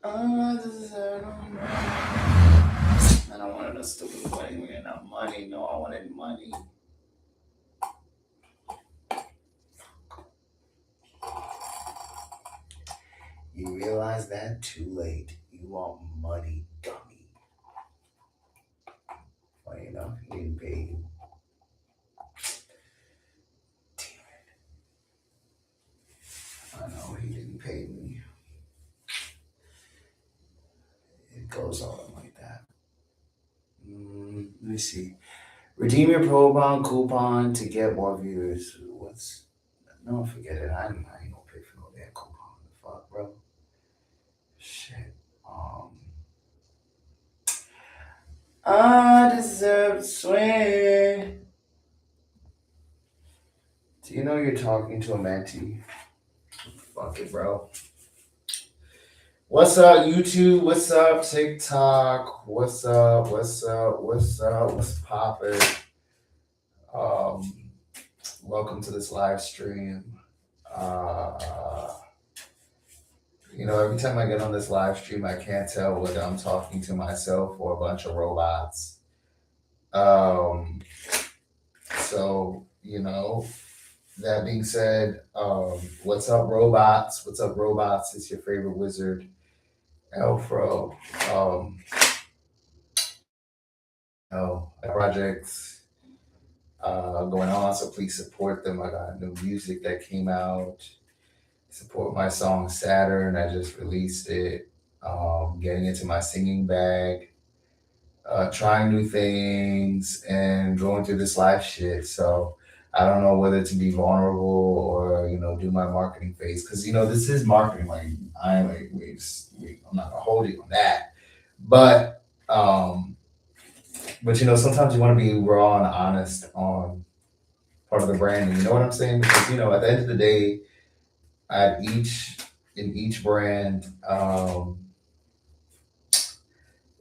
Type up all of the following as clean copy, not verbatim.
I don't want a stupid wedding ring, not money. No, I wanted money. You realize that too late. You want money, dummy. Funny enough, he didn't pay you. I know he didn't pay me. It goes on like that. Let me see. Redeem your Probon coupon to get more viewers. What's no? Forget it. I ain't gonna pay for no damn coupon. Fuck, bro. Shit. I deserve to swing. Do you know you're talking to a mentee? Fuck it, bro. What's up, YouTube? What's up, TikTok? What's up? What's up? What's up? What's poppin'? Um, Welcome to this live stream. Every time I get on this live stream, I can't tell whether I'm talking to myself or a bunch of robots. Um, so, that being said, what's up, robots? What's up, robots? It's your favorite wizard, L-Fro. Projects going on, so please support them. I got new music that came out. Support my song Saturn. I just released it. Getting into my singing bag, trying new things, and going through this life shit. So I don't know whether to be vulnerable or do my marketing phase because this is marketing. Like I'm like, I'm not gonna hold you on that, but sometimes you want to be raw and honest on part of the branding. You know what I'm saying? Because at the end of the day, in each brand,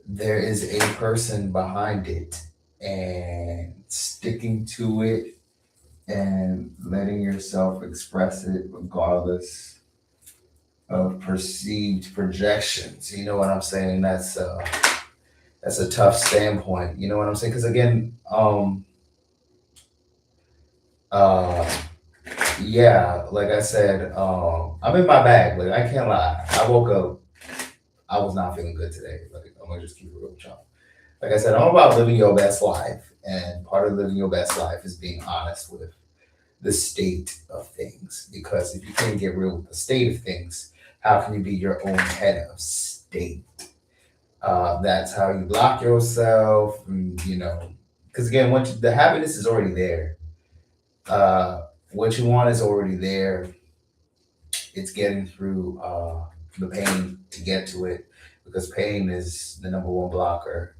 there is a person behind it, and sticking to it and letting yourself express it regardless of perceived projections. You know what I'm saying? That's a tough standpoint. You know what I'm saying? Because again, yeah, like I said, I'm in my bag. Like I can't lie. I woke up, I was not feeling good today. Like I'm gonna just keep it real with y'all. Like I said, I'm about living your best life, and part of living your best life is being honest with the state of things. Because if you can't get real with the state of things, how can you be your own head of state? That's how you block yourself, because again, the happiness is already there. What you want is already there. It's getting through the pain to get to it, because pain is the number one blocker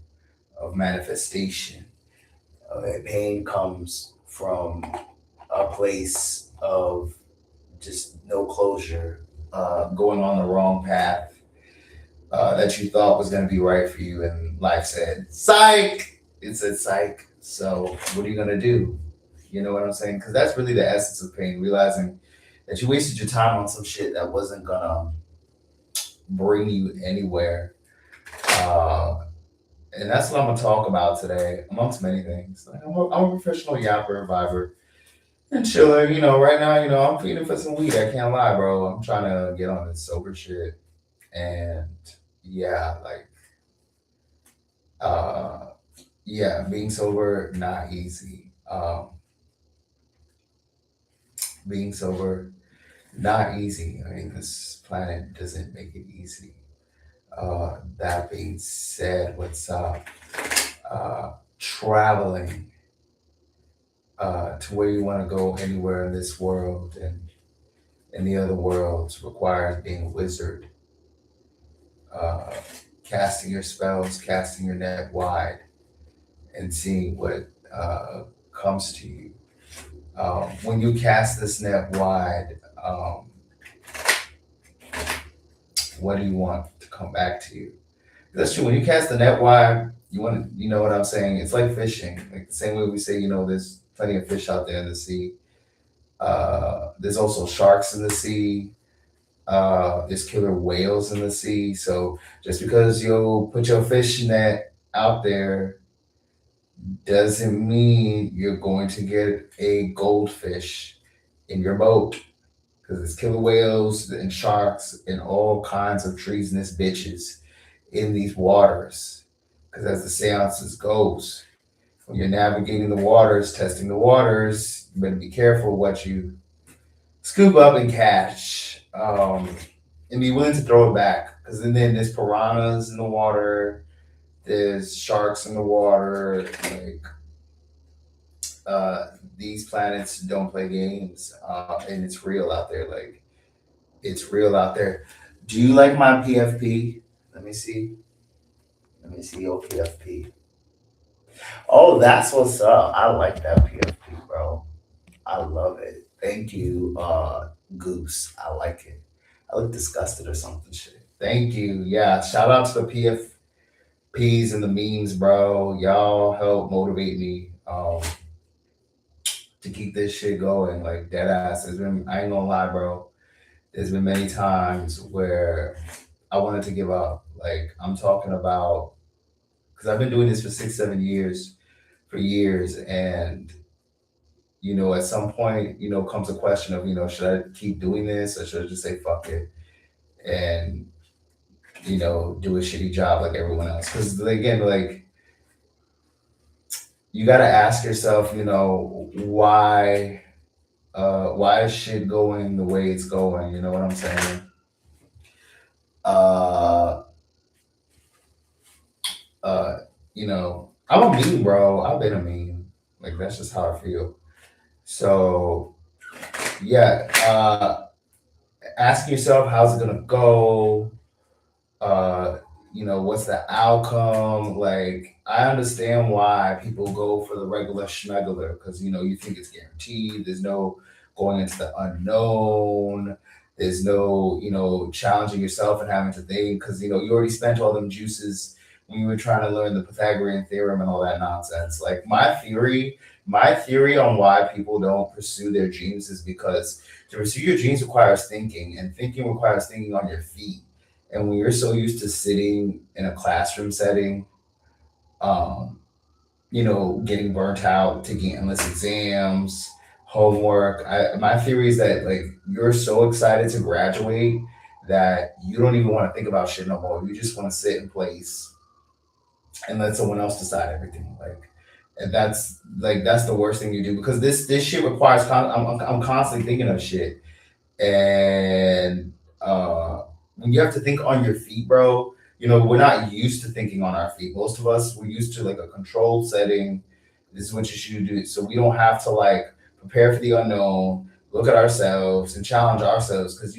of manifestation. Pain comes from a place of just no closure, going on the wrong path that you thought was going to be right for you, and life said, psych! It said psych. So, what are you going to do? You know what I'm saying? Because that's really the essence of pain, realizing that you wasted your time on some shit that wasn't going to bring you anywhere. And that's what I'm going to talk about today, amongst many things. Like, I'm a professional yapper, viber, and chiller. Right now, I'm feeding for some weed. I can't lie, bro. I'm trying to get on this sober shit. And yeah, uh, being sober, not easy. Being sober, not easy. I mean, this planet doesn't make it easy. That being said, what's up? Traveling to where you want to go anywhere in this world and in the other worlds requires being a wizard, uh, casting your spells, casting your net wide, and seeing what comes to you. When you cast this net wide, what do you want to come back to you? That's true. When you cast the net wide, you want to, you know what I'm saying? It's like fishing. Like the same way we say, there's plenty of fish out there in the sea. There's also sharks in the sea. There's killer whales in the sea. So just because you put your fish net out there doesn't mean you're going to get a goldfish in your boat. Because there's killer whales and sharks and all kinds of treasonous bitches in these waters. Because as the seances goes, when you're navigating the waters, testing the waters, you better be careful what you scoop up and catch, and be willing to throw it back. Because then there's piranhas in the water, there's sharks in the water. Like these planets don't play games, and it's real out there. Like it's real out there. Do you like my PFP? Let me see. Let me see your PFP. Oh, that's what's up. I like that PFP, bro. I love it. Thank you, Goose. I like it. I look disgusted or something. Shit. Thank you. Yeah. Shout out to the PFPs and the memes, bro. Y'all help motivate me to keep this shit going. Like dead ass. There's been. I ain't gonna lie, bro. There's been many times where I wanted to give up. Like I'm talking about because I've been doing this for 6, 7 years, for years, and at some point, comes a question of, should I keep doing this or should I just say fuck it and, do a shitty job like everyone else? Because again, like you got to ask yourself, why is shit going the way it's going? You know what I'm saying? Uh, uh, I'm a meme, bro. I've been a meme. Like that's just how I feel. So yeah, ask yourself how's it gonna go. uh what's the outcome. Like I understand why people go for the regular schmegular because you think it's guaranteed. There's no going into the unknown. There's no challenging yourself and having to think because you already spent all them juices when you were trying to learn the Pythagorean theorem and all that nonsense. Like my theory on why people don't pursue their dreams is because to pursue your dreams requires thinking, and thinking requires thinking on your feet. And when you're so used to sitting in a classroom setting, um, getting burnt out, taking endless exams, homework, my theory is that like you're so excited to graduate that you don't even want to think about shit no more. You just want to sit in place and let someone else decide everything. Like, and that's the worst thing you do because this shit requires. I'm constantly thinking of shit and when you have to think on your feet, bro, we're not used to thinking on our feet. Most of us we're used to like a controlled setting. This is what you should do, so we don't have to like prepare for the unknown, look at ourselves, and challenge ourselves. Because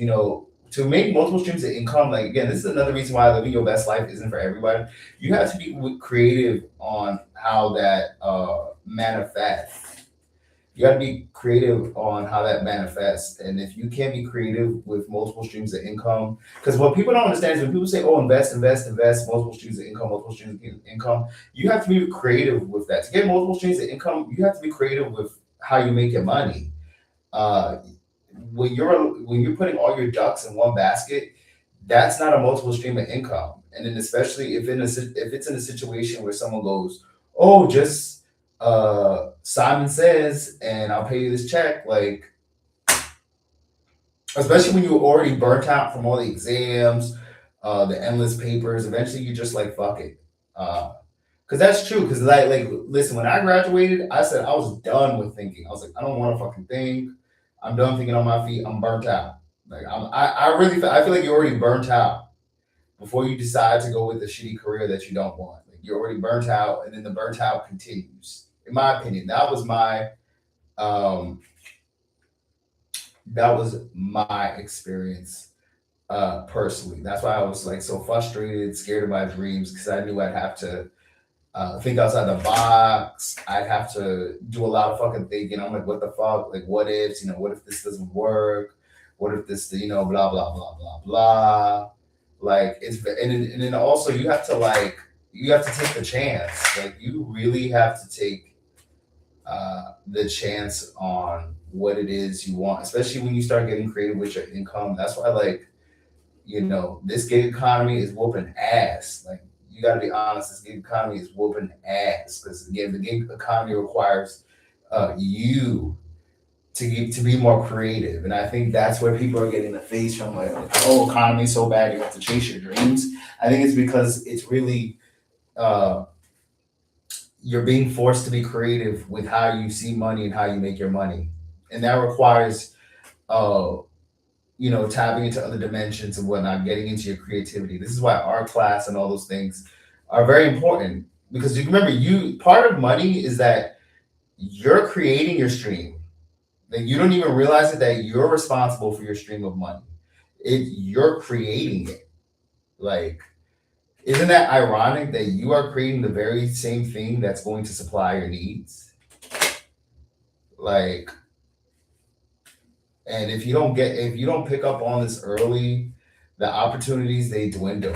to make multiple streams of income, like again, this is another reason why living your best life isn't for everybody. You have to be creative on how that manifests. You got to be creative on how that manifests. And if you can't be creative with multiple streams of income, because what people don't understand is when people say, oh, invest, invest, invest, multiple streams of income, multiple streams of income, you have to be creative with that. To get multiple streams of income, you have to be creative with how you make your money. Uh, when you're putting all your ducks in one basket, that's not a multiple stream of income. And then especially if it's in a situation where someone goes, oh, just Simon Says, and I'll pay you this check. Like, especially when you're already burnt out from all the exams, the endless papers. Eventually, you just like fuck it. Because that's true. Because listen, when I graduated, I said I was done with thinking. I was like, I don't want to fucking think. I'm done thinking on my feet. I'm burnt out. Like I feel like you're already burnt out before you decide to go with a shitty career that you don't want. Like you're already burnt out, and then the burnt out continues. In my opinion, um, that was my experience personally. That's why I was like so frustrated, scared of my dreams because I knew I'd have to think outside the box. I'd have to do a lot of fucking thinking. I'm like, what the fuck? Like, what ifs? What if this doesn't work? What if this, blah blah blah blah blah. Like and then also you have to take the chance. Like you really have to take the chance on what it is you want, especially when you start getting creative with your income. That's why like This gig economy is whooping ass. Like, you got to be honest, this gig economy is whooping ass because again, the gig economy requires you to be more creative, and I think that's where people are getting the face from. Like, oh, economy's so bad, you have to chase your dreams. I think it's because it's really uh, you're being forced to be creative with how you see money and how you make your money, and that requires uh, tapping into other dimensions and whatnot, getting into your creativity. This is why art class and all those things are very important because you remember, you part of money is that you're creating your stream. Like, you don't even realize it that you're responsible for your stream of money. You're creating it. Like, isn't that ironic that you are creating the very same thing that's going to supply your needs? Like, and if you don't pick up on this early, the opportunities they dwindle.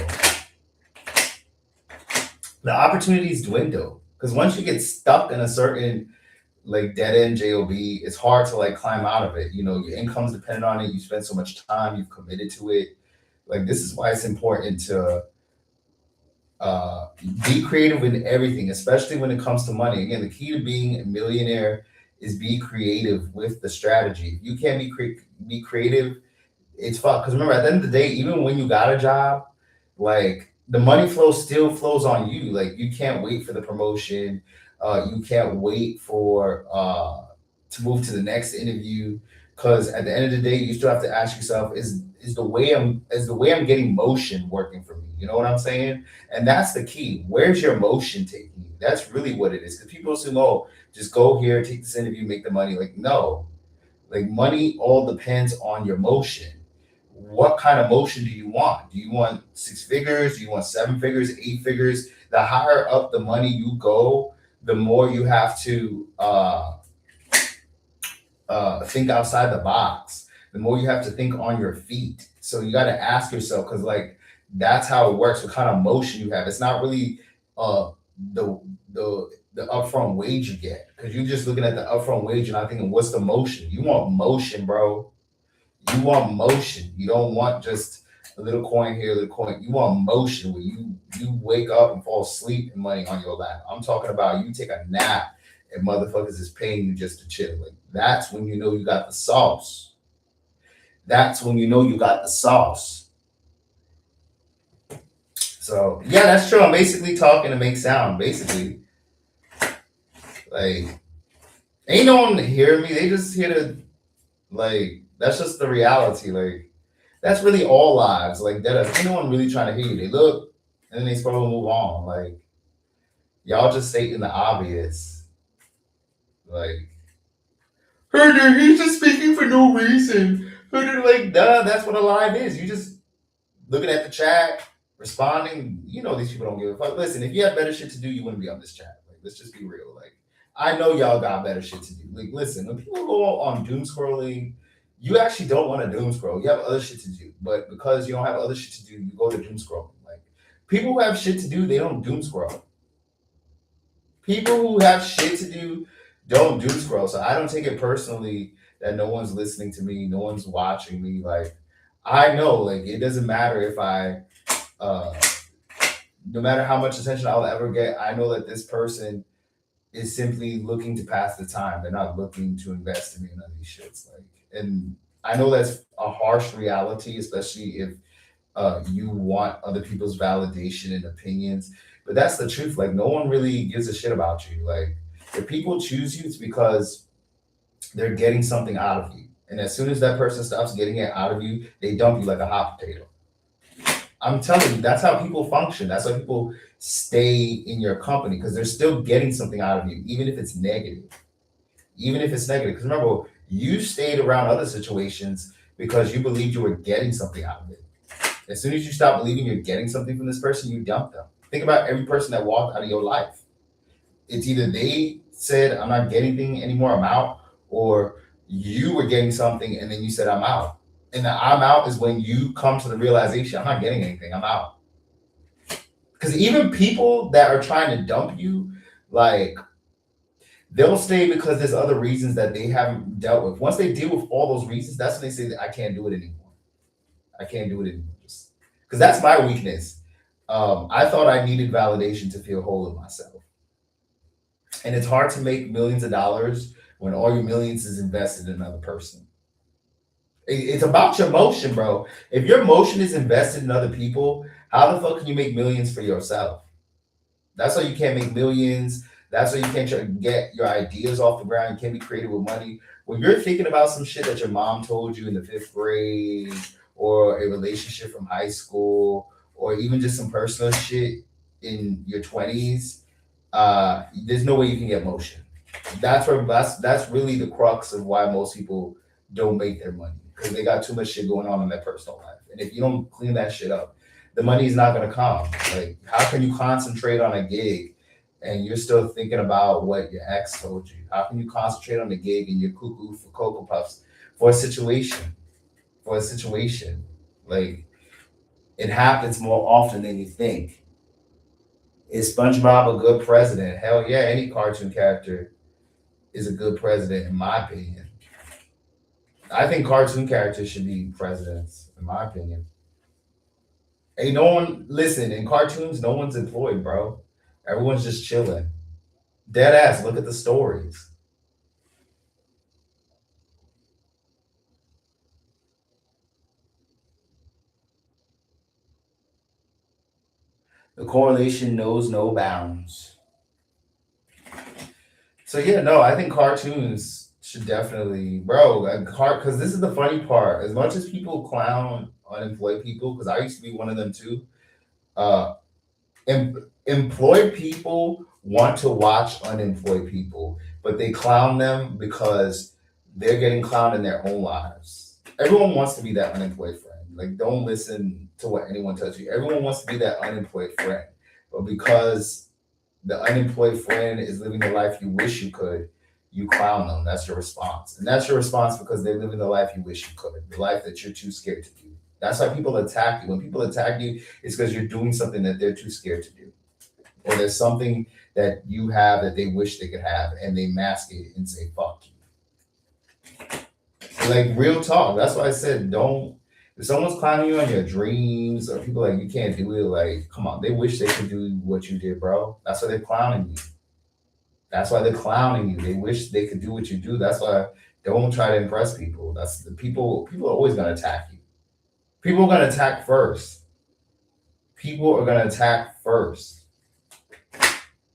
The opportunities dwindle because once you get stuck in a certain like dead end job, it's hard to like climb out of it. Your income's dependent on it. You spend so much time, you've committed to it. Like, this is why it's important to uh, be creative in everything, especially when it comes to money. Again, the key to being a millionaire is be creative with the strategy. If you can't be creative, it's fun. Because remember, at the end of the day, even when you got a job, like, the money flow still flows on you. Like, you can't wait for the promotion. You can't wait for to move to the next interview. Because at the end of the day, you still have to ask yourself: is the way I'm getting motion working for me? You know what I'm saying? And that's the key. Where's your motion taking you? That's really what it is. Because people assume, oh, just go here, take this interview, make the money. Like, no, like, money all depends on your motion. What kind of motion do you want? Do you want six figures? Do you want seven figures, eight figures? The higher up the money you go, the more you have to think outside the box. The more you have to think on your feet. So you got to ask yourself, because like that's how it works. What kind of motion you have? It's not really uh, the the upfront wage you get, because you're just looking at the upfront wage and I'm thinking, what's the motion? You want motion, bro. You want motion. You don't want just a little coin here, a little coin. You want motion where you wake up and fall asleep and money on your lap. I'm talking about you take a nap and motherfuckers is paying you just to chill. Like, that's when you know you got the sauce. That's when you know you got the sauce. So yeah, that's true. I'm basically talking to make sound. Basically, like, ain't no one hear me. They just here to, like, that's just the reality. Like, that's really all lives. Like, that ain't no one really trying to hear you. They look and then they supposed to move on. Like, y'all just stating the obvious. Like, Herder, he's just speaking for no reason. Herder, like, duh, that's what a live is. You just looking at the chat, responding. These people don't give a fuck. Listen, if you had better shit to do, you wouldn't be on this chat. Like, let's just be real. Like, I know y'all got better shit to do. Like, listen, when people go on doom scrolling, you actually don't want to doom scroll. You have other shit to do. But because you don't have other shit to do, you go to doom scrolling. Like, people who have shit to do, they don't doom scroll. People who have shit to do don't doom scroll. So I don't take it personally that no one's listening to me, no one's watching me. Like, I know, like, it doesn't matter if uh, no matter how much attention I'll ever get, I know that this person is simply looking to pass the time. They're not looking to invest in me in none of these shits. Like, and I know that's a harsh reality, especially if you want other people's validation and opinions. But that's the truth. Like, no one really gives a shit about you. Like, if people choose you, it's because they're getting something out of you. And as soon as that person stops getting it out of you, they dump you like a hot potato. I'm telling you, that's how people function. That's why people stay in your company, because they're still getting something out of you, even if it's negative. Even if it's negative. Because remember, you stayed around other situations because you believed you were getting something out of it. As soon as you stop believing you're getting something from this person, you dump them. Think about every person that walked out of your life. It's either they said, I'm not getting anything anymore, I'm out, or you were getting something and then you said, I'm out. And the I'm out is when you come to the realization, I'm not getting anything, I'm out. Because even people that are trying to dump you, like, they'll stay because there's other reasons that they haven't dealt with. Once they deal with all those reasons, that's when they say that I can't do it anymore. I can't do it anymore. Because that's my weakness. I thought I needed validation to feel whole in myself. And it's hard to make millions of dollars when all your millions is invested in another person. It's about your motion, bro. If your motion is invested in other people, how the fuck can you make millions for yourself? That's why you can't make millions. That's why you can't try to get your ideas off the ground. You can't be creative with money. When you're thinking about some shit that your mom told you in the fifth grade, or a relationship from high school, or even just some personal shit in your 20s, there's no way you can get motion. That's really the crux of why most people don't make their money, because they got too much shit going on in their personal life. And if you don't clean that shit up, the money is not gonna come. Like, how can you concentrate on a gig and you're still thinking about what your ex told you? How can you concentrate on the gig and you're cuckoo for cocoa puffs for a situation? For a situation, like, it happens more often than you think. Is SpongeBob a good president? Hell yeah, any cartoon character is a good president, in my opinion. I think cartoon characters should be presidents, in my opinion. Hey, no one, listen, in cartoons, no one's employed, bro. Everyone's just chilling. Dead ass, look at the stories. The correlation knows no bounds. So yeah, no, I think cartoons should definitely, bro, because this is the funny part. As much as people clown unemployed people, because I used to be one of them too. Uh, Employed people want to watch unemployed people, but they clown them because they're getting clowned in their own lives. Everyone wants to be that unemployed friend. Like, don't listen to what anyone tells you. Everyone wants to be that unemployed friend, but because the unemployed friend is living the life you wish you could, you clown them. That's your response. And that's your response because they're living the life you wish you could, the life that you're too scared to do. That's why people attack you. When people attack you, it's because you're doing something that they're too scared to do. Or there's something that you have that they wish they could have, and they mask it and say, fuck you. Like, real talk. That's why I said, don't. If someone's clowning you on your dreams, or people like you can't do it, like, come on, they wish they could do what you did, bro. That's why they're clowning you. That's why they're clowning you. They wish they could do what you do. That's why don't try to impress people. That's the people. People are always gonna attack you. People are gonna attack first. People are gonna attack first.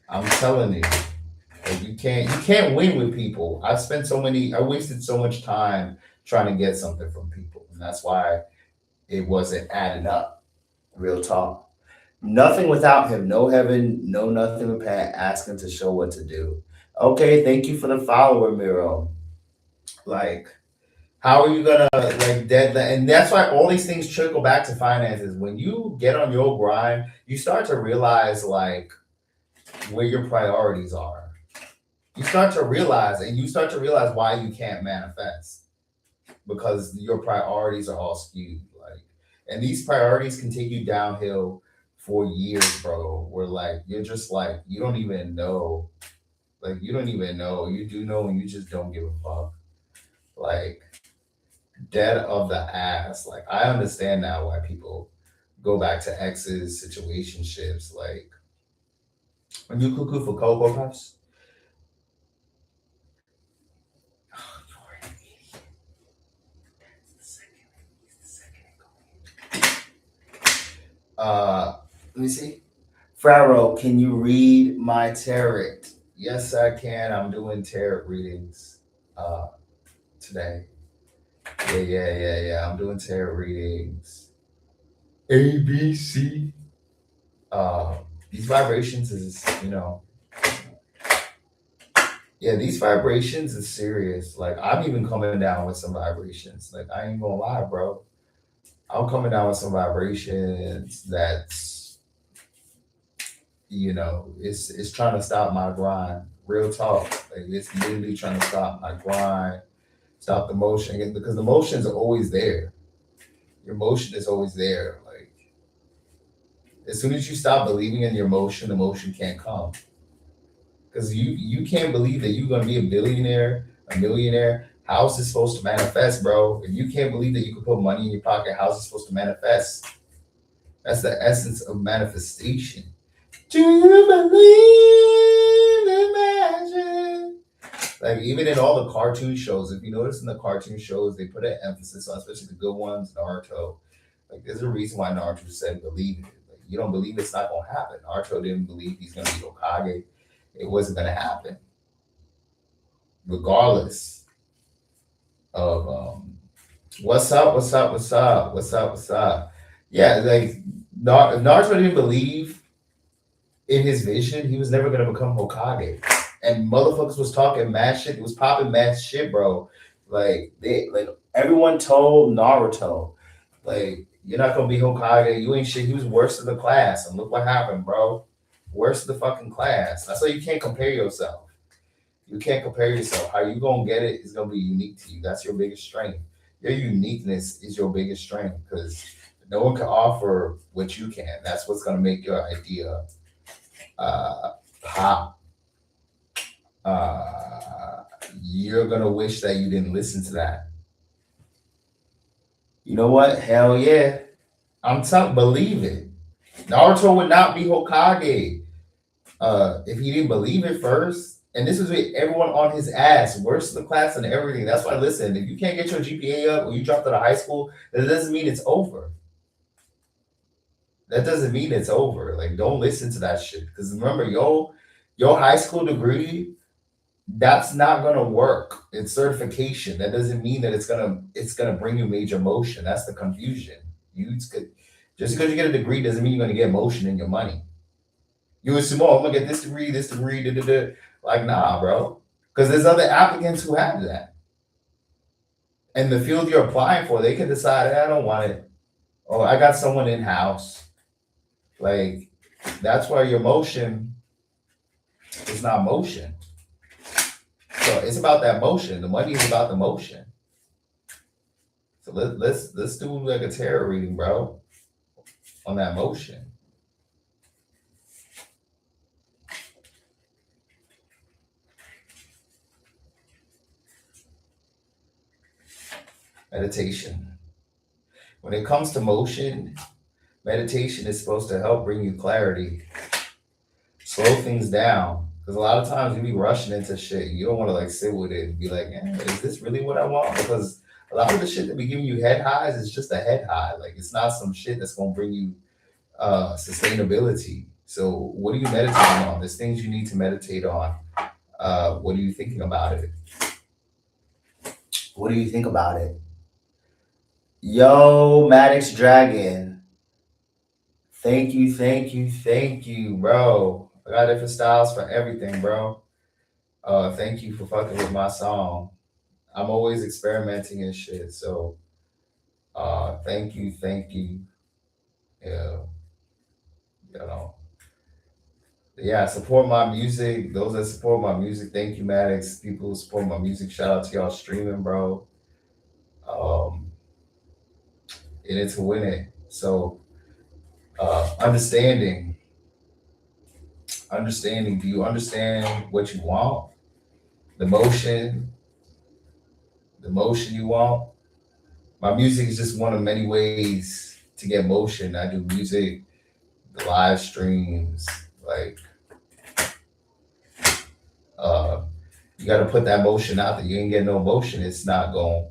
I'm telling you. Like, you can't win with people. I wasted so much time trying to get something from people. And that's why it wasn't adding up. Real talk. Nothing without him. No heaven, no nothing with Pat asking to show what to do. Okay, thank you for the follower, Miro. Like, how are you gonna like dead? And that's why all these things trickle back to finances. When you get on your grind, you start to realize like where your priorities are. You start to realize why you can't manifest, because your priorities are all skewed. Like, and these priorities can take you downhill for years, bro. Where like you're just like you don't even know. Like, you don't even know. You do know, and you just don't give a fuck. Like, dead of the ass. Like, I understand now why people go back to exes, situationships. Like, when you cuckoo for Cocoa Puffs, let me see. Pharaoh, can you read my tarot? Yes, I can. I'm doing tarot readings uh today. Yeah. I'm doing tarot readings. A, B, C. Uh, these vibrations is, yeah, these vibrations is serious. Like, I'm even coming down with some vibrations. Like, I ain't gonna lie, bro. I'm coming down with some vibrations that's, it's trying to stop my grind. Real talk. Like, it's literally trying to stop my grind, stop the motion. And because the motions are always there. Your motion is always there. Like, as soon as you stop believing in your motion, the motion can't come. Because you can't believe that you're gonna be a billionaire, a millionaire, House is supposed to manifest, bro. If you can't believe that you can put money in your pocket, house is supposed to manifest. That's the essence of manifestation. Do you believe in magic? Like even in all the cartoon shows, if you notice in the cartoon shows, they put an emphasis on, especially the good ones, Naruto. Like there's a reason why Naruto said believe it. Like you don't believe it's not gonna happen. Naruto didn't believe he's gonna be Hokage. It wasn't gonna happen, regardless of what's up, what's up, what's up, what's up, what's up. Yeah, like Naruto didn't believe in his vision, he was never gonna become Hokage. And motherfuckers was talking mad shit. It was popping mad shit, bro. Like everyone told Naruto, like, you're not gonna be Hokage, you ain't shit. He was worst of the class. And look what happened, bro. Worst of the fucking class. That's why you can't compare yourself. You can't compare yourself. How you gonna get it is gonna be unique to you. That's your biggest strength. Your uniqueness is your biggest strength because no one can offer what you can. That's what's gonna make your idea pop. You're gonna wish that you didn't listen to that. You know what? Hell yeah. I'm telling, believe it. Naruto would not be Hokage if he didn't believe it first. And this was with everyone on his ass, worst of the class and everything. That's why, listen, if you can't get your GPA up or you dropped out of high school, that doesn't mean it's over. That doesn't mean it's over. Like, don't listen to that shit. Because remember, your high school degree, that's not gonna work. It's certification. That doesn't mean that it's gonna bring you major motion. That's the confusion. Just because you get a degree doesn't mean you're gonna get motion in your money. You assume, oh, I'm gonna get this degree, da da da. Like, nah, bro. Because there's other applicants who have that. And the field you're applying for, they can decide, I don't want it. Oh, I got someone in house. Like, that's why your motion is not motion. So it's about that motion. The money is about the motion. So let's do like a tarot reading, bro, on that motion. Meditation. When it comes to motion, meditation is supposed to help bring you clarity, slow things down. Because a lot of times you be rushing into shit. You don't want to like sit with it and be like, is this really what I want? Because a lot of the shit that be giving you head highs is just a head high. Like it's not some shit that's gonna bring you sustainability. So what are you meditating on? There's things you need to meditate on. What are you thinking about it? What do you think about it? Yo, Maddox Dragon. Thank you, thank you, thank you, bro. I got different styles for everything, bro. Thank you for fucking with my song. I'm always experimenting and shit. So thank you, thank you. Yeah, you know. Yeah, support my music. Those that support my music, thank you, Maddox. People who support my music, shout out to y'all streaming, bro. In it to win it. So understanding. Do you understand what you want? The motion you want. My music is just one of many ways to get motion. I do music, the live streams, like you got to put that motion out there. You ain't get no motion, it's not going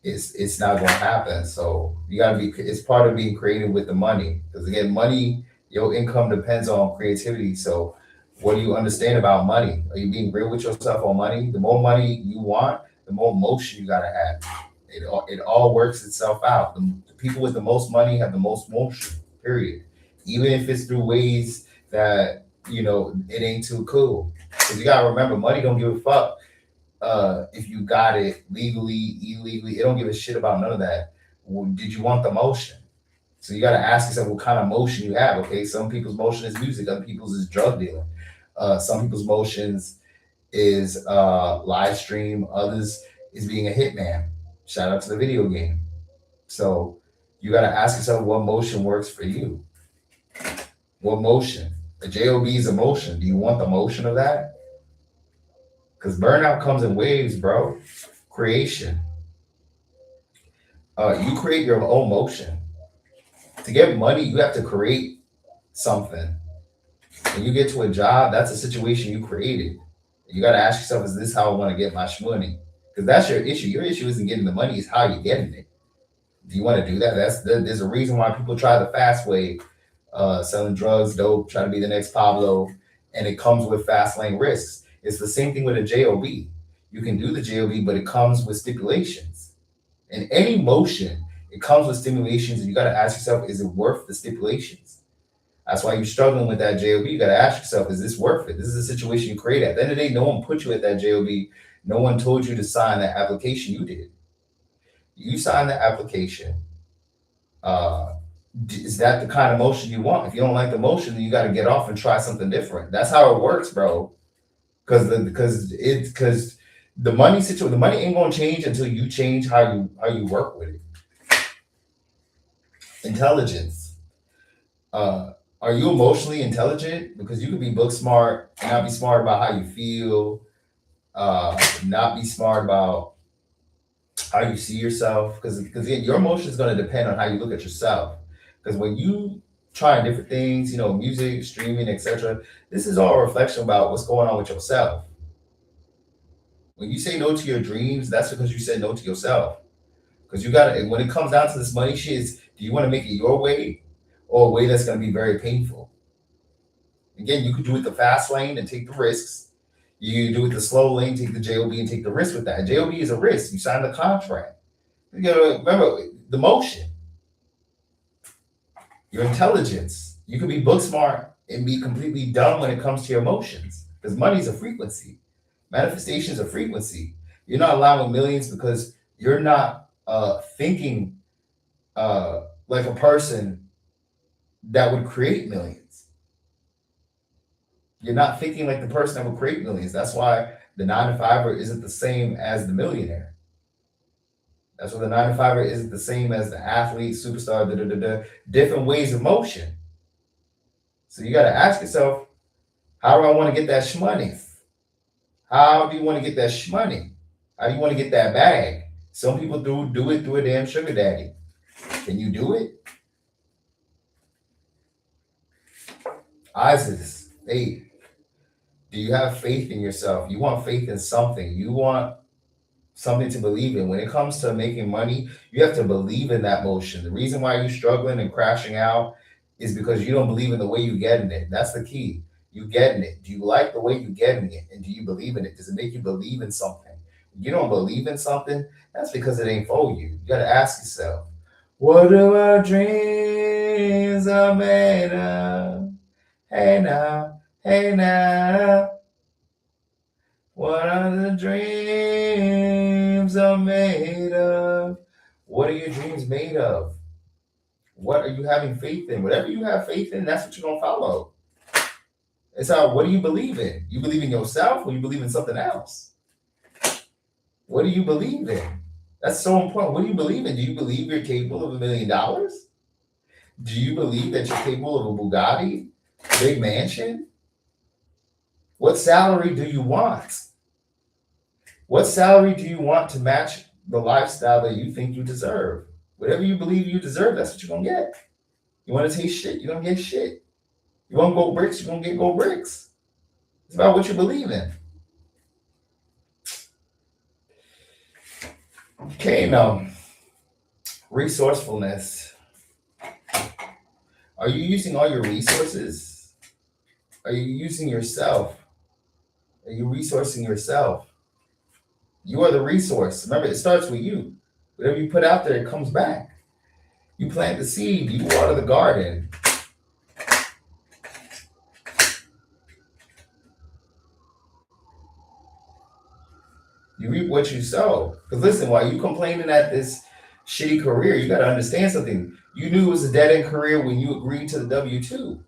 to happen. So you got to be, it's part of being creative with the money. Because again, money, your income depends on creativity. So what do you understand about money? Are you being real with yourself on money? The more money you want, the more motion you got to have. It all works itself out. The people with the most money have the most motion, period. Even if it's through ways that, it ain't too cool. Because you got to remember, money don't give a fuck if you got it legally, illegally. It don't give a shit about none of that. Did you want the motion? So you got to ask yourself what kind of motion you have. Okay, some people's motion is music, other people's is drug dealing. Some people's motions is live stream, others is being a hitman. Shout out to the video game. So you got to ask yourself what motion works for you. What motion? A job is a motion. Do you want the motion of that? Because burnout comes in waves, bro. creation. You create your own motion. To get money, you have to create something. When you get to a job, that's a situation you created. You got to ask yourself, is this how I want to get my money? Because that's your issue. Your issue isn't getting the money, it's how you're getting it. Do you want to do that? There's a reason why people try the fast way, selling drugs, dope, trying to be the next Pablo, and it comes with fast lane risks. It's the same thing with a job. You can do the job, but it comes with stipulations. In any motion, it comes with stimulations, and you got to ask yourself, is it worth the stipulations? That's why you're struggling with that job. You got to ask yourself, is this worth it? This is a situation you create. At the end of the day, no one put you at that job. No one told you to sign that application. You did. You signed the application. Uh, is that the kind of motion you want? If you don't like the motion, then you got to get off and try something different. That's how it works, bro. Because the money situation, the money ain't gonna change until you change how you work with it. Intelligence. Are you emotionally intelligent? Because you could be book smart and not be smart about how you feel, not be smart about how you see yourself. Because again, your emotion is going to depend on how you look at yourself. Because when you try different things, music, streaming, etc., this is all a reflection about what's going on with yourself. When you say no to your dreams, that's because you said no to yourself. Because you got to, when it comes down to this money shit, do you want to make it your way or a way that's going to be very painful? Again, you could do it the fast lane and take the risks. You do it the slow lane, take the job and take the risk with that. Job is a risk. You sign the contract. Remember the motion, your intelligence. You could be book smart and be completely dumb when it comes to your emotions. Because money is a frequency. Manifestation is a frequency. You're not allowing millions because you're not thinking like a person that would create millions. You're not thinking like the person that would create millions. That's why the 9-to-5er isn't the same as the millionaire. That's why the 9-to-5er isn't the same as the athlete, superstar, different ways of motion. So you got to ask yourself, how do I want to get that shmoney? How do you want to get that shmoney? How do you want to get that bag? Some people do it through a damn sugar daddy. Can you do it? Isis, hey, do you have faith in yourself? You want faith in something. You want something to believe in. When it comes to making money, you have to believe in that motion. The reason why you're struggling and crashing out is because you don't believe in the way you're getting it. That's the key. You getting it. Do you like the way you're getting it? And do you believe in it? Does it make you believe in something? If you don't believe in something, that's because it ain't for you. You got to ask yourself, what do our dreams are made of? Hey now, what are the dreams are made of? What are your dreams made of? What are you having faith in? Whatever you have faith in, that's what you're going to follow. It's how, what do you believe in? You believe in yourself or you believe in something else? What do you believe in? That's so important. What do you believe in? Do you believe you're capable of $1 million? Do you believe that you're capable of a Bugatti, big mansion? What salary do you want? What salary do you want to match the lifestyle that you think you deserve? Whatever you believe you deserve, that's what you're going to get. You want to taste shit, you're going to get shit. You want gold bricks, you're going to get gold bricks. It's about what you believe in. Okay, now, resourcefulness. Are you using all your resources? Are you using yourself? Are you resourcing yourself? You are the resource. Remember, it starts with you. Whatever you put out there, it comes back. You plant the seed, you water the garden. You reap what you sow. Because listen, while you complaining at this shitty career, you got to understand something. You knew it was a dead-end career when you agreed to the W-2.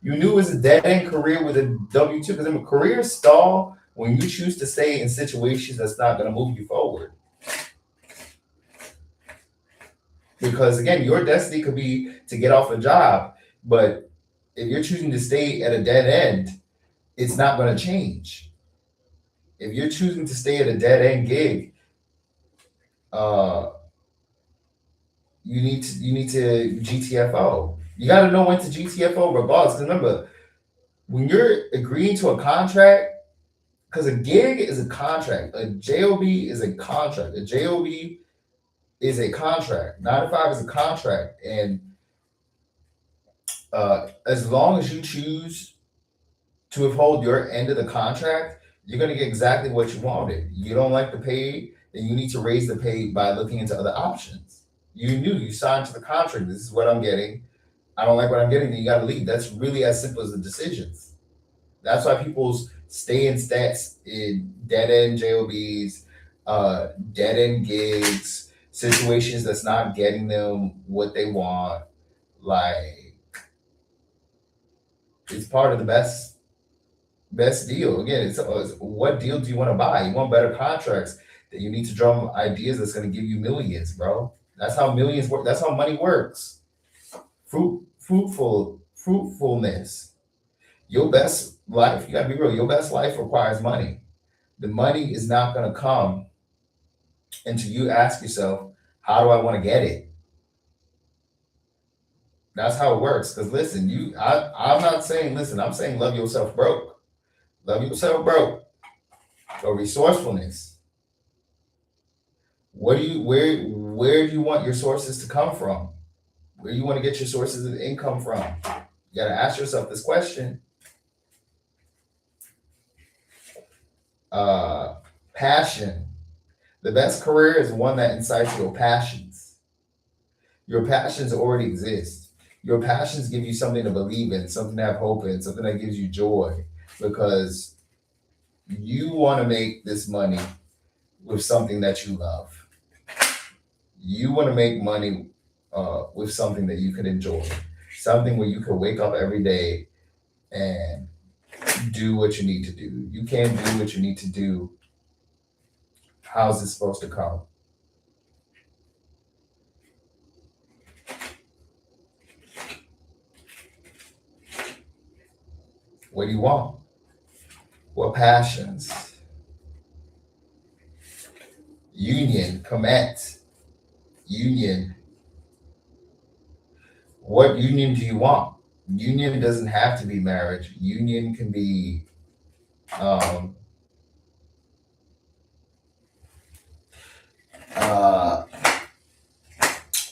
You knew it was a dead-end career with a W-2 because a career stall when you choose to stay in situations that's not going to move you forward. Because again, your destiny could be to get off a job, but if you're choosing to stay at a dead end, it's not going to change. If you're choosing to stay at a dead end gig, uh, you need to GTFO. You got to know when to GTFO regardless. 'Cause remember, when you're agreeing to a contract, because a gig is a contract, a job is a contract, a job is a contract, 9 to 5 is a contract, and as long as you choose to withhold your end of the contract, you're going to get exactly what you wanted. You don't like the pay, then you need to raise the pay by looking into other options. You knew, you signed to the contract, this is what I'm getting. I don't like what I'm getting, then you got to leave. That's really as simple as the decisions. That's why people stay in stats in dead end jobs, dead end gigs, situations that's not getting them what they want. Like, it's part of the best deal. Again, it's what deal do you want to buy? You want better contracts. Then you need to drum ideas that's going to give you millions, bro. That's how millions work. That's how money works. Fruitfulness. Your best life, you gotta be real. Your best life requires money. The money is not gonna come until you ask yourself, how do I want to get it? That's how it works. Because listen, I'm not saying, listen, I'm saying love yourself broke. Love yourself broke. Or resourcefulness. Where do you want your sources to come from? Where do you want to get your sources of income from? You gotta ask yourself this question. Uh Passion. The best career is one that incites your passions. Your passions already exist. Your passions give you something to believe in, something to have hope in, something that gives you joy because you want to make this money with something that you love. You want to make money with something that you could enjoy, something where you could wake up every day and do what you need to do. You can't do what you need to do. How's it supposed to come? What do you want? What passions? Union, commit. Union. What union do you want? Union doesn't have to be marriage. Union can be um, uh,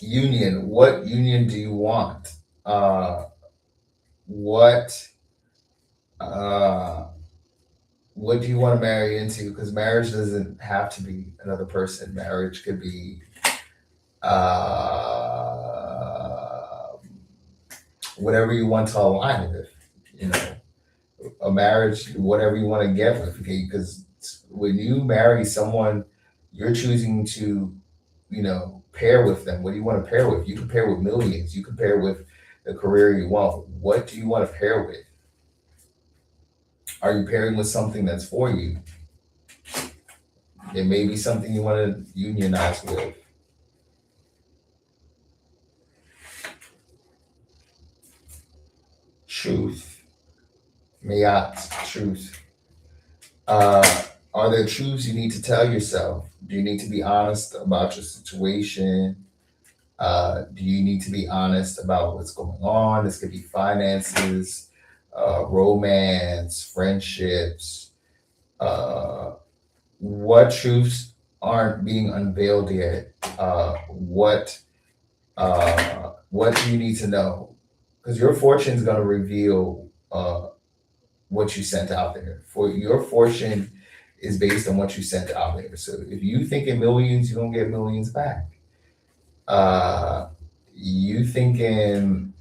union. What union do you want? Uh, what uh, what do you want to marry into? Because marriage doesn't have to be another person. Marriage could be uh, whatever you want to align with. You know, a marriage, whatever you want to get with. Okay, because when you marry someone, you're choosing to, pair with them. What do you want to pair with? You can pair with millions. You can pair with the career you want. What do you want to pair with? Are you pairing with something that's for you? It may be something you want to unionize with. Truth. Mayat, truth. Uh, are there truths you need to tell yourself? Do you need to be honest about your situation? Do you need to be honest about what's going on? This could be finances, romance, friendships. Uh, what truths aren't being unveiled yet? What do you need to know? Because your fortune is going to reveal what you sent out there. For your fortune is based on what you sent out there. So if you think in millions, you don't get millions back. Uh, you think in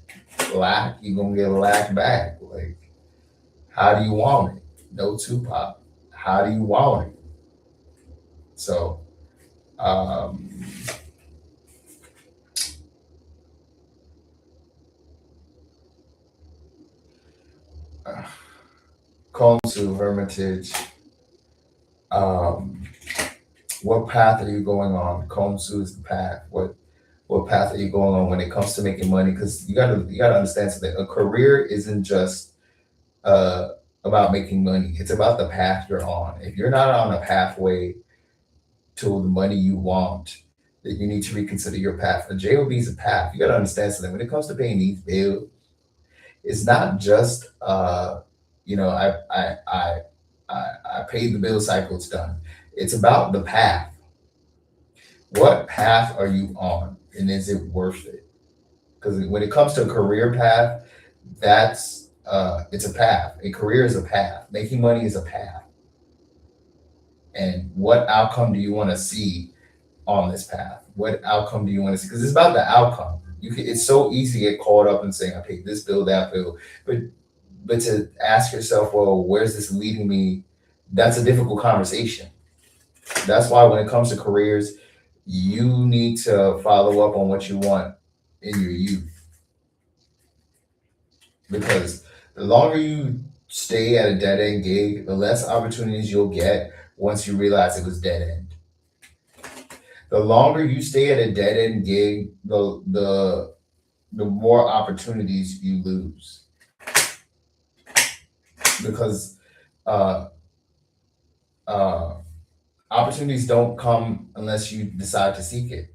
lack, you're gonna get lack back. Like, how do you want it? No Tupac. How do you want it? So, um, Konsu Hermitage. Um, what path are you going on? Konsu is the path. What path are you going on when it comes to making money? Because you gotta understand something. A career isn't just uh, about making money. It's about the path you're on. If you're not on a pathway to the money you want, that you need to reconsider your path. The JOB is a path. You got to understand something. When it comes to paying these bills, it's not just you know, I paid the bill cycle, it's done. It's about the path. What path are you on, and is it worth it? Because when it comes to a career path, that's it's a path. A career is a path. Making money is a path. And what outcome do you want to see on this path? What outcome do you want to see? Because it's about the outcome. It's so easy to get caught up in saying I paid this bill, that bill, but to ask yourself, well, where's this leading me? That's a difficult conversation. That's why when it comes to careers, you need to follow up on what you want in your youth, because the longer you stay at a dead end gig, the less opportunities you'll get once you realize it was dead end. The longer you stay at a dead end gig, the more opportunities you lose, because uh, uh, opportunities don't come unless you decide to seek it,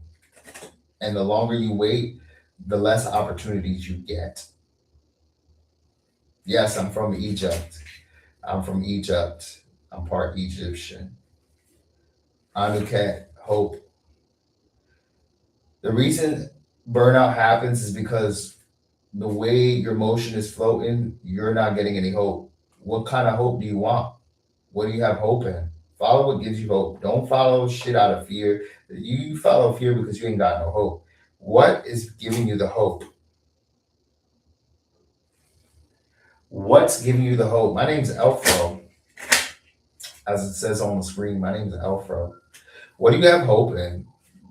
and the longer you wait, the less opportunities you get. Yes, I'm from Egypt. I'm from Egypt. I'm part Egyptian. Anuket, hope. The reason burnout happens is because the way your motion is floating, you're not getting any hope. What kind of hope do you want? What do you have hope in? Follow what gives you hope. Don't follow shit out of fear. You follow fear because you ain't got no hope. What is giving you the hope? What's giving you the hope? My name's L-Fro. As it says on the screen, my name's L-Fro. What do you have hope in?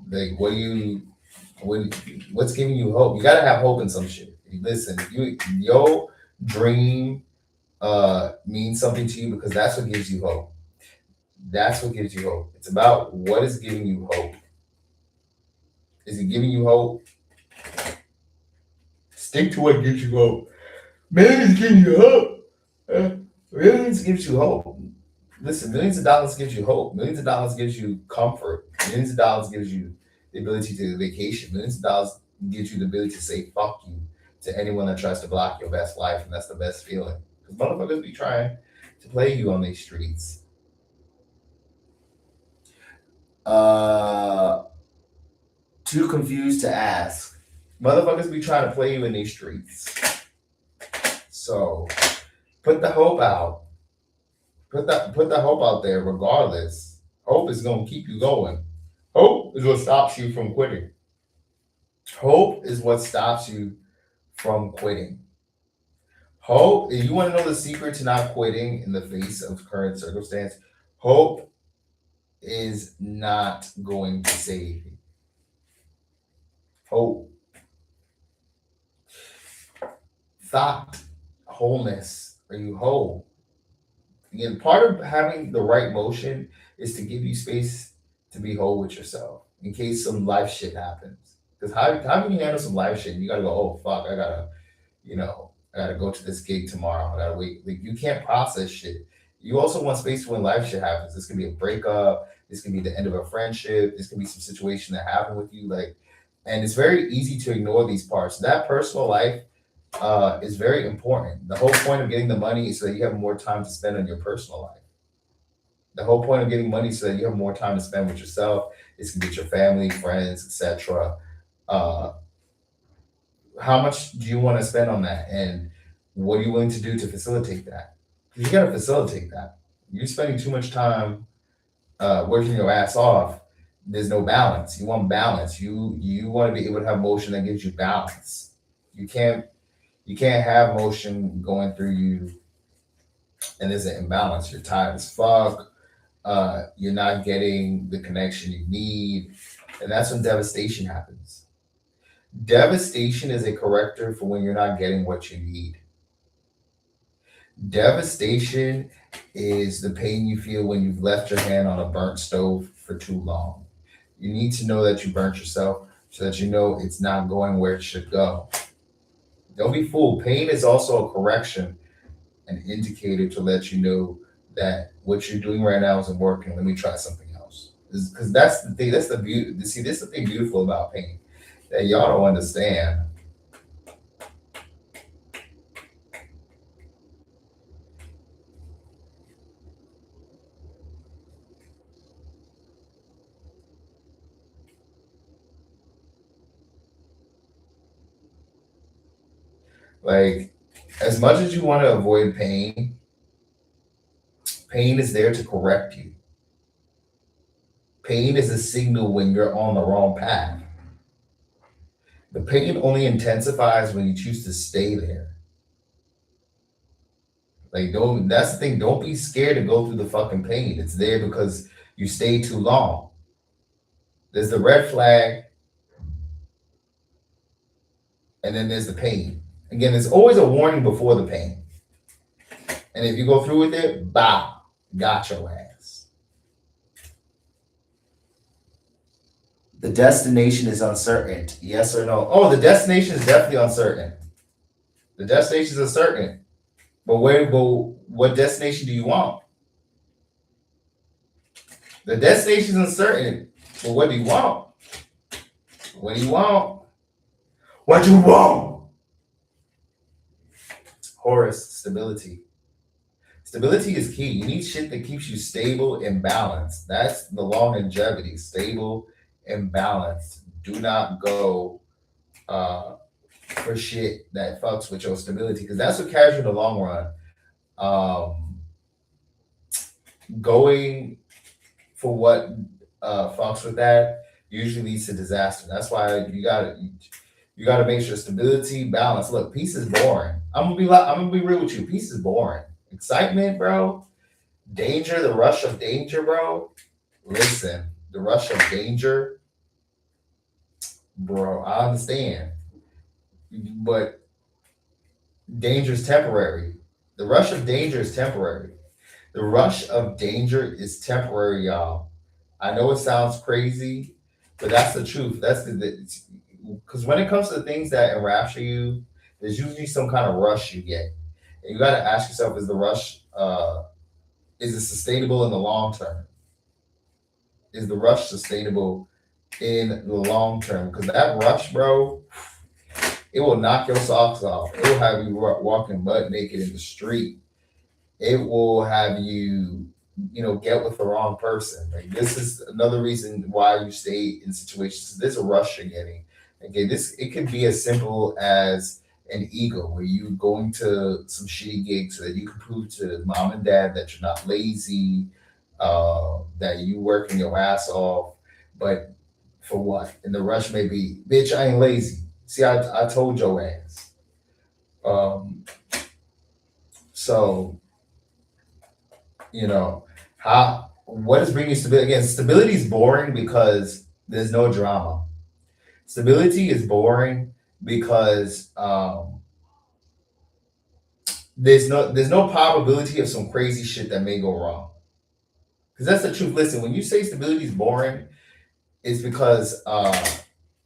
Like, what, what's giving you hope? You gotta have hope in some shit. Listen, your dream means something to you because that's what gives you hope. That's what gives you hope. It's about what is giving you hope. Is it giving you hope? Stick to what gives you hope. Millions give you hope. Millions gives you hope. Listen, millions of dollars gives you hope. Millions of dollars gives you comfort. Millions of dollars gives you the ability to vacation. Millions of dollars gives you the ability to say fuck you to anyone that tries to block your best life, and that's the best feeling. Because motherfuckers be trying to play you on these streets. Uh, too confused to ask. Motherfuckers be trying to play you in these streets. So put the hope out. Put the hope out there regardless. Hope is gonna keep you going. Hope is what stops you from quitting. Hope is what stops you from quitting. Hope, if you want to know the secret to not quitting in the face of current circumstance, hope is not going to save you. Hope. Thought, wholeness. Are you whole? Again, part of having the right motion is to give you space to be whole with yourself in case some life shit happens. Because how can you handle some life shit? You gotta go, oh fuck, I gotta go to this gig tomorrow. I gotta wait. Like, you can't process shit. You also want space for when life shit happens. This can be a breakup. This can be the end of a friendship. This can be some situation that happened with you. Like, and it's very easy to ignore these parts. That personal life is very important. The whole point of getting the money is so that you have more time to spend on your personal life. The whole point of getting money is so that you have more time to spend with yourself. It's to get your family, friends, etc. Uh, how much do you want to spend on that, and what are you willing to do to facilitate that? You got to facilitate that. You're spending too much time working your ass off. There's no balance. You want balance. You want to be able to have motion that gives you balance. You can't have motion going through you and there's an imbalance. You're tired as fuck. You're not getting the connection you need, and that's when devastation happens. Devastation is a corrector for when you're not getting what you need. Devastation is the pain you feel when you've left your hand on a burnt stove for too long. You need to know that you burnt yourself so that you know it's not going where it should go. Don't be fooled. Pain is also a correction, an indicator to let you know that what you're doing right now isn't working. Let me try something else. Because that's the thing. That's the beauty. See, this is the thing beautiful about pain that y'all don't understand. Like, as much as you want to avoid pain, pain is there to correct you. Pain is a signal when you're on the wrong path. The pain only intensifies when you choose to stay there. Like, don't, that's the thing. Don't be scared to go through the fucking pain. It's there because you stayed too long. There's the red flag, and then there's the pain. Again, there's always a warning before the pain. And if you go through with it, bah, got your ass. The destination is uncertain. Yes or no? Oh, the destination is definitely uncertain. The destination is uncertain. But what destination do you want? The destination is uncertain. But what do you want? What do you want? What do you want? Horus, stability. Stability is key. You need shit that keeps you stable and balanced. That's the longevity. Stable and balanced. Do not go for shit that fucks with your stability because that's what carries you in the long run. Going for what fucks with that usually leads to disaster. That's why you gotta make sure stability, balance. Look, peace is boring. I'm gonna be real with you. Peace is boring. Excitement, bro. Danger, the rush of danger, bro. Listen, the rush of danger, bro. I understand, but danger is temporary. The rush of danger is temporary. The rush of danger is temporary, y'all. I know it sounds crazy, but that's the truth. That's the because when it comes to things that enrapture you, there's usually some kind of rush you get. And you got to ask yourself: is the rush is it sustainable in the long term? Is the rush sustainable in the long term? Because that rush, bro, it will knock your socks off. It will have you walking butt naked in the street. It will have you, get with the wrong person. Like this is another reason why you stay in situations. There's a rush you're getting. Okay, it could be as simple as an ego, where you going to some shitty gigs so that you can prove to mom and dad that you're not lazy, that you working your ass off. But for what? And the rush may be, bitch, I ain't lazy. See, I told your ass. Um, so how what is bringing stability? Again, stability is boring because there's no drama. Stability is boring because there's no probability of some crazy shit that may go wrong. Because that's the truth. Listen, when you say stability is boring, it's because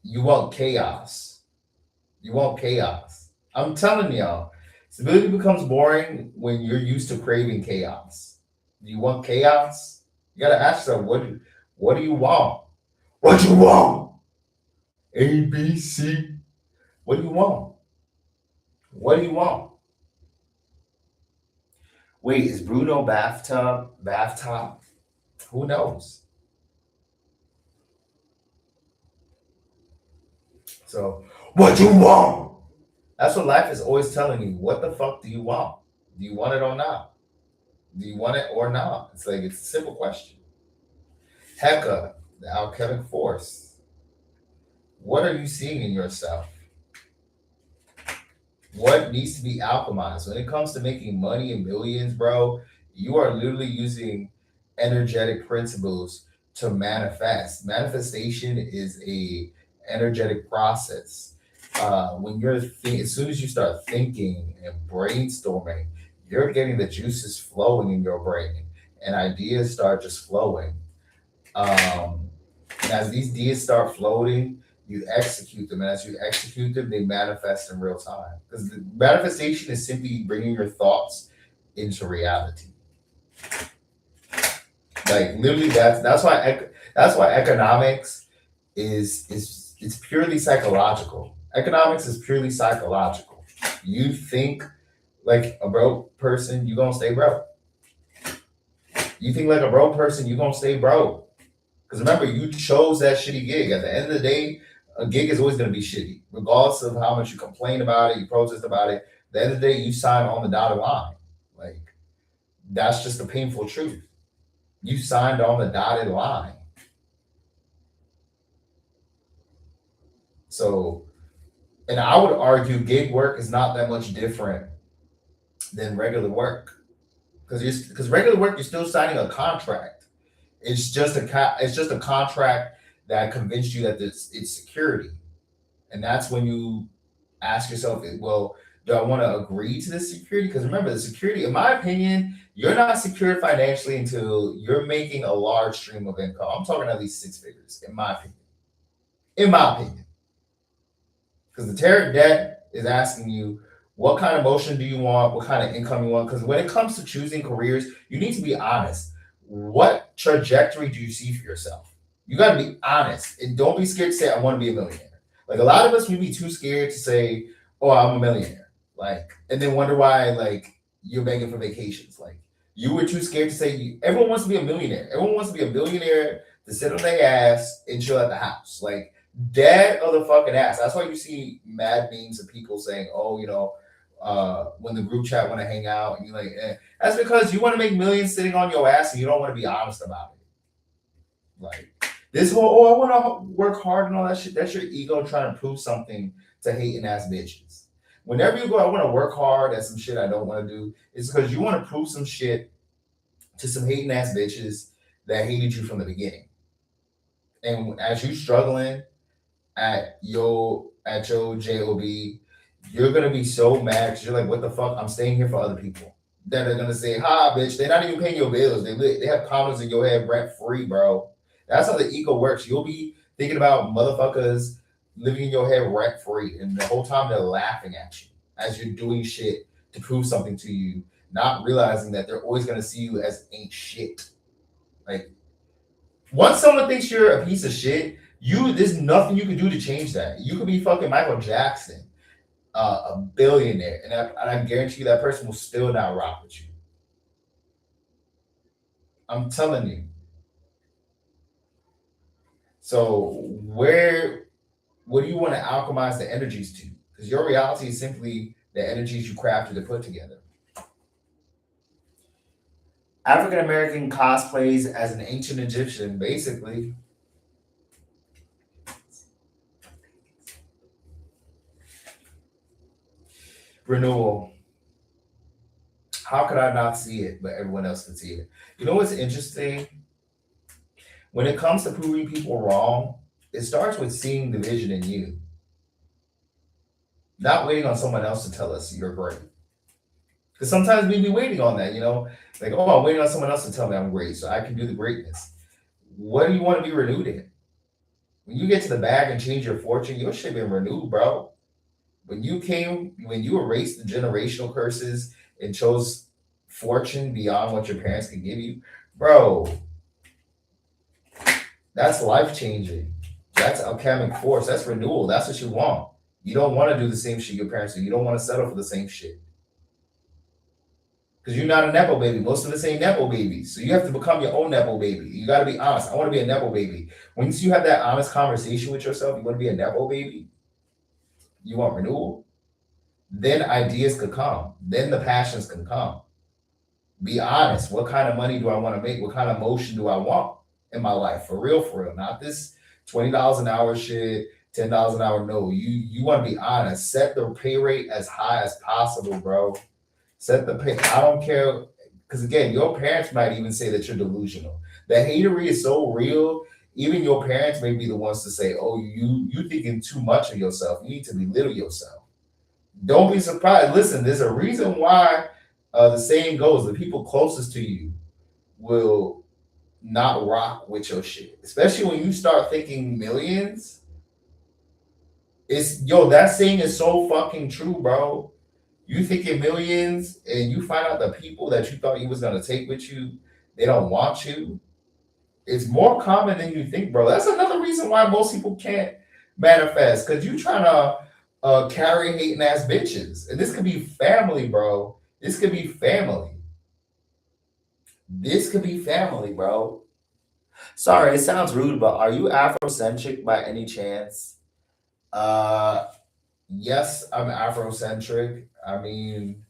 you want chaos. You want chaos. I'm telling y'all, stability becomes boring when you're used to craving chaos. Do you want chaos? You gotta ask yourself, what do you want? What you want? A, B, C. What do you want? What do you want? Wait, is Bruno bathtub? Who knows? So, what you want? That's what life is always telling you. What the fuck do you want? Do you want it or not? Do you want it or not? It's like it's a simple question. Hecka, the alchemic force. What are you seeing in yourself? What needs to be alchemized? When it comes to making money and millions, bro, you are literally using energetic principles to manifest. Manifestation is a energetic process. As soon as you start thinking and brainstorming, you're getting the juices flowing in your brain, and ideas start just flowing. Um, and as these ideas start floating, you execute them. And as you execute them, they manifest in real time. Because the manifestation is simply bringing your thoughts into reality. Like literally, that's That's why economics is it's purely psychological. Economics is purely psychological. You think like a broke person, you gonna stay broke. You think like a broke person, you gonna stay broke. Because remember, you chose that shitty gig. At the end of the day, a gig is always gonna be shitty, regardless of how much you complain about it, you protest about it. At the end of the day, you sign on the dotted line. Like that's just the painful truth. You signed on the dotted line. So, and I would argue gig work is not that much different than regular work. Because regular work, you're still signing a contract. It's just a contract that convinced you that it's security, and that's when you ask yourself, well, do I want to agree to this security? Because remember, the security, in my opinion, you're not secured financially until you're making a large stream of income. I'm talking at least six figures, in my opinion. In my opinion. Because the tariff debt is asking you what kind of motion do you want, what kind of income you want. Because when it comes to choosing careers, you need to be honest. What trajectory do you see for yourself? You got to be honest and don't be scared to say, I want to be a millionaire. Like a lot of us, we be too scared to say, oh, I'm a millionaire. Like, and then wonder why, like, you're begging for vacations. Like, you were too scared to say, everyone wants to be a millionaire. Everyone wants to be a billionaire to sit on their ass and chill at the house. Like, dead of the fucking ass. That's why you see mad memes of people saying, "Oh, when the group chat want to hang out," and you're like, eh. That's because you want to make millions sitting on your ass, and you don't want to be honest about it. Like this whole, oh, I want to work hard and all that shit. That's your ego trying to prove something to hating ass bitches. Whenever you go, I want to work hard at some shit I don't want to do. It's because you want to prove some shit to some hating ass bitches that hated you from the beginning. And as you struggling at your job, you're gonna be so mad because you're like, what the fuck? I'm staying here for other people. That are gonna say, "Ha, bitch, they're not even paying your bills. They have comments in your head rent free, bro." That's how the ego works. You'll be thinking about motherfuckers living in your head rent free, and the whole time they're laughing at you as you're doing shit to prove something to you, not realizing that they're always gonna see you as ain't shit. Like once someone thinks you're a piece of shit, there's nothing you can do to change that. You could be fucking Michael Jackson, a billionaire, and I guarantee you that person will still not rock with you. I'm telling you. So what do you want to alchemize the energies to? Because your reality is simply the energies you crafted to put together. African American cosplays as an ancient Egyptian, basically. Renewal. How could I not see it, but everyone else can see it? You know what's interesting? When it comes to proving people wrong, it starts with seeing the vision in you, not waiting on someone else to tell us you're great. Because sometimes we be waiting on that, like, oh, I'm waiting on someone else to tell me I'm great so I can do the greatness. What do you want to be renewed in? When you get to the bag and change your fortune, your shit been renewed, bro. When you erased the generational curses and chose fortune beyond what your parents could give you, bro, that's life changing. That's alchemic force. That's renewal. That's what you want. You don't want to do the same shit your parents do. You don't want to settle for the same shit. Because you're not a Nepo baby. Most of us ain't Nepo babies. So you have to become your own Nepo baby. You got to be honest. I want to be a Nepo baby. Once you have that honest conversation with yourself, you want to be a Nepo baby, you want renewal, then ideas could come. Then the passions can come. Be honest. What kind of money do I want to make? What kind of motion do I want in my life? For real, for real. Not this $20 an hour shit, $10 an hour. No, you want to be honest. Set the pay rate as high as possible, bro. Set the pay. I don't care. Because again, your parents might even say that you're delusional. The hatery is so real. Even your parents may be the ones to say, "Oh, you thinking too much of yourself. You need to belittle yourself." Don't be surprised. Listen, there's a reason why the saying goes: the people closest to you will not rock with your shit, especially when you start thinking millions. That saying is so fucking true, bro. You thinking millions, and you find out the people that you thought you was gonna take with you, they don't want you. It's more common than you think, bro. That's another reason why most people can't manifest, because you trying to carry hating ass bitches. And this could be family, bro. This could be family. This could be family, bro. Sorry, it sounds rude, but are you Afrocentric by any chance? Uh, yes, I'm Afrocentric. I mean,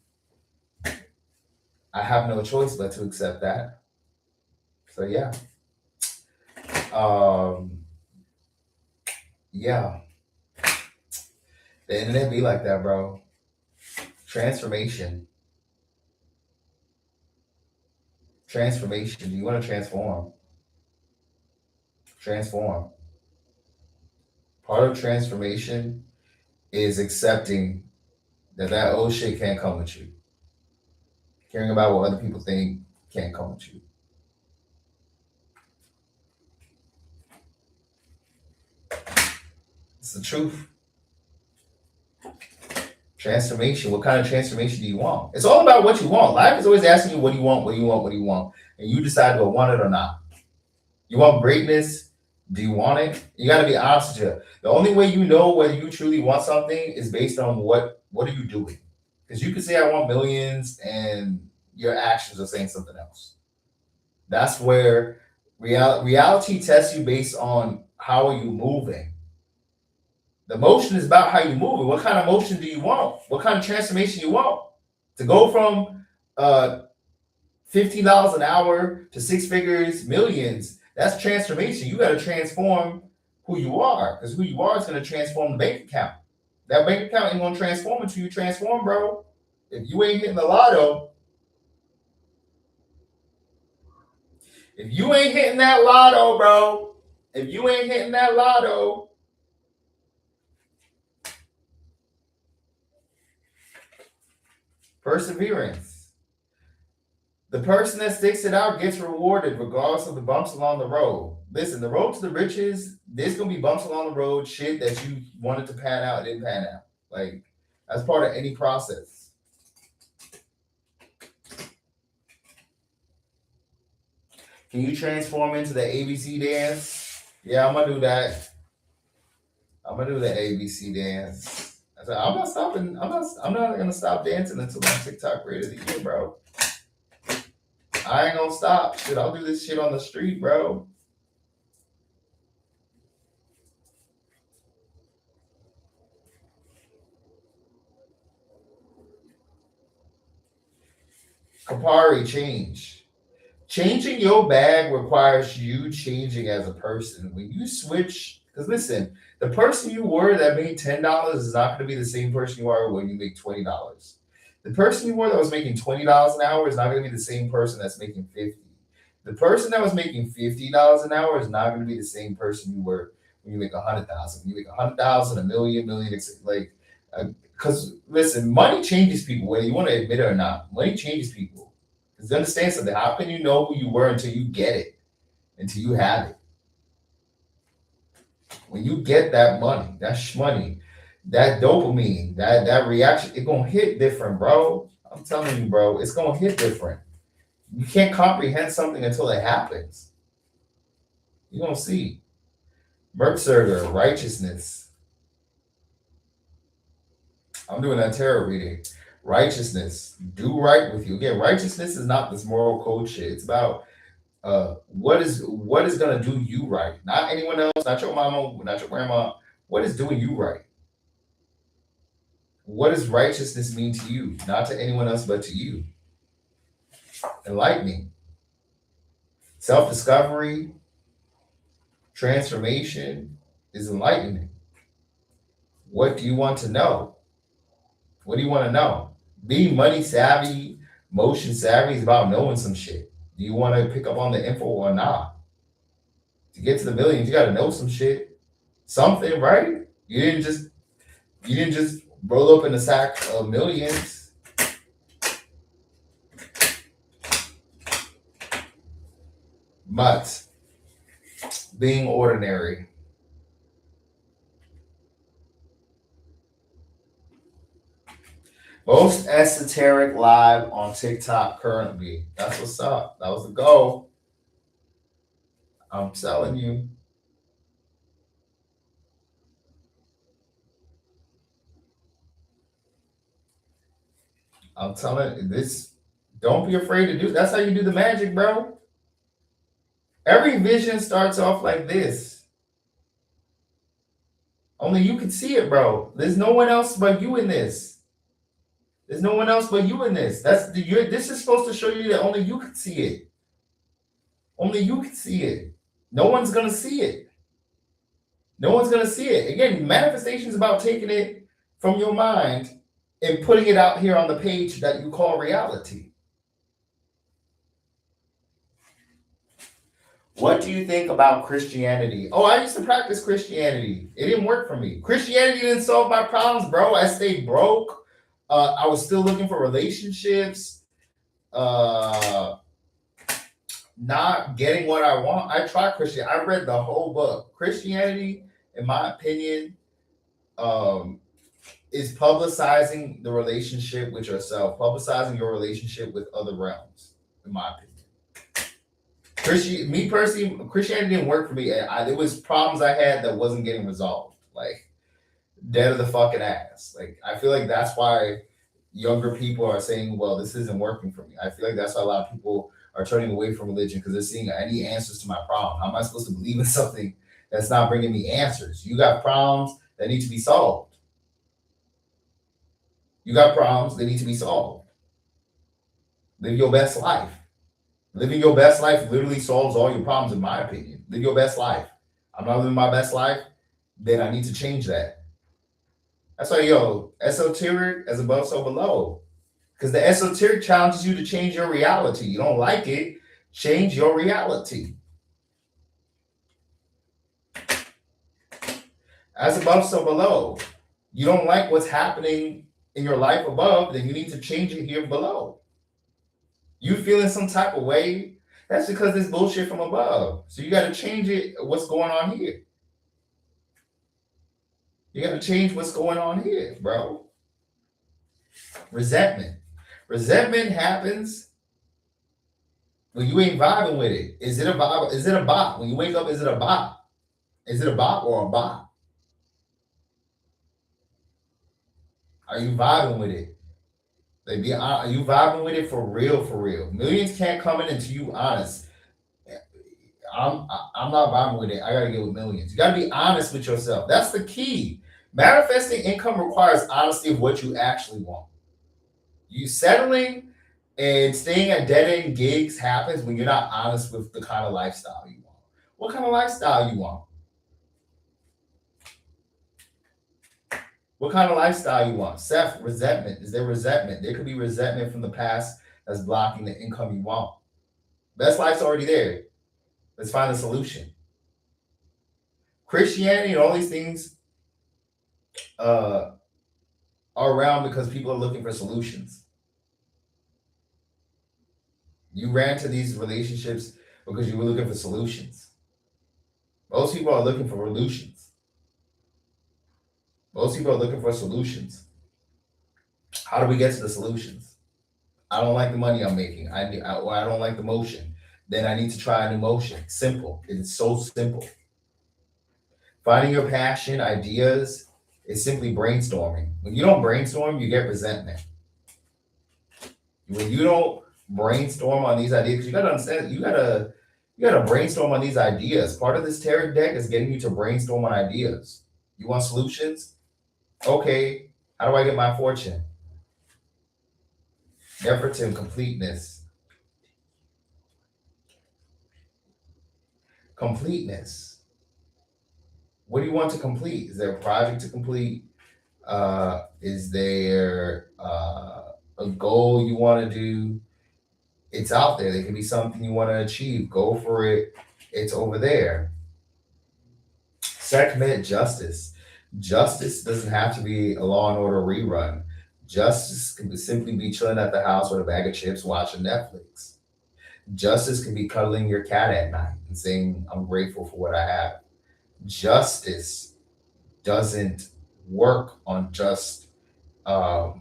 I have no choice but to accept that. So yeah. Um, yeah. The internet be like that, bro. Transformation. Transformation. You want to transform. Transform. Part of transformation is accepting that that old shit can't come with you. Caring about what other people think can't come with you. It's the truth. Transformation. What kind of transformation do you want? It's all about what you want. Life is always asking you, what do you want? What do you want? What do you want? And you decide, do I want it or not? You want greatness? Do you want it? You got to be honest with you. The only way you know whether you truly want something is based on what are you doing. Because you can say I want millions, and your actions are saying something else. That's where reality tests you based on how are you moving. The motion is about how you move. What kind of motion do you want? What kind of transformation you want? To go from $15 an hour to six figures, millions. That's transformation. You got to transform who you are, because who you are is going to transform the bank account. That bank account ain't going to transform until you transform, bro. If you ain't hitting the lotto, if you ain't hitting that lotto, bro, if you ain't hitting that lotto, perseverance. The person that sticks it out gets rewarded regardless of the bumps along the road. Listen, the road to the riches, there's gonna be bumps along the road, shit that you wanted to pan out, didn't pan out. Like, that's part of any process. Can you transform into the ABC dance? Yeah, I'm gonna do that. I'm gonna do the ABC dance. I said, I'm not stopping. I'm not gonna stop dancing until I'm TikTok Creator of the Year, bro. I ain't gonna stop. Shit, I'll do this shit on the street, bro. Kapari, change. Changing your bag requires you changing as a person. When you switch, because listen, the person you were that made $10 is not going to be the same person you are when you make $20. The person you were that was making $20 an hour is not going to be the same person that's making 50. The person that was making $50 an hour is not going to be the same person you were when you make 100,000. When you make 100,000, a million, like, because listen, money changes people, whether you want to admit it or not. Money changes people. Because understand something. How can you know who you were until you get it, until you have it? When you get that money, that money, that dopamine, that reaction, it's gonna hit different, bro. I'm telling you, bro, it's gonna hit different. You can't comprehend something until it happens. You gonna see. Mertzerger, righteousness. I'm doing that tarot reading. Righteousness. Do right with you. Again, righteousness is not this moral code shit. It's about what is gonna do you right. Not anyone else, not your mama, not your grandma. What is doing you right? What does righteousness mean to you? Not to anyone else but to you. Enlightening. Self-discovery, transformation is enlightening. What do you want to know? What do you want to know? Being money savvy, motion savvy is about knowing some shit. Do you want to pick up on the info or not? To get to the millions, you got to know some shit, something, right? You didn't just roll up in a sack of millions. But being ordinary. Most esoteric live on TikTok currently. That's what's up. That was the goal. I'm telling you. I'm telling this. Don't be afraid to do. That's how you do the magic, bro. Every vision starts off like this. Only you can see it, bro. There's no one else but you in this. There's no one else but you in this. That's the. This is supposed to show you that only you can see it. Only you can see it. No one's gonna see it. No one's gonna see it. Again, manifestation is about taking it from your mind and putting it out here on the page that you call reality. What do you think about Christianity? Oh, I used to practice Christianity. It didn't work for me. Christianity didn't solve my problems, bro. I stayed broke. I was still looking for relationships. Uh, not getting what I want. I tried Christianity. I read the whole book. Christianity, in my opinion, um, is publicizing the relationship with yourself, publicizing your relationship with other realms, in my opinion. Me personally, Christianity didn't work for me. There was problems I had that wasn't getting resolved, like dead of the fucking ass. Like I feel like that's why younger people are saying, "Well, this isn't working for me." I feel like that's why a lot of people are turning away from religion because they're seeing I need answers to my problem. How am I supposed to believe in something that's not bringing me answers? You got problems that need to be solved. You got problems that need to be solved. Live your best life. Living your best life literally solves all your problems, in my opinion. Live your best life. I'm not living my best life, then I need to change that. That's why, yo, esoteric as above, so below. Because the esoteric challenges you to change your reality. You don't like it, change your reality. As above, so below. You don't like what's happening in your life above, then you need to change it here below. You feeling some type of way, that's because there's bullshit from above. So you got to change it, what's going on here. You got to change what's going on here, bro. Resentment. Resentment happens when you ain't vibing with it. Is it a vibe? Is it a bot? When you wake up, is it a bot? Is it a bot or a bot? Are you vibing with it? Like, are you vibing with it for real? For real? Millions can't come in until you honest. I'm not vibing with it. I gotta get with millions. You gotta be honest with yourself. That's the key. Manifesting income requires honesty of what you actually want. You settling and staying at dead end gigs happens when you're not honest with the kind of lifestyle you want. What kind of lifestyle you want? What kind of lifestyle you want? Self resentment. Is there resentment? There could be resentment from the past that's blocking the income you want. Best life's already there. Let's find a solution. Christianity and all these things uh, are around because people are looking for solutions. You ran to these relationships because you were looking for solutions. Most people are looking for solutions. Most people are looking for solutions. How do we get to the solutions? I don't like the money I'm making. I don't like the motion. Then I need to try a new motion. Simple. It is so simple. Finding your passion, ideas, is simply brainstorming. When you don't brainstorm, you get resentment. When you don't brainstorm on these ideas, you gotta understand, you gotta brainstorm on these ideas. Part of this tarot deck is getting you to brainstorm on ideas. You want solutions? Okay, how do I get my fortune? Effort and completeness. Completeness. What do you want to complete? Is there a project to complete? Is there a goal you want to do? It's out there. There can be something you want to achieve. Go for it. It's over there. Second, justice. Justice doesn't have to be a Law and Order rerun. Justice can simply be chilling at the house with a bag of chips watching Netflix. Justice can be cuddling your cat at night and saying, I'm grateful for what I have. Justice doesn't work on just, I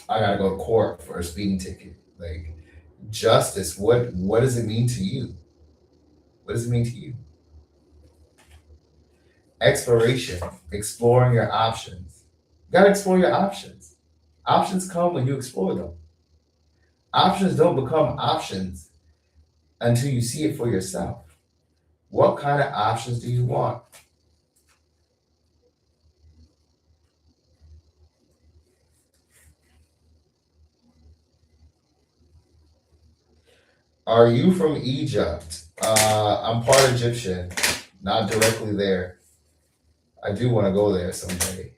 gotta go to court for a speeding ticket. Like, Justice. What does it mean to you? What does it mean to you? Exploration. Exploring your options. You gotta explore your options. Options come when you explore them. Options don't become options until you see it for yourself. What kind of options do you want? Are you from Egypt? I'm part Egyptian, not directly there. I do want to go there someday.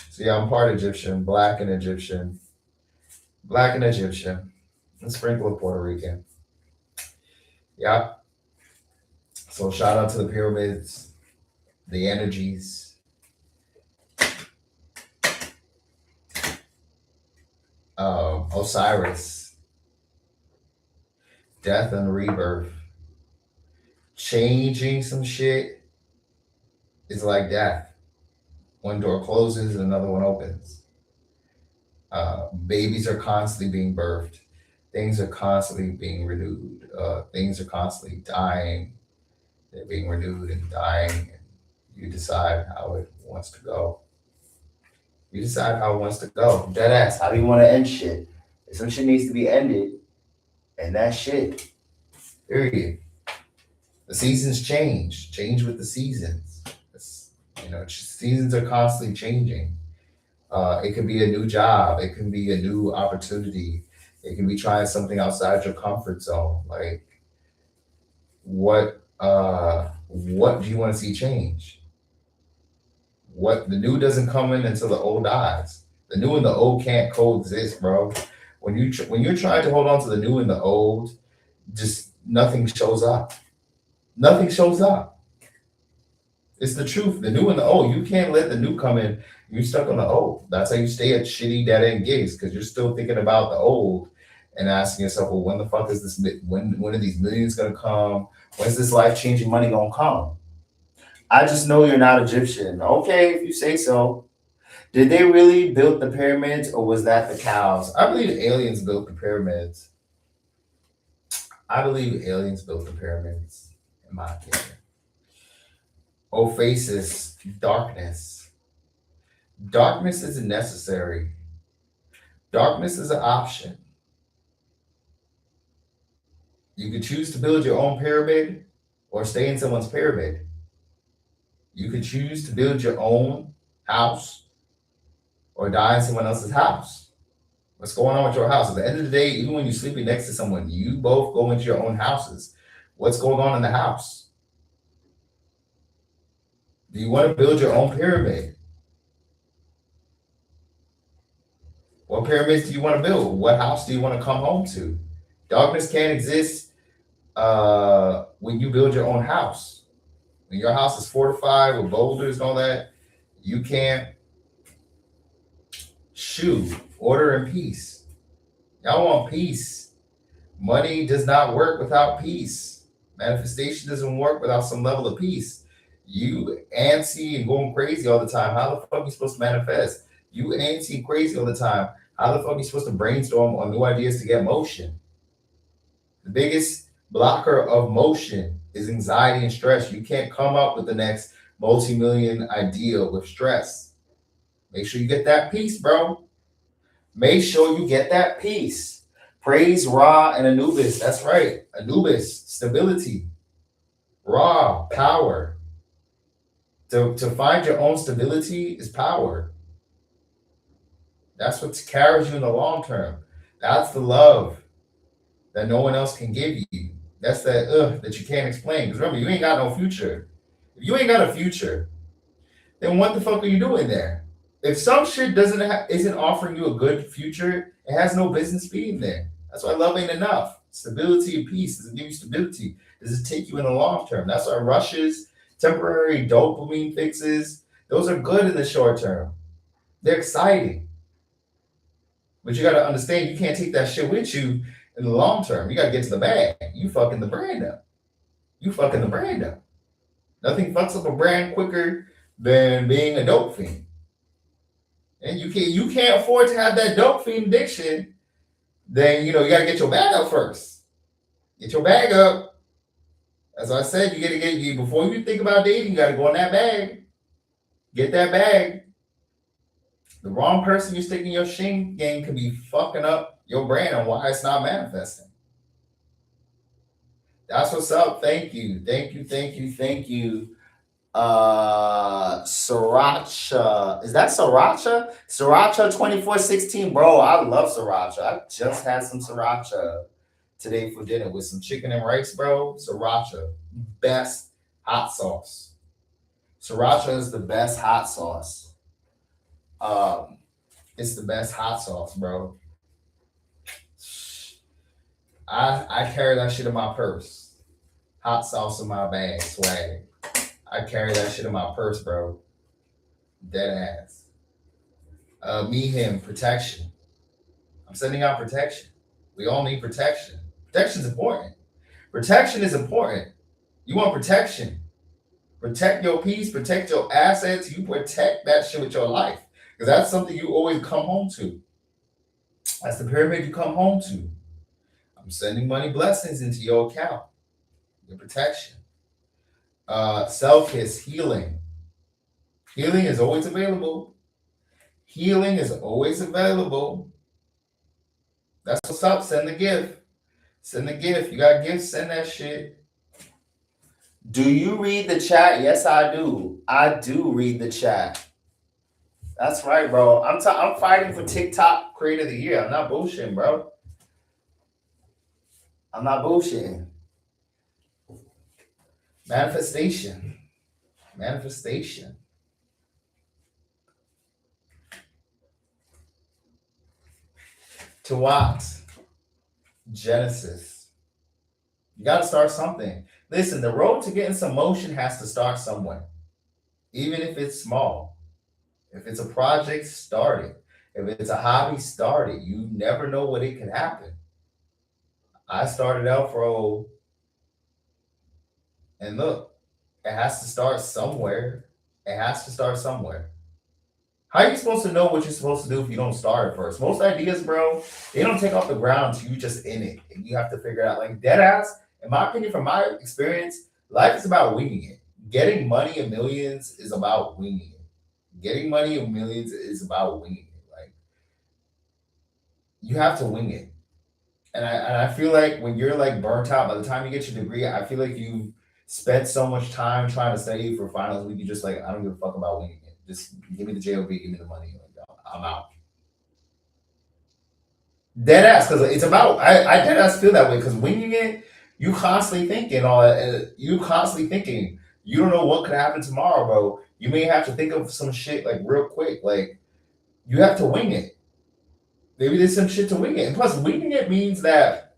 So yeah, I'm part Egyptian, black and Egyptian, and sprinkle of Puerto Rican. Yeah. So shout out to the pyramids, the energies, Osiris, death and rebirth. Changing some shit is like death. One door closes, another one opens. Babies are constantly being birthed. Things are constantly being renewed. Things are constantly dying. They're being renewed and dying. And you decide how it wants to go. You decide how it wants to go. Dead ass. How do you want to end shit? If some shit needs to be ended, and that shit. Period. The seasons change. Change with the seasons. Seasons are constantly changing. It could be a new job. It can be a new opportunity. It can be trying something outside your comfort zone. Like, what do you want to see change? What the new doesn't come in until the old dies. The new and the old can't coexist, bro. When you're trying to hold on to the new and the old, just nothing shows up. Nothing shows up. It's the truth. The new and the old. You can't let the new come in. You're stuck on the old. That's how you stay at shitty dead end gigs because you're still thinking about the old and asking yourself, well, when the fuck is this? When are these millions gonna come? When's this life changing money gonna come? I just know you're not Egyptian. Okay, if you say so. Did they really build the pyramids or was that the cows? I believe aliens built the pyramids. I believe aliens built the pyramids, in my opinion. Ophasis, darkness. Darkness isn't necessary. Darkness is an option. You could choose to build your own pyramid or stay in someone's pyramid. You could choose to build your own house or die in someone else's house. What's going on with your house? At the end of the day, even when you're sleeping next to someone, you both go into your own houses. What's going on in the house? Do you want to build your own pyramid? What pyramids do you want to build? What house do you want to come home to? Darkness can't exist when you build your own house. When your house is fortified with boulders and all that, you can't order and peace. Y'all want peace. Money does not work without peace. Manifestation doesn't work without some level of peace. You antsy and going crazy all the time. How the fuck are you supposed to manifest? You antsy and crazy all the time. How the fuck are you supposed to brainstorm on new ideas to get motion? The biggest blocker of motion is anxiety and stress. You can't come up with the next multi-million idea with stress. Make sure you get that peace, bro. Make sure you get that peace. Praise Ra and Anubis. That's right. Anubis, stability. Ra, power. To find your own stability is power. That's what carries you in the long term. That's the love that no one else can give you. That's that you can't explain. Because remember, you ain't got no future. If you ain't got a future, then what the fuck are you doing there? If some shit isn't offering you a good future, it has no business being there. That's why love ain't enough. Stability and peace doesn't give you stability. Does it take you in the long term? That's why rushes, temporary dopamine fixes, those are good in the short term. They're exciting. But you got to understand, you can't take that shit with you in the long term. You got to get to the bag. You fucking the brand up. You fucking the brand up. Nothing fucks up a brand quicker than being a dope fiend. And you can't afford to have that dope fiend addiction then you got to get your bag up first. Get your bag up. As I said, you got to get you before you think about dating. You got to go in that bag. Get that bag. The wrong person you stick in your shin game could be fucking up your brand and why it's not manifesting. That's what's up. Thank you. Thank you. Thank you. Thank you. Sriracha. Is that Sriracha? Sriracha 2416. Bro, I love Sriracha. I just had some Sriracha today for dinner with some chicken and rice, bro. Sriracha. Best hot sauce. Sriracha is the best hot sauce. Um, it's the best hot sauce, bro. I carry that shit in my purse. Hot sauce in my bag, swag. I carry that shit in my purse, bro. Dead ass. Me, him, protection. I'm sending out protection. We all need protection. Protection is important. Protection is important. You want protection. Protect your peace, protect your assets. You protect that shit with your life. Because that's something you always come home to. That's the pyramid you come home to. I'm sending money blessings into your account. Your protection. Self-kiss, healing. Healing is always available. Healing is always available. That's what's up. Send the gift. Send the gift. You got gifts, send that shit. Do you read the chat? Yes, I do. I do read the chat. That's right, bro. I'm fighting for TikTok Creator of the Year. I'm not bullshitting, bro. I'm not bullshitting. Manifestation. Manifestation. To what? Genesis. You got to start something. Listen, the road to getting some motion has to start somewhere, even if it's small. If it's a project, start it. If it's a hobby, start it. You never know what it can happen. I started L-Fro, and look, it has to start somewhere. It has to start somewhere. How are you supposed to know what you're supposed to do if you don't start it first? Most ideas, bro, they don't take off the ground until you just in it. And you have to figure it out. Like dead ass, in my opinion, from my experience, life is about winging it. Getting money in millions is about winging it. Getting money in millions is about winging it. Like you have to wing it. And I feel like when you're like burnt out, by the time you get your degree, I feel like you've spent so much time trying to study for finals week. You just like, I don't give a fuck about winging it. Just give me the JOB, give me the money. Like, I'm out. Dead ass, because it's about. I dead ass feel that way because winging it, you constantly thinking all that. You constantly thinking. You don't know what could happen tomorrow, bro. You may have to think of some shit like real quick. Like you have to wing it. Maybe there's some shit to wing it, and plus, winging it means that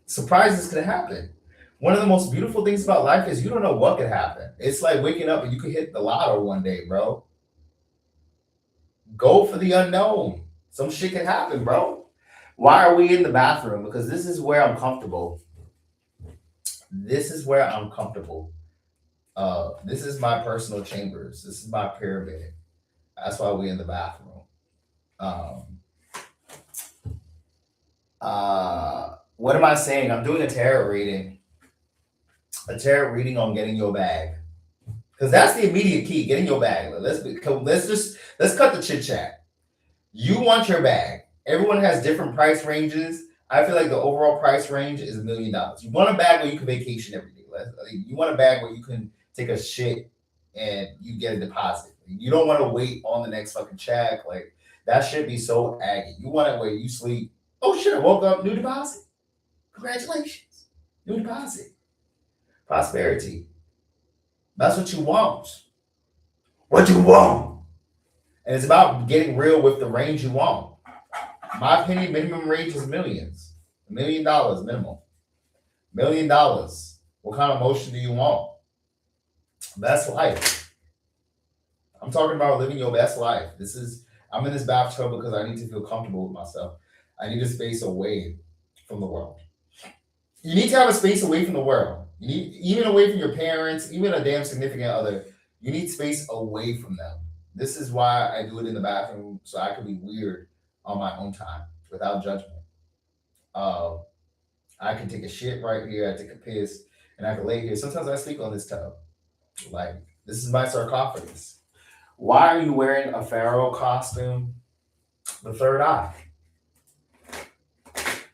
surprises can happen. One of the most beautiful things about life is you don't know what could happen. It's like waking up and you could hit the lotto one day, bro. Go for the unknown. Some shit can happen, bro. Why are we in the bathroom? Because this is where I'm comfortable. This is where I'm comfortable. This is my personal chambers. This is my pyramid. That's why we're in the bathroom. What am I saying? I'm doing a tarot reading. A tarot reading on getting your bag. Because that's the immediate key, getting your bag. Let's cut the chit chat. You want your bag. Everyone has different price ranges. I feel like the overall price range is $1 million. You want a bag where you can vacation every day. You want a bag where you can take a shit and you get a deposit. You don't want to wait on the next fucking check. Like that should be so aggy. You want it where you sleep. Oh shit, I woke up, new deposit. Congratulations. New deposit. Prosperity. That's what you want. What you want. And it's about getting real with the range you want. My opinion, minimum range is millions. $1 million minimum. $1 million. What kind of motion do you want? Best life. I'm talking about living your best life. I'm in this bathtub because I need to feel comfortable with myself. I need a space away from the world. You need to have a space away from the world. You need, even away from your parents, even a damn significant other, you need space away from them. This is why I do it in the bathroom, so I can be weird on my own time. without judgment. Um, I can take a shit right here. I take a piss, and I can lay here. Sometimes I sleep on this tub. Like this is my sarcophagus. Why are you wearing a pharaoh costume? The third eye.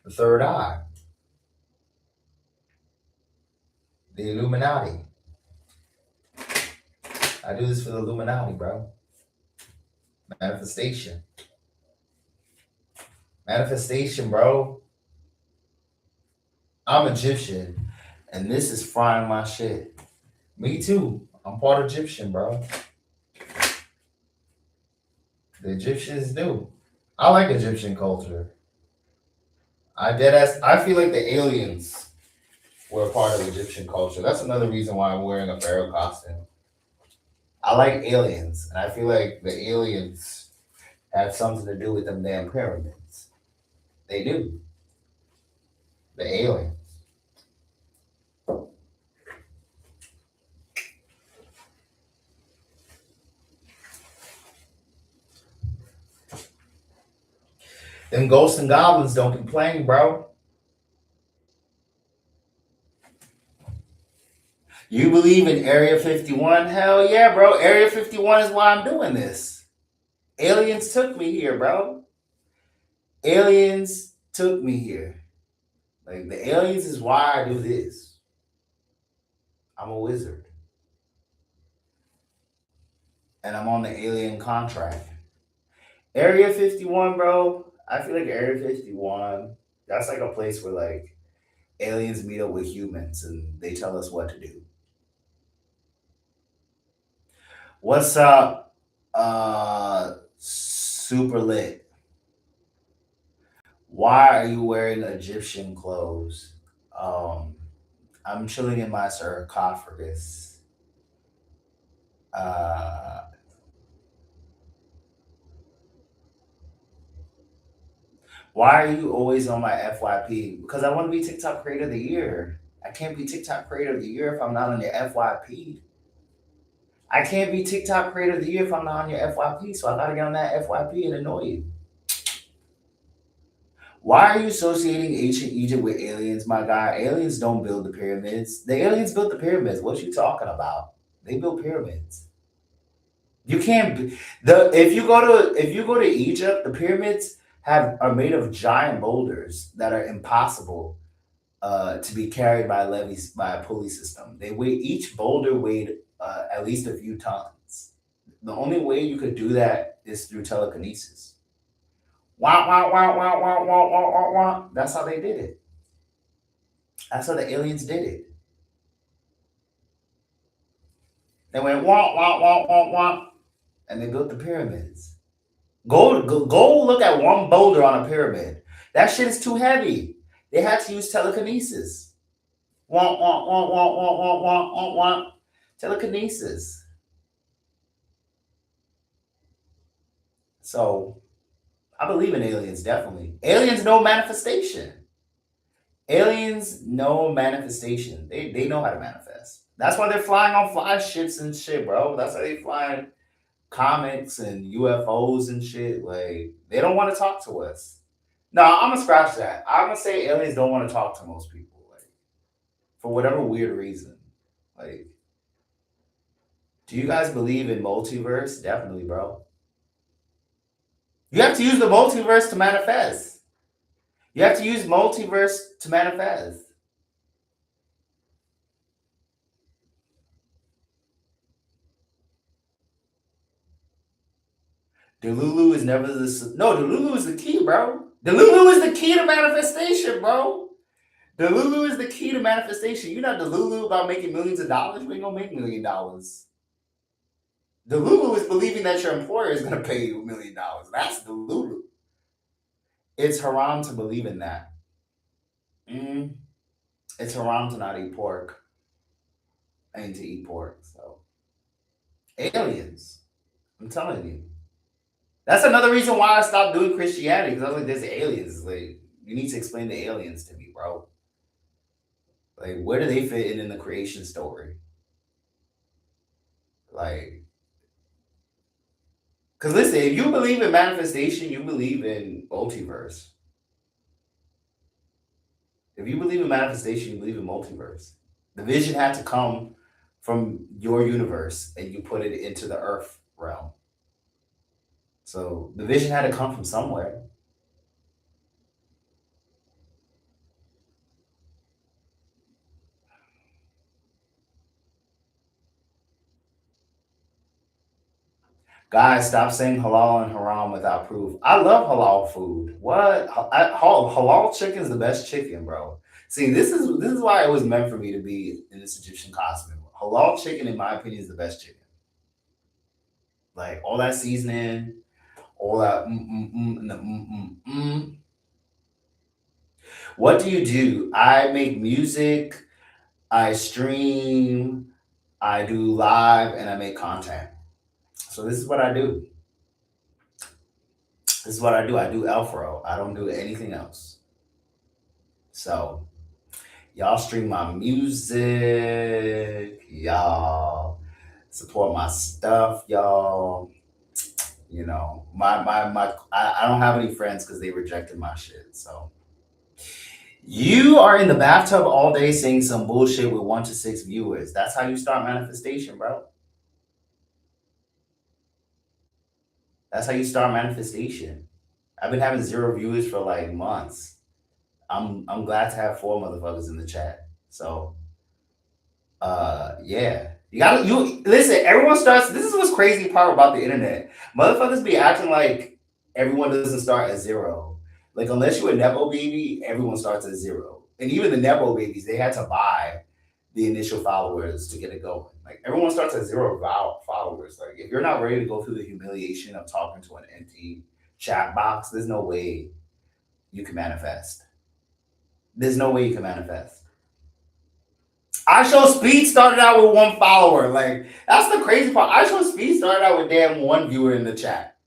The third eye. The Illuminati. I do this for the Illuminati, bro. Manifestation. Manifestation, bro. I'm Egyptian, and this is frying my shit. Me too. I'm part Egyptian, bro. The Egyptians do. I like Egyptian culture. I feel like the aliens were a part of Egyptian culture. That's another reason why I'm wearing a pharaoh costume. I like aliens, and I feel like the aliens have something to do with them damn pyramids. They do. The aliens. Them ghosts and goblins don't be playing, bro. You believe in Area 51? Hell yeah, bro. Area 51 is why I'm doing this. Aliens took me here, bro. Aliens took me here. Like, the aliens is why I do this. I'm a wizard. And I'm on the alien contract. Area 51, bro. I feel like Area 51, that's like a place where, like, aliens meet up with humans and they tell us what to do. What's up? Super lit. Why are you wearing Egyptian clothes? Um, I'm chilling in my sarcophagus. Uh, why are you always on my FYP? Because I want to be TikTok Creator of the Year. I can't be TikTok Creator of the Year if I'm not on your FYP. I can't be TikTok Creator of the Year if I'm not on your FYP. So I gotta get on that FYP and annoy you. Why are you associating ancient Egypt with aliens, my guy? Aliens don't build the pyramids. The aliens built the pyramids. What you talking about? They built pyramids. You can't the if you go to Egypt, the pyramids have are made of giant boulders that are impossible to be carried by levees by a pulley system. They weigh each boulder weighed at least a few tons. The only way you could do that is through telekinesis. Wow, wow, wow, wow, wow, wow, wow, wow, wow. That's how they did it. That's how the aliens did it. They went wah, wah, wah, wah, wah, and they built the pyramids. Go look at one boulder on a pyramid. That shit is too heavy. They had to use telekinesis. Wah, wah, wah, wah, wah, wah, wah, wah, wah. Telekinesis. So I believe in aliens, definitely. Aliens know manifestation. Aliens know manifestation. They know how to manifest. That's why they're flying on fly ships and shit, bro. That's why they flying comics and UFOs and shit. Like they don't want to talk to us. No, I'm gonna scratch that. I'm gonna say aliens don't want to talk to most people, like for whatever weird reason. Like, do you guys believe in multiverse? Definitely, bro. You have to use the multiverse to manifest. You have to use multiverse to manifest. Delulu is never the no. Delulu is the key, bro. Delulu is the key to manifestation, bro. Delulu is the key to manifestation. You're not Delulu about making millions of dollars. We ain't gonna make $1 million. Delulu is believing that your employer is gonna pay you $1 million. That's Delulu. It's haram to believe in that. Mm, it's haram to not eat pork and to eat pork. So aliens, I'm telling you. That's another reason why I stopped doing Christianity because I was like, "There's aliens. Like, you need to explain the aliens to me, bro. Like, where do they fit in the creation story? Like, because listen, if you believe in manifestation, you believe in multiverse. If you believe in manifestation, you believe in multiverse. The vision had to come from your universe and you put it into the earth realm. So the vision had to come from somewhere. Guys, stop saying halal and haram without proof. I love halal food. What? Halal chicken is the best chicken, bro. See, this is why it was meant for me to be in this Egyptian costume. Halal chicken, in my opinion, is the best chicken. Like all that seasoning, all that. And the mm. What do you do? I make music. I stream. I do live, and I make content. So this is what I do. This is what I do. I do L-Fro. I don't do anything else. So y'all stream my music. Y'all support my stuff, y'all. You know, I don't have any friends because they rejected my shit. So you are in the bathtub all day saying some bullshit with 1 to 6 viewers. That's how you start manifestation, bro. That's how you start manifestation. I've been having 0 viewers for like months. I'm glad to have 4 motherfuckers in the chat. So yeah. You listen, everyone starts this is what's crazy part about the internet. Motherfuckers be acting like everyone doesn't start at 0. Like unless you're a Nepo baby, everyone starts at 0. And even the Nepo babies, they had to buy the initial followers to get it going. Like everyone starts at 0 followers. Like if you're not ready to go through the humiliation of talking to an empty chat box, there's no way you can manifest. There's no way you can manifest. I Show Speed started out with 1 follower. Like that's the crazy part. I Show Speed started out with damn 1 viewer in the chat.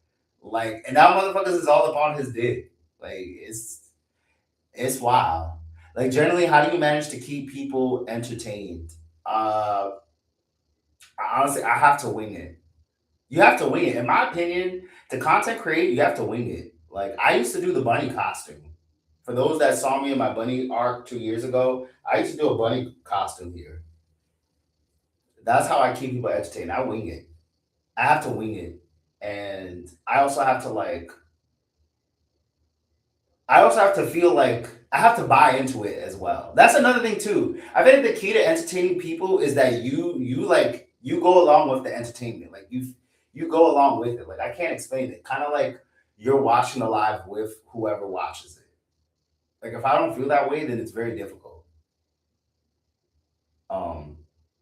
Like, and that motherfuckers is all up on his dick. Like it's wild. Like generally, how do you manage to keep people entertained? Uh, Honestly, I have to wing it. You have to wing it. In my opinion, to content create, you have to wing it. Like I used to do the bunny costume. For those that saw me in my bunny arc 2 years ago, I used to do a bunny costume here. That's how I keep people entertained. I wing it. I have to wing it. And I also have to feel like I have to buy into it as well. That's another thing too. I think the key to entertaining people is that you go along with the entertainment. Like you go along with it. Like I can't explain it. Kind of like you're watching the live with whoever watches it. Like if I don't feel that way, then it's very difficult. Um,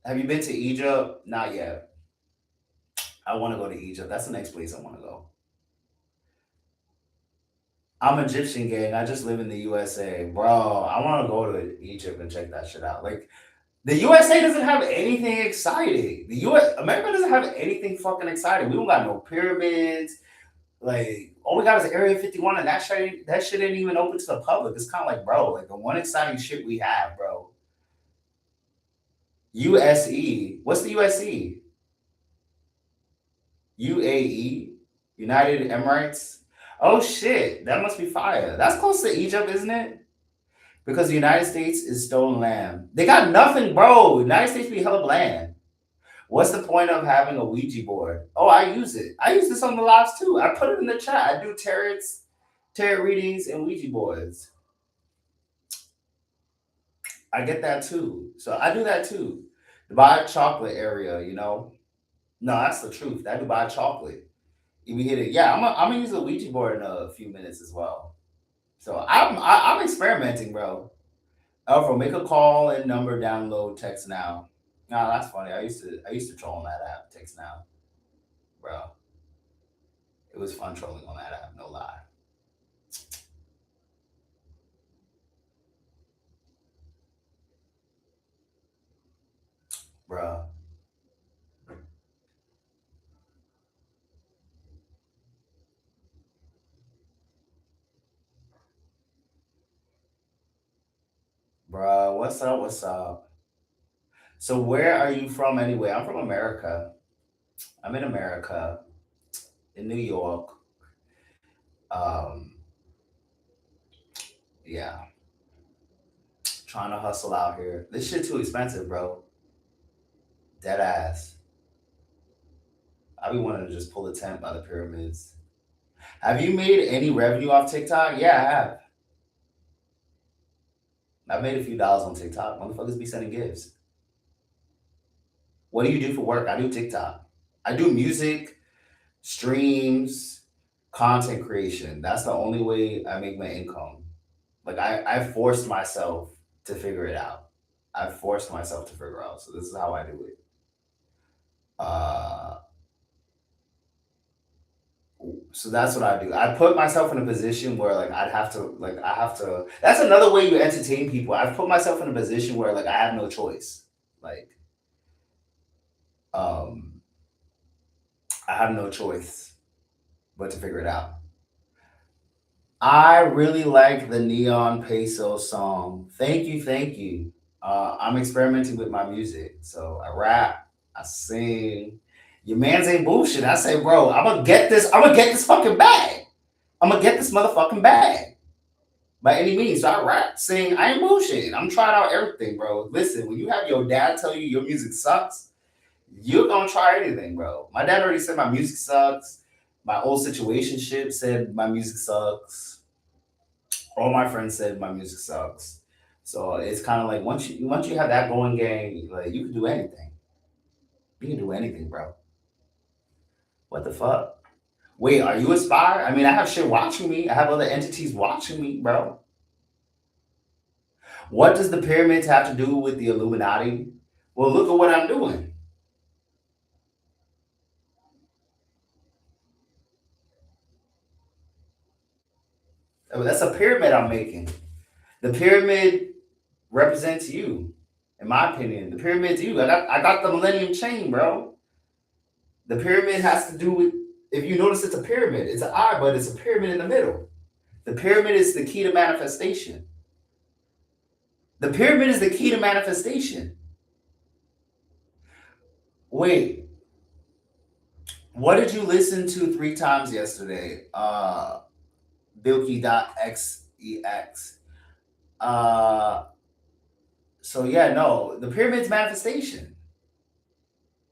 have you been to Egypt? Not yet. I want to go to Egypt. That's the next place I want to go. I'm Egyptian gang. I just live in the USA, bro. I want to go to Egypt and check that shit out. Like the USA doesn't have anything exciting. America doesn't have anything fucking exciting. We don't got no pyramids. Like all we got is Area 51, and that shit ain't even open to the public. It's kind of like, bro, like the one exciting shit we have, bro. USE. What's the USE? UAE, United Emirates. Oh shit, that must be fire. That's close to Egypt, isn't it? Because the United States is stolen land. They got nothing, bro. The United States be hella bland. What's the point of having a Ouija board? Oh, I use it. I use this on the lives too. I put it in the chat. I do tarot readings, and Ouija boards. I get that too. So I do that too. Dubai chocolate area, you know. No, that's the truth. That Dubai chocolate. If we hit it, yeah, I'm gonna use the Ouija board in a few minutes as well. So I'm experimenting, bro. L-Fro, make a call and number download text now. Nah, that's funny. I used to troll on that app, text now, bro. It was fun trolling on that app, no lie, bro. Bro, what's up? What's up? So where are you from anyway? I'm from America. I'm in America, in New York. Um, yeah. trying to hustle out here. This shit too expensive, bro. Dead ass. I be wanting to just pull a tent by the pyramids. Have you made any revenue off TikTok? Yeah, I have. I've made a few dollars on TikTok. Motherfuckers be sending gifts. What do you do for work? I do TikTok. I do music, streams, content creation. That's the only way I make my income. Like I forced myself to figure it out. I forced myself to figure out. So this is how I do it. Uh, so that's what I do. I put myself in a position where like I have to. That's another way you entertain people. I've put myself in a position where like I have no choice. Like um, I have no choice but to figure it out. I really like the Neon Peso song. Thank you, thank you. I'm experimenting with my music. So I rap, I sing. Your man's ain't bullshit. I say, bro, I'm gonna get this fucking bag. I'm gonna get this motherfucking bag by any means. So I rap, sing, I ain't bullshit. I'm trying out everything, bro. Listen, when you have your dad tell you your music sucks, you're gonna try anything, bro. My dad already said my music sucks. My old situationship said my music sucks. All my friends said my music sucks. So it's kind of like once you have that going gang, like you can do anything. You can do anything, bro. What the fuck? Wait, are you Aspire? I mean, I have shit watching me. I have other entities watching me, bro. What does the pyramids have to do with the Illuminati? Well, look at what I'm doing. I mean, that's a pyramid I'm making. The pyramid represents you, in my opinion. The pyramid's you. I got the Millennium Chain, bro. The pyramid has to do with, if you notice, it's a pyramid. It's an eye, but it's a pyramid in the middle. The pyramid is the key to manifestation. The pyramid is the key to manifestation. Wait, what did you listen to 3 times yesterday? Bilky.xex. Uh, so yeah, no, the pyramid's manifestation.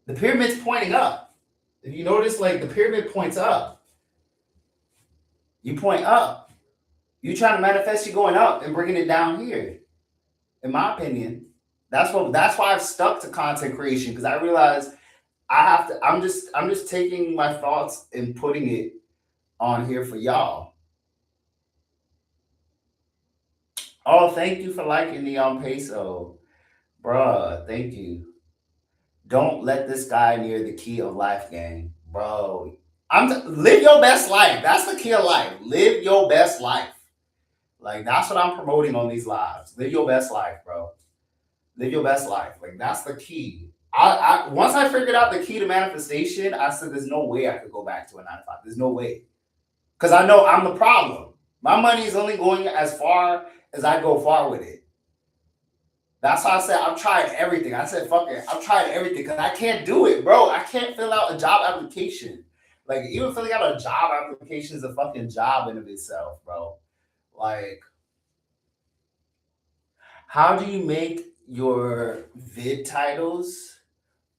The pyramid's pointing up. If you notice, like the pyramid points up. You point up. You trying to manifest you going up and bringing it down here. In my opinion, that's why I've stuck to content creation because I realize I have to. I'm just taking my thoughts and putting it on here for y'all. Oh, thank you for liking Neon Peso, bruh. Thank you. Don't let this guy near the key of life, gang, bro. Live your best life. That's the key of life. Live your best life. Like that's what I'm promoting on these lives. Live your best life, bro. Live your best life. Like that's the key. I once I figured out the key to manifestation, I said there's no way I could go back to a 9 to 5. There's no way. Because I know I'm the problem. My money is only going as far as I go far with it. That's why I said I've tried everything. I said, fuck it. I've tried everything because I can't do it, bro. I can't fill out a job application. Like, even filling out a job application is a fucking job in of itself, bro. Like, how do you make your vid titles?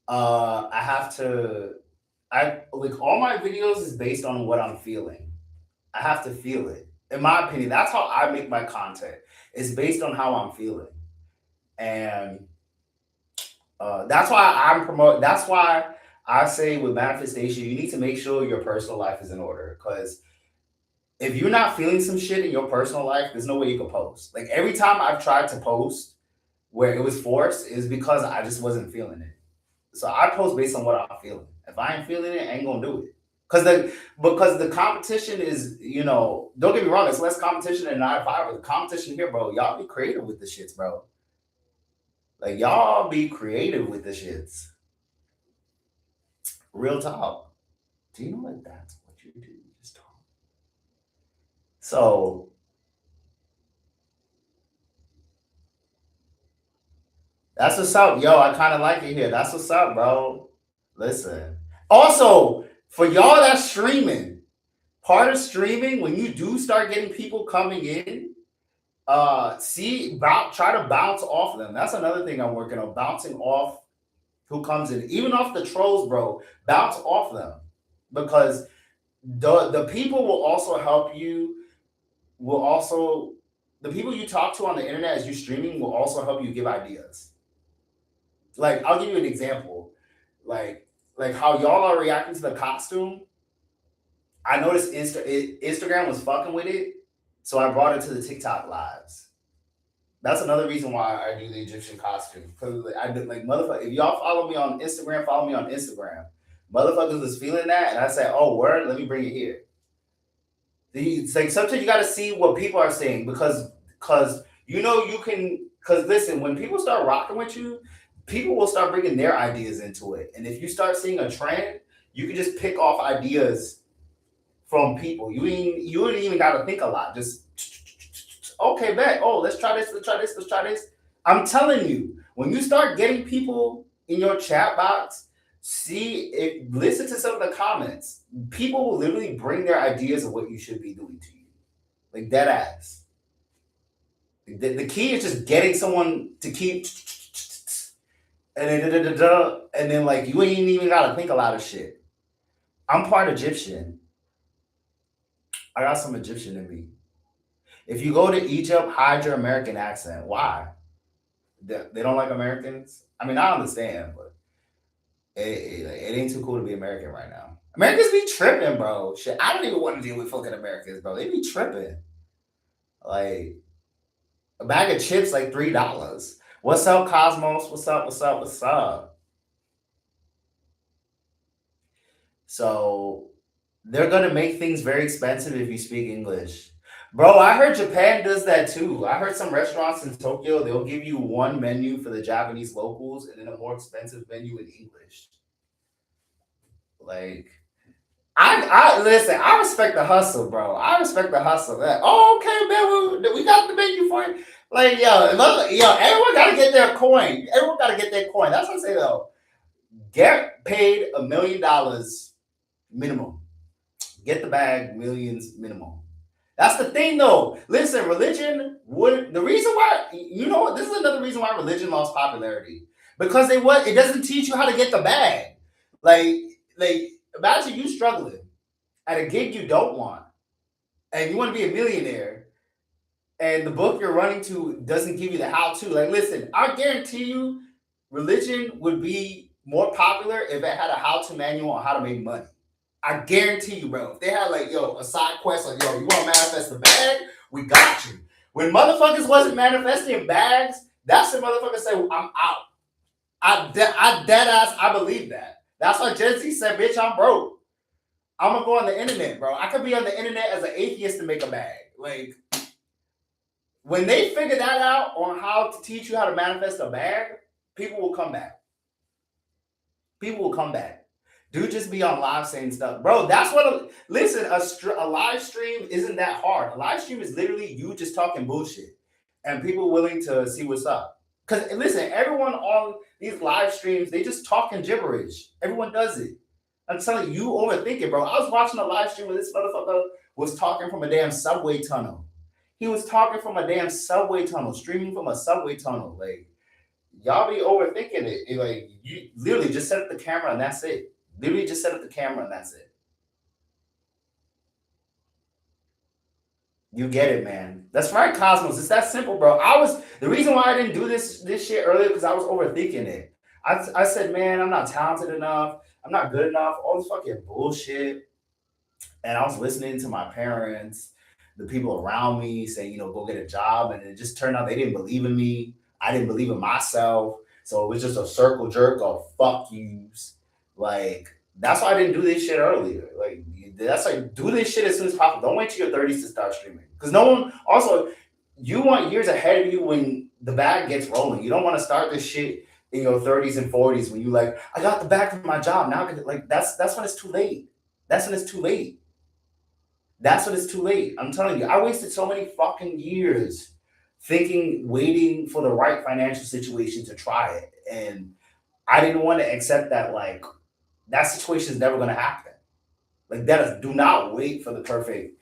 I have to, I like all my videos is based on what I'm feeling. I have to feel it. In my opinion, that's how I make my content. It's based on how I'm feeling. And that's why I'm promote. That's why I say with manifestation, you need to make sure your personal life is in order. Because if you're not feeling some shit in your personal life, there's no way you can post. Like every time I've tried to post where it was forced, is because I just wasn't feeling it. So I post based on what I'm feeling. If I ain't feeling it, I ain't gonna do it. Because the competition is, don't get me wrong, it's less competition than 9 to 5, but the competition here, bro, y'all be creative with the shits, bro. Like y'all be creative with the shits. Real talk. Do you know like that's what you do? Just talk. So that's what's up. Yo, I kind of like it here. That's what's up, bro. Listen. Also, for y'all that's streaming, part of streaming, when you do start getting people coming in, Try to bounce off them. That's another thing I'm working on. Bouncing off who comes in, even off the trolls, bro. Bounce off them because the people will also help you. Will also the people you talk to on the internet as you streaming will also help you give ideas. Like I'll give you an example. Like how y'all are reacting to the costume. I noticed Instagram was fucking with it, so I brought it to the TikTok lives. That's another reason why I do the Egyptian costume. Because I did like motherfucker. If y'all follow me on Instagram, follow me on Instagram. Motherfuckers was feeling that, and I said, "Oh, word, let me bring it here." It's like sometimes you got to see what people are saying because you can. Because listen, when people start rocking with you, people will start bringing their ideas into it, and if you start seeing a trend, you can just pick off ideas from people. You ain't even got to think a lot. Just okay, bet. Oh, let's try this. Let's try this. Let's try this. I'm telling you, when you start getting people in your chat box, listen to some of the comments. People will literally bring their ideas of what you should be doing to you, like dead ass. The key is just getting someone to keep and then like you ain't even gotta think a lot of shit. I'm part Egyptian. I got some Egyptian in me. If you go to Egypt, hide your American accent. Why? They don't like Americans. I mean, I understand, but it ain't too cool to be American right now. Americans be tripping, bro. Shit, I don't even want to deal with fucking Americans, bro. They be tripping. Like a bag of chips, like $3. What's up, Cosmos? What's up? What's up? What's up? So they're gonna make things very expensive if you speak English. Bro, I heard Japan does that too. I heard some restaurants in Tokyo, they'll give you one menu for the Japanese locals and then a more expensive menu in English. Like, I listen, I respect the hustle, bro. I respect the hustle. That, oh, okay, man, we got the menu for you. Like, yo, everyone gotta get their coin. Everyone gotta get their coin. That's what I say though. Get paid $1 million minimum. Get the bag, millions minimum. That's the thing, though. Listen, religion would the reason why you know what? This is another reason why religion lost popularity because it doesn't teach you how to get the bag. Like like imagine you struggling at a gig you don't want, and you want to be a millionaire, and the book you're running to doesn't give you the how to. Like, listen, I guarantee you, religion would be more popular if it had a how to manual on how to make money. I guarantee you, bro. If they had like, yo, a side quest, like, yo, you want to manifest the bag? We got you. When motherfuckers wasn't manifesting bags, that's when motherfuckers say, I'm out. I dead ass, I believe that. That's why Gen Z said, bitch, I'm broke. I'm gonna go on the internet, bro. I could be on the internet as an atheist to make a bag. Like, when they figure that out on how to teach you how to manifest a bag, people will come back. People will come back. Do just be on live saying stuff, bro. That's what. Listen, a live stream isn't that hard. A live stream is literally you just talking bullshit, and people willing to see what's up. Cause listen, everyone on these live streams they just talking gibberish. Everyone does it. I'm telling you, you overthink it, bro. I was watching a live stream where this motherfucker was talking from a damn subway tunnel. He was talking from a damn subway tunnel, streaming from a subway tunnel. Like y'all be overthinking it. Like you literally just set up the camera and that's it. Literally just set up the camera and that's it. You get it, man. That's right, Cosmos. It's that simple, bro. The reason why I didn't do this shit earlier because I was overthinking it. I said, man, I'm not talented enough. I'm not good enough. All this fucking bullshit. And I was listening to my parents, the people around me saying, go get a job. And it just turned out they didn't believe in me. I didn't believe in myself. So it was just a circle jerk of fuck yous. Like, that's why I didn't do this shit earlier. Like, that's like, do this shit as soon as possible. Don't wait till your 30s to start streaming. Because no one, also, you want years ahead of you when the bag gets rolling. You don't want to start this shit in your 30s and 40s when you like, I got the bag from my job. Now, like, that's when it's too late. That's when it's too late. That's when it's too late. I'm telling you, I wasted so many fucking years thinking, waiting for the right financial situation to try it. And I didn't want to accept that, like, that situation is never going to happen. Like, do not wait for the perfect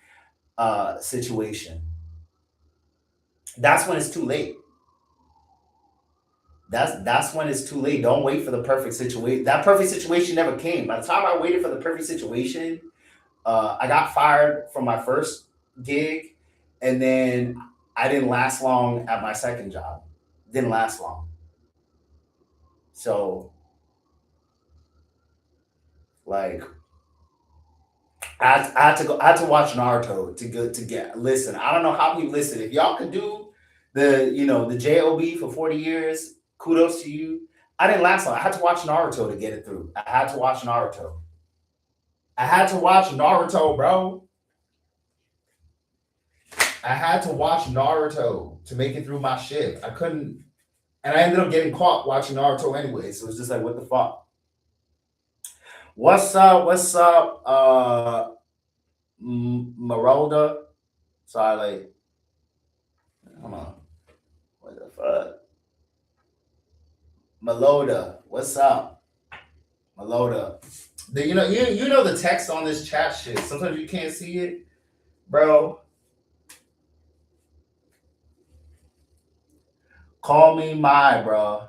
situation. that's when it's too late. That's when it's too late. Don't wait for the perfect situation. That perfect situation never came. By the time I waited for the perfect situation, I got fired from my first gig, and then I didn't last long at my second job. Didn't last long. So like I had to go. I had to watch Naruto to get. Listen, I don't know how people listen. If y'all could do the job for 40 years, kudos to you. I didn't last long. I had to watch Naruto to get it through. I had to watch Naruto. I had to watch Naruto, bro. I had to watch Naruto to make it through my shift. I couldn't, and I ended up getting caught watching Naruto anyway. So it's just like, what the fuck? What's up? What's up? Marolda. Sorry, like, come on. What the fuck? Meloda. What's up? Meloda. You know the text on this chat shit. Sometimes you can't see it, bro. Call me my, bro.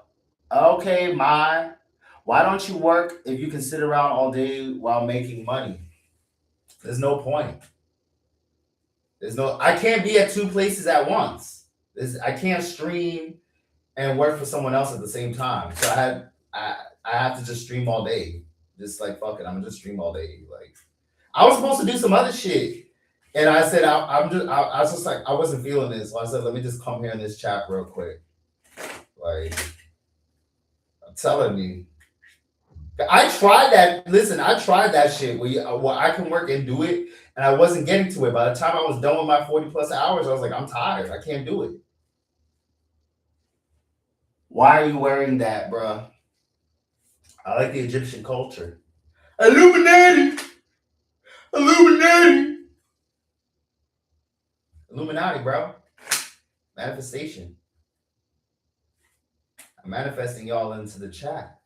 Okay, my. Why don't you work if you can sit around all day while making money? There's no point. I can't be at two places at once. I can't stream and work for someone else at the same time. So I have to just stream all day. Just like fuck it, I'm gonna just stream all day. Like I was supposed to do some other shit, and I said I was just like I wasn't feeling this. So I said let me just come here in this chat real quick. Like I'm telling you, I tried that. Listen, I tried that shit where I can work and do it, and I wasn't getting to it. By the time I was done with my 40+ hours, I was like, I'm tired. I can't do it. Why are you wearing that, bruh? I like the Egyptian culture. Illuminati! Illuminati! Illuminati, bro. Manifestation. I'm manifesting y'all into the chat.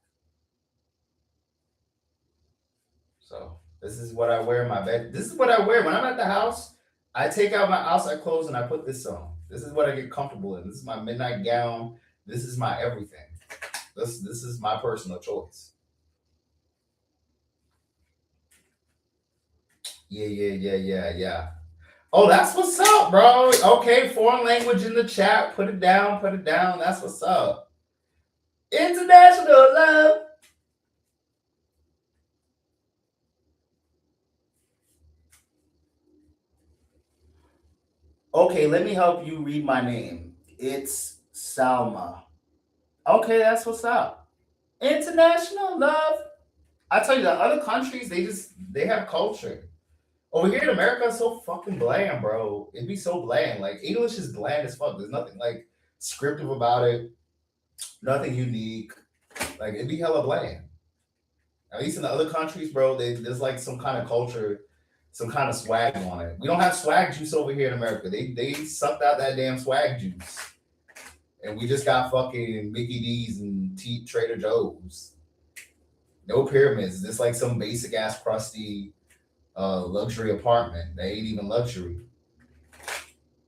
So this is what I wear in my bed. This is what I wear when I'm at the house. I take out my outside clothes and I put this on. This is what I get comfortable in. This is my midnight gown. This is my everything. This is my personal choice. Yeah. Oh, that's what's up, bro. Okay, foreign language in the chat. Put it down. Put it down. That's what's up. International love. Okay, let me help you read my name. It's Salma. Okay, that's what's up. International love. I tell you, the other countries, they have culture. Over here in America, it's so fucking bland, bro. It'd be so bland. Like English is bland as fuck. There's nothing like scriptive about it. Nothing unique. Like it'd be hella bland. At least in the other countries, bro, there's like some kind of culture, some kind of swag on it. We don't have swag juice over here in America. They sucked out that damn swag juice, and we just got fucking Mickey D's and Trader Joe's. No pyramids. It's like some basic ass crusty luxury apartment. They ain't even luxury.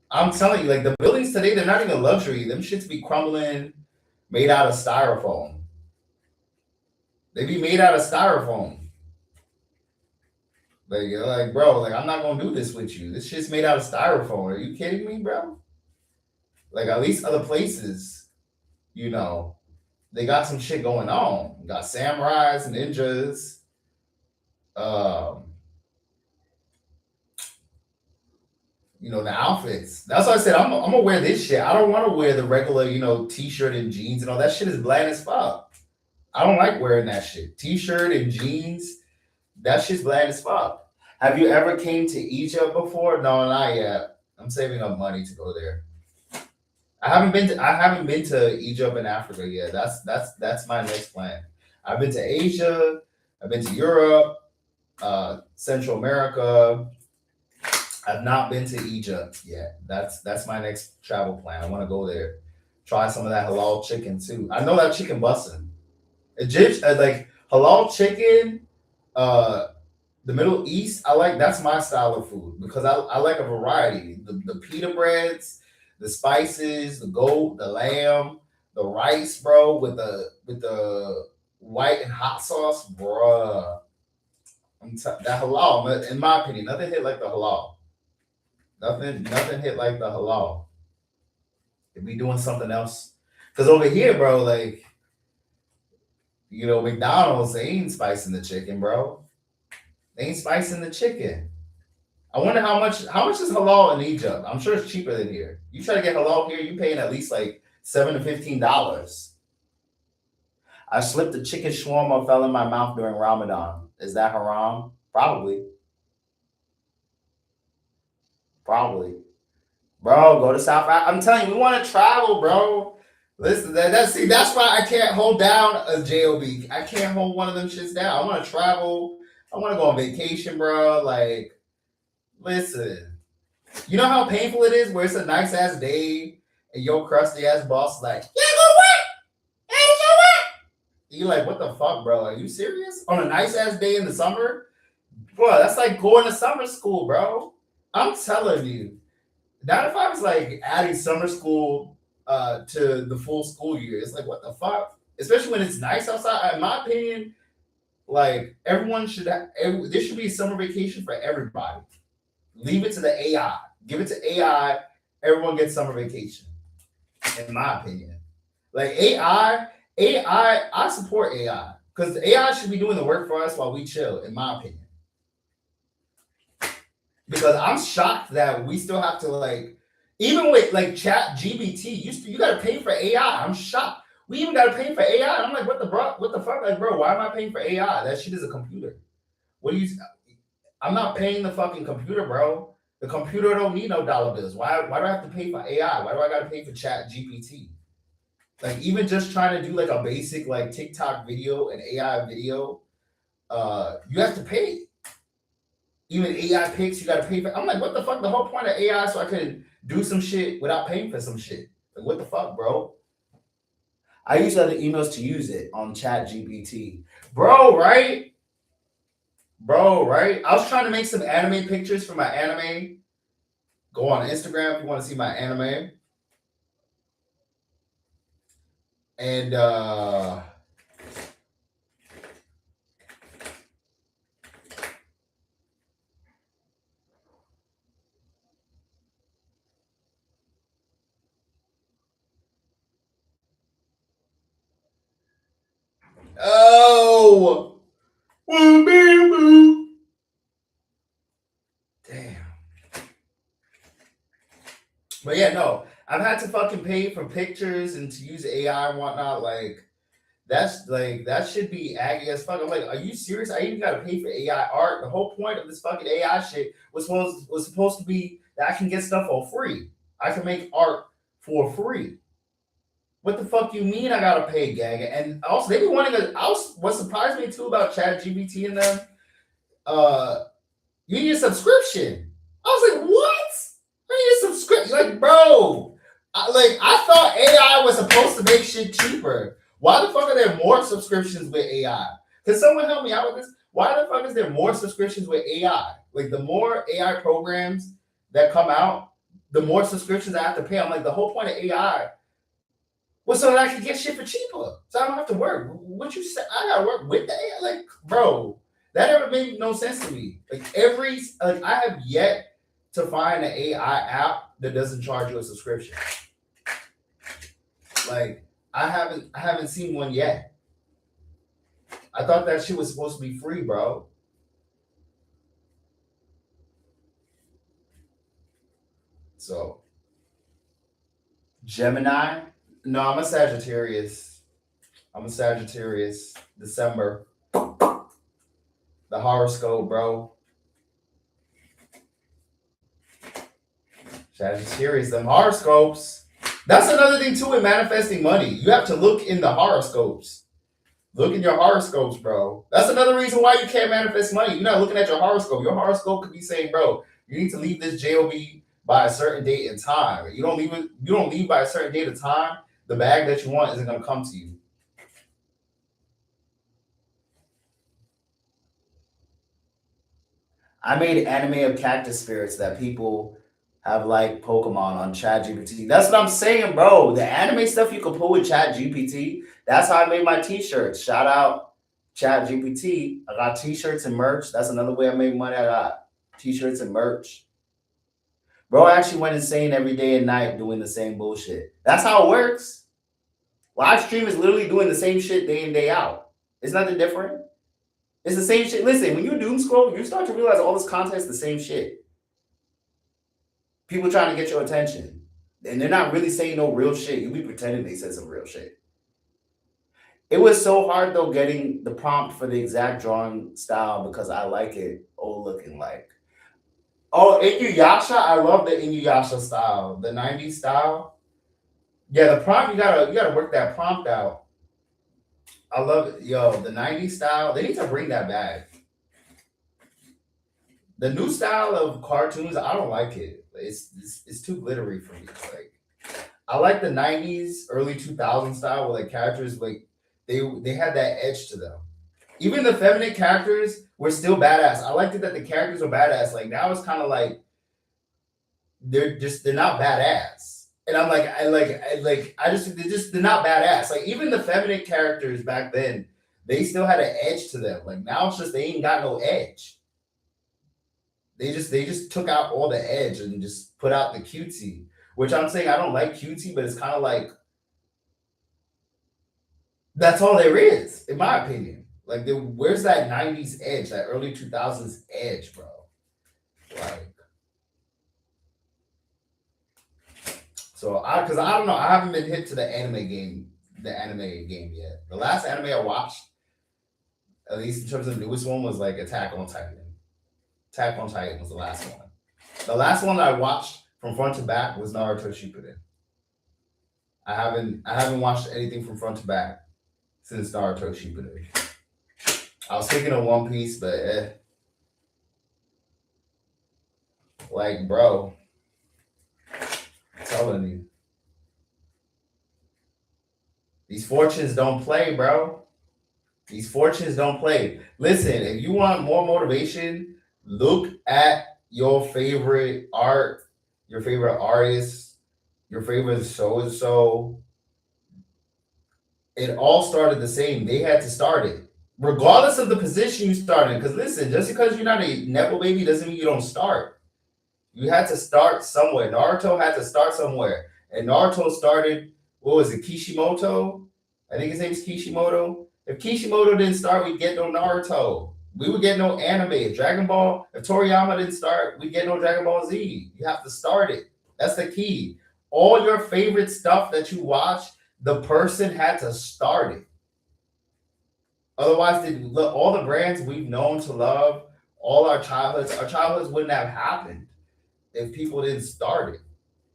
I'm telling you, like the buildings today, they're not even luxury. Them shits be crumbling, made out of styrofoam. They be made out of styrofoam. Like you're like, bro, like I'm not gonna do this with you. This shit's made out of styrofoam. Are you kidding me, bro? Like at least other places, they got some shit going on. Got samurais and ninjas. Um, the outfits. That's why I said I'm gonna wear this shit. I don't want to wear the regular, t-shirt and jeans and all that shit is bland as fuck. I don't like wearing that shit. T-shirt and jeans, that shit's bland as fuck. Have you ever came to Egypt before? No, not yet. I'm saving up money to go there. I haven't been to Egypt and Africa yet. That's my next plan. I've been to Asia, I've been to Europe, Central America. I've not been to Egypt yet. That's my next travel plan. I want to go there. Try some of that halal chicken too. I know that chicken bussin'. Egypt, like halal chicken, the Middle East, that's my style of food because I like a variety. The pita breads, the spices, the goat, the lamb, the rice, bro, with the white and hot sauce, bruh. That halal, in my opinion, nothing hit like the halal. Nothing hit like the halal. If we doing something else, because over here, bro, like McDonald's, they ain't spicing the chicken, bro. They ain't spicing the chicken. I wonder how much is halal in Egypt. I'm sure it's cheaper than here. You try to get halal here, you paying at least like $7 to $15. I slipped a chicken shawarma fell in my mouth during Ramadan. Is that haram? Probably. Probably. Bro, go to South Africa. I'm telling you, we want to travel, bro. Listen, that's why I can't hold down a job. I can't hold one of them shits down. I want to travel. I want to go on vacation, bro. Like, listen, you know how painful it is where it's a nice ass day and your crusty ass boss is like, yeah, go work. Hey, go work. You like, what the fuck, bro? Are you serious? On a nice ass day in the summer, bro? That's like going to summer school, bro. I'm telling you. Not if I was like adding summer school to the full school year. It's like, what the fuck? Especially when it's nice outside. In my opinion, like everyone should there should be a summer vacation for everybody. Leave it to the AI. Give it to AI. Everyone gets summer vacation. In my opinion, like I support AI because AI should be doing the work for us while we chill. In my opinion, because I'm shocked that we still have to like, even with like Chat GBT, you got to pay for AI. I'm shocked. We even got to pay for AI. I'm like, what the fuck, like, bro? Why am I paying for AI? That shit is a computer. What do you? I'm not paying the fucking computer, bro. The computer don't need no dollar bills. Why do I have to pay for AI? Why do I got to pay for Chat GPT? Like even just trying to do like a basic like TikTok video and AI video, you have to pay. Even AI pics, you got to pay for. I'm like, what the fuck? The whole point of AI is so I could do some shit without paying for some shit. Like, what the fuck, bro? I use other emails to use it on Chat GPT, bro. Right, bro. Right. I was trying to make some anime pictures for my anime. Go on Instagram if you want to see my anime. And oh, damn. But yeah, no, I've had to fucking pay for pictures and to use AI and whatnot. Like that should be aggy as fuck. I'm like, are you serious? I even gotta pay for AI art. The whole point of this fucking AI shit was supposed to be that I can get stuff for free. I can make art for free. What the fuck you mean I gotta pay, gang? And also they be wanting what surprised me too about Chat GBT and them, uh you need a subscription. I was like, what? I need a subscription. Like, bro, I thought AI was supposed to make shit cheaper. Why the fuck are there more subscriptions with AI? Can someone help me out with this? Why the fuck is there more subscriptions with AI? Like, the more AI programs that come out, the more subscriptions I have to pay. I'm like, the whole point of AI was so that I could get shit for cheaper. So I don't have to work. What you say? I gotta work with the AI? Like, bro, that never made no sense to me. I have yet to find an AI app that doesn't charge you a subscription. Like, I haven't seen one yet. I thought that shit was supposed to be free, bro. So Gemini? No, I'm a Sagittarius. December. The horoscope, bro. Sagittarius, them horoscopes. That's another thing too in manifesting money. You have to look in the horoscopes. Look in your horoscopes, bro. That's another reason why you can't manifest money. You're not looking at your horoscope. Your horoscope could be saying, bro, you need to leave this job by a certain date and time. You don't leave it. You don't leave by a certain date and time. The bag that you want isn't gonna come to you. I made anime of cactus spirits that people have like Pokemon on ChatGPT. That's what I'm saying, bro. The anime stuff you can pull with ChatGPT. That's how I made my t-shirts. Shout out ChatGPT. I got t-shirts and merch. That's another way I made money. I got t-shirts and merch. Bro actually went insane every day and night doing the same bullshit. That's how it works. Live stream is literally doing the same shit day in, day out. It's nothing different. It's the same shit. Listen, when you doom scroll, you start to realize all this content is the same shit. People trying to get your attention. And they're not really saying no real shit. You be pretending they said some real shit. It was so hard though getting the prompt for the exact drawing style because I like it old looking like. Oh, Inuyasha, I love the Inuyasha style, the 90s style. Yeah, the prompt you gotta work that prompt out. I love it. Yo, the 90s style, they need to bring that back. The new style of cartoons, I don't like it. It's too glittery for me. Like I like the 90s, early 2000s style where like characters like they had that edge to them. Even the feminine characters were still badass. I liked it that the characters were badass. Like now it's kind of like they're not badass. And I'm like they're not badass. Like even the feminine characters back then, they still had an edge to them. Like now it's just they ain't got no edge. They just took out all the edge and just put out the cutesy. Which I'm saying I don't like cutesy, but it's kind of like that's all there is, in my opinion. Like, where's that 90s edge, that early 2000s edge, bro? Like, because I don't know, I haven't been hit to the anime game yet. The last anime I watched, at least in terms of the newest one, was like Attack on Titan. Attack on Titan was the last one. The last one I watched from front to back was Naruto Shippuden. I haven't watched anything from front to back since Naruto Shippuden. I was thinking of One Piece, but like, bro, I'm telling you, these fortunes don't play, bro. These fortunes don't play. Listen, if you want more motivation, look at your favorite art, your favorite artist, your favorite so and so. It all started the same. They had to start it, regardless of the position you started. Because listen, just because you're not a nepo baby doesn't mean you don't start. You had to start somewhere. Naruto had to start somewhere, and Naruto started. What was it, Kishimoto? I think his name is Kishimoto. If Kishimoto didn't start, we'd get no Naruto. We would get no anime. If Dragon Ball, if Toriyama didn't start, we get no Dragon Ball Z. You have to start it. That's the key. All your favorite stuff that you watch, the person had to start it. Otherwise, all the brands we've known to love, all our childhoods wouldn't have happened if people didn't start it.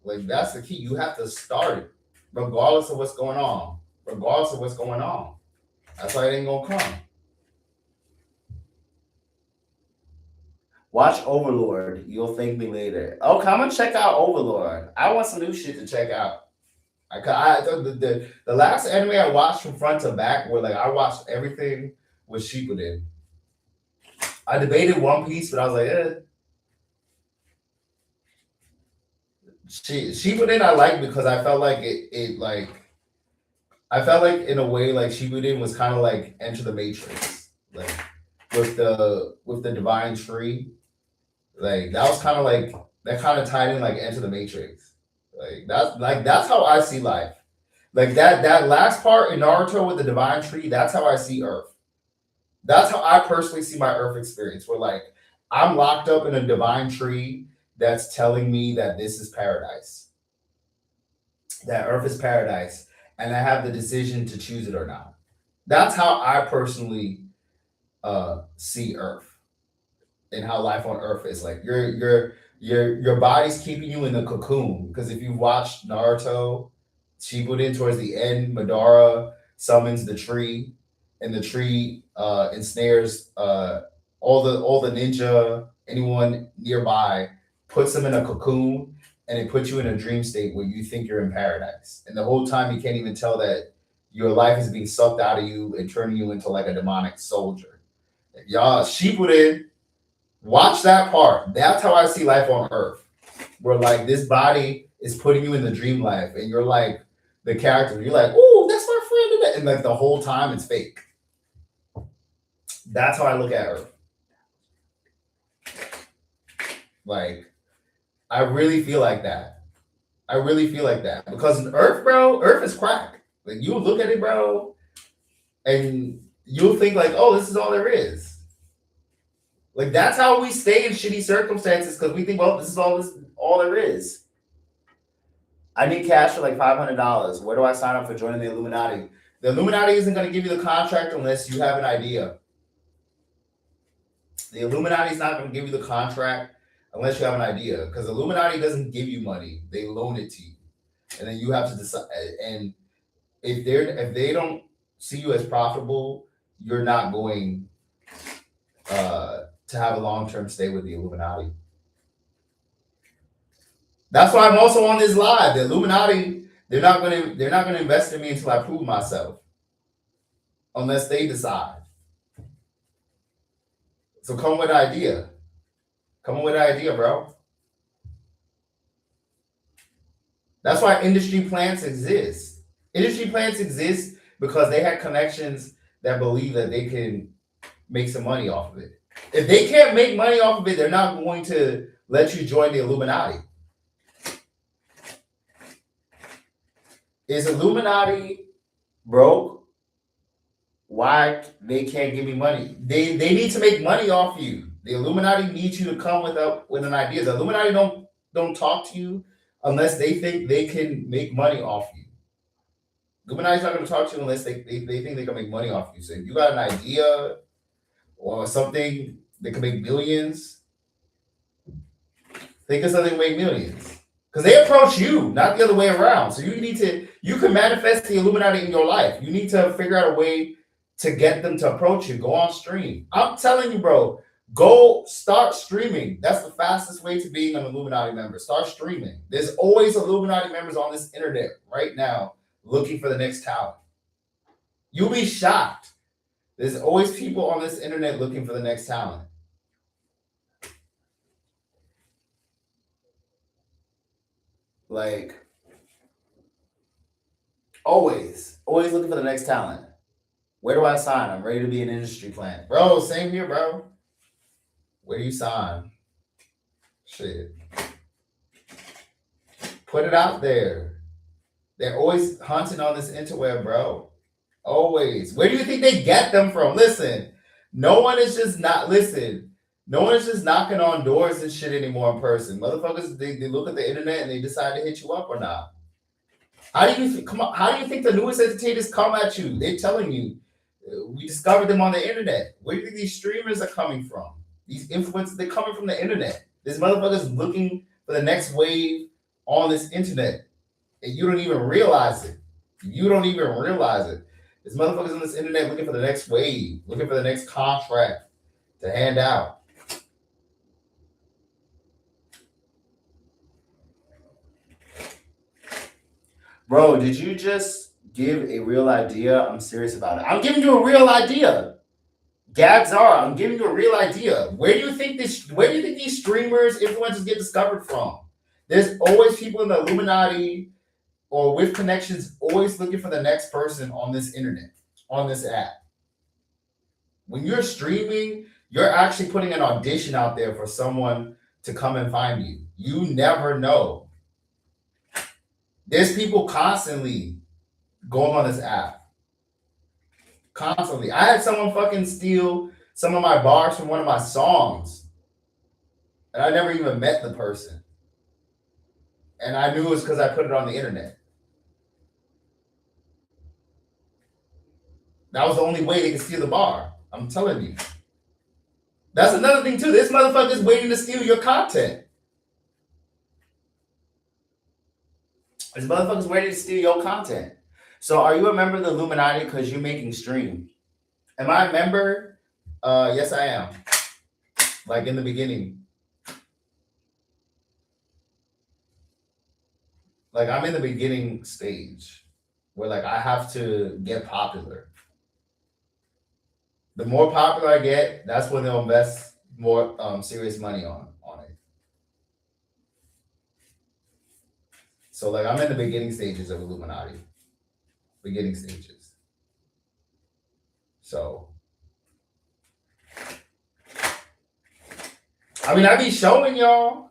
Like that's the key. You have to start it, regardless of what's going on. Regardless of what's going on. That's why it ain't gonna come. Watch Overlord. You'll thank me later. Okay, I'm gonna check out Overlord. I want some new shit to check out. The last anime I watched from front to back, where like I watched everything, was Shippuden. I debated One Piece, but I was like, Shippuden I liked because I felt like I felt like in a way like Shippuden was kind of like Enter the Matrix, like with the divine tree. Like that was kind of like that kind of tied in like Enter the Matrix. That's how I see life. Like that last part in Naruto with the divine tree, that's how I see Earth. That's how I personally see my Earth experience. Where like I'm locked up in a divine tree that's telling me that this is paradise. That Earth is paradise, and I have the decision to choose it or not. That's how I personally see Earth and how life on Earth is. Like your body's keeping you in the cocoon. Because if you watch Naruto Shippuden towards the end, Madara summons the tree, and the tree ensnares all the ninja, anyone nearby, puts them in a cocoon, and it puts you in a dream state where you think you're in paradise. And the whole time you can't even tell that your life is being sucked out of you and turning you into like a demonic soldier. Y'all, Shippuden, watch that part. That's how I see life on Earth. where like this body is putting you in the dream life, and you're like the character. You're like, oh, that's my friend, and like the whole time it's fake. That's how I look at Earth. Like, I really feel like that. I really feel like that because Earth, bro, Earth is crack. Like you look at it, bro, and you'll think like, oh, this is all there is. Like that's how we stay in shitty circumstances because we think, well, this is all there is. I need cash for like $500. Where do I sign up for joining the Illuminati? The Illuminati isn't going to give you the contract unless you have an idea. The Illuminati is not going to give you the contract unless you have an idea, because Illuminati doesn't give you money; they loan it to you, and then you have to decide. And if they don't see you as profitable, you're not going to have a long-term stay with the Illuminati. That's why I'm also on this live. The Illuminati, they're not gonna invest in me until I prove myself, unless they decide. So come with an idea. Come with an idea, bro. That's why industry plants exist. Industry plants exist because they had connections that believe that they can make some money off of it. If they can't make money off of it, they're not going to let you join the Illuminati. Is Illuminati broke? Why they can't give me money? They need to make money off you. The Illuminati needs you to come with an idea. The Illuminati don't talk to you unless they think they can make money off you. Illuminati's not going to talk to you unless they think they can make money off you. So if you got an idea or something that can make millions, think of something to make millions. Because they approach you, not the other way around. So you can manifest the Illuminati in your life. You need to figure out a way to get them to approach you. Go on stream. I'm telling you, bro, go start streaming. That's the fastest way to being an Illuminati member. Start streaming. There's always Illuminati members on this internet right now looking for the next talent. You'll be shocked. There's always people on this internet looking for the next talent. Like, always looking for the next talent. Where do I sign? I'm ready to be an industry plant. Bro, same here, bro. Where do you sign? Shit. Put it out there. They're always hunting on this interweb, bro. Always. Where do you think they get them from? Listen, no one is just knocking on doors and shit anymore in person. Motherfuckers, they look at the internet and they decide to hit you up or not. How do you think the newest entertainers come at you? They're telling you, we discovered them on the internet. Where do you think these streamers are coming from? These influencers, they're coming from the internet. This motherfucker's looking for the next wave on this internet. And you don't even realize it. This motherfucker's on this internet looking for the next wave, looking for the next contract to hand out. Bro, did you just give a real idea? I'm serious about it. I'm giving you a real idea. Gadzar, I'm giving you a real idea. Where do you think these streamers, influencers get discovered from? There's always people in the Illuminati or with connections always looking for the next person on this internet, on this app. When you're streaming, you're actually putting an audition out there for someone to come and find you. You never know. There's people constantly going on this app. Constantly. I had someone fucking steal some of my bars from one of my songs. And I never even met the person. And I knew it was because I put it on the internet. That was the only way they could steal the bar. I'm telling you. That's another thing too. This motherfucker's waiting to steal your content. This motherfucker's waiting to steal your content. So are you a member of the Illuminati because you're making stream? Am I a member? Yes, I am. Like in the beginning. Like I'm in the beginning stage where like I have to get popular. The more popular I get, that's when they'll invest more serious money on it. So like I'm in the beginning stages of Illuminati. Beginning stages. So I mean I be showing y'all.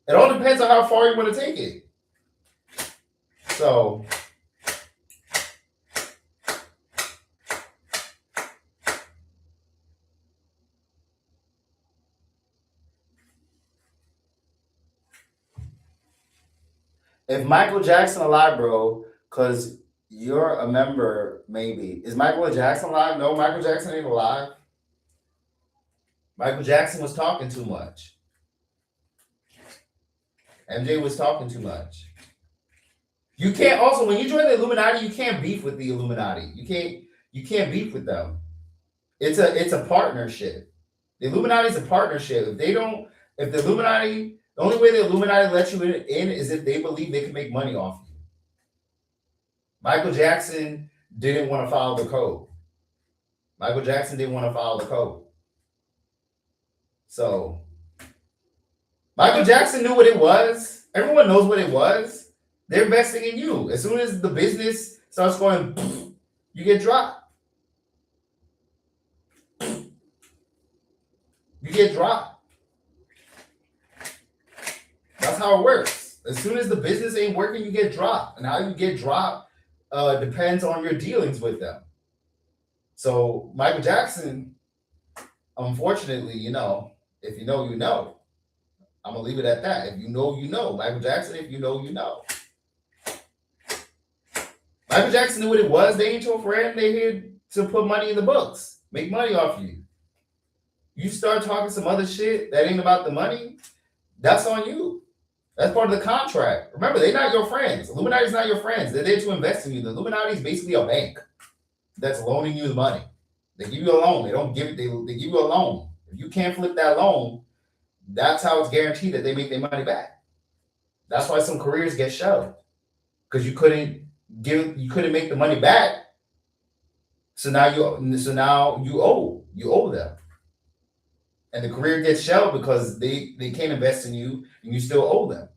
It all depends on how far you want to take it. So if Michael Jackson alive, bro, because you're a member, maybe. Is Michael Jackson alive? No, Michael Jackson ain't alive. Michael Jackson was talking too much. MJ was talking too much. You can't also when you join the Illuminati, you can't beef with the Illuminati. You can't beef with them. It's a partnership. The Illuminati is a partnership. If the Illuminati, the only way the Illuminati lets you in is if they believe they can make money off you. Michael Jackson didn't want to follow the code. Michael Jackson didn't want to follow the code. So Michael Jackson knew what it was. Everyone knows what it was. They're investing in you. As soon as the business starts going, you get dropped. You get dropped. That's how it works. As soon as the business ain't working, you get dropped. And how you get dropped depends on your dealings with them. So Michael Jackson, unfortunately, you know, if you know, you know. I'm gonna leave it at that. If you know, you know. Michael Jackson, if you know, you know. Michael Jackson knew what it was. They ain't your friend. They here to put money in the books, make money off you. You start talking some other shit that ain't about the money, that's on you. That's part of the contract. Remember, they're not your friends. Illuminati's not your friends. They're there to invest in you. The Illuminati is basically a bank that's loaning you the money. They give you a loan. They don't give it. They give you a loan. If you can't flip that loan, that's how it's guaranteed that they make their money back. That's why some careers get shelved because you couldn't make the money back. So now you owe them, and the career gets shelved because they can't invest in you and you still owe them.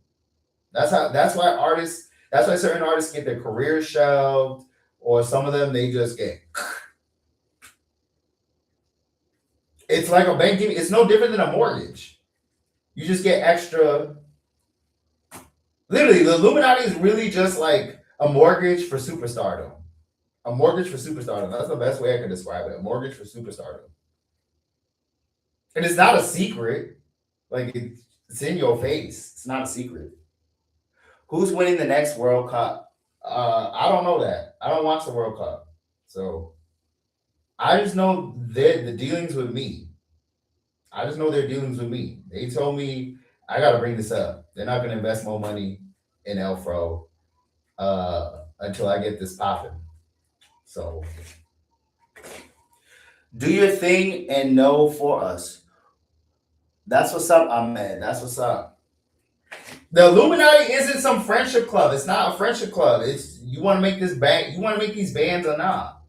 That's why certain artists get their careers shelved, or some of them they just get. It's like a bank giving. It's no different than a mortgage. You just get extra. Literally, the Illuminati is really just like a mortgage for superstardom. A mortgage for superstardom. That's the best way I can describe it. A mortgage for superstardom. And it's not a secret. Like, it's in your face. It's not a secret. Who's winning the next World Cup? I don't know that. I don't watch the World Cup. So, I just know the dealings with me. I just know their dealings with me. They told me I got to bring this up. They're not going to invest more money in L-Fro until I get this popping. So, do your thing and know for us. That's what's up, Ahmed. That's what's up. The Illuminati isn't some friendship club. It's not a friendship club. It's you want to make this band. You want to make these bands or not.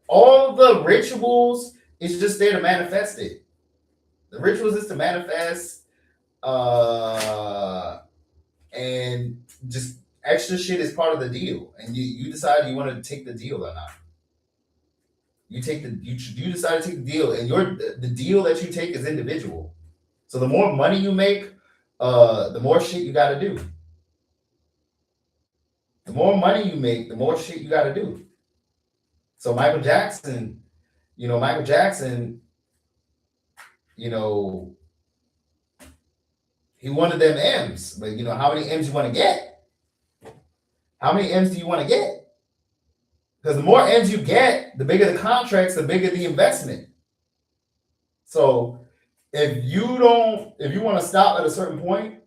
All the rituals is just there to manifest it. The rituals is to manifest, and just extra shit is part of the deal. And you decide you want to take the deal or not. You decide to take the deal, and the deal that you take is individual. So the more money you make, the more shit you got to do. The more money you make, the more shit you got to do. So Michael Jackson, he wanted them M's, but how many M's you want to get? How many M's do you want to get? Because the more M's you get, the bigger the contracts, the bigger the investment. So if you want to stop at a certain point,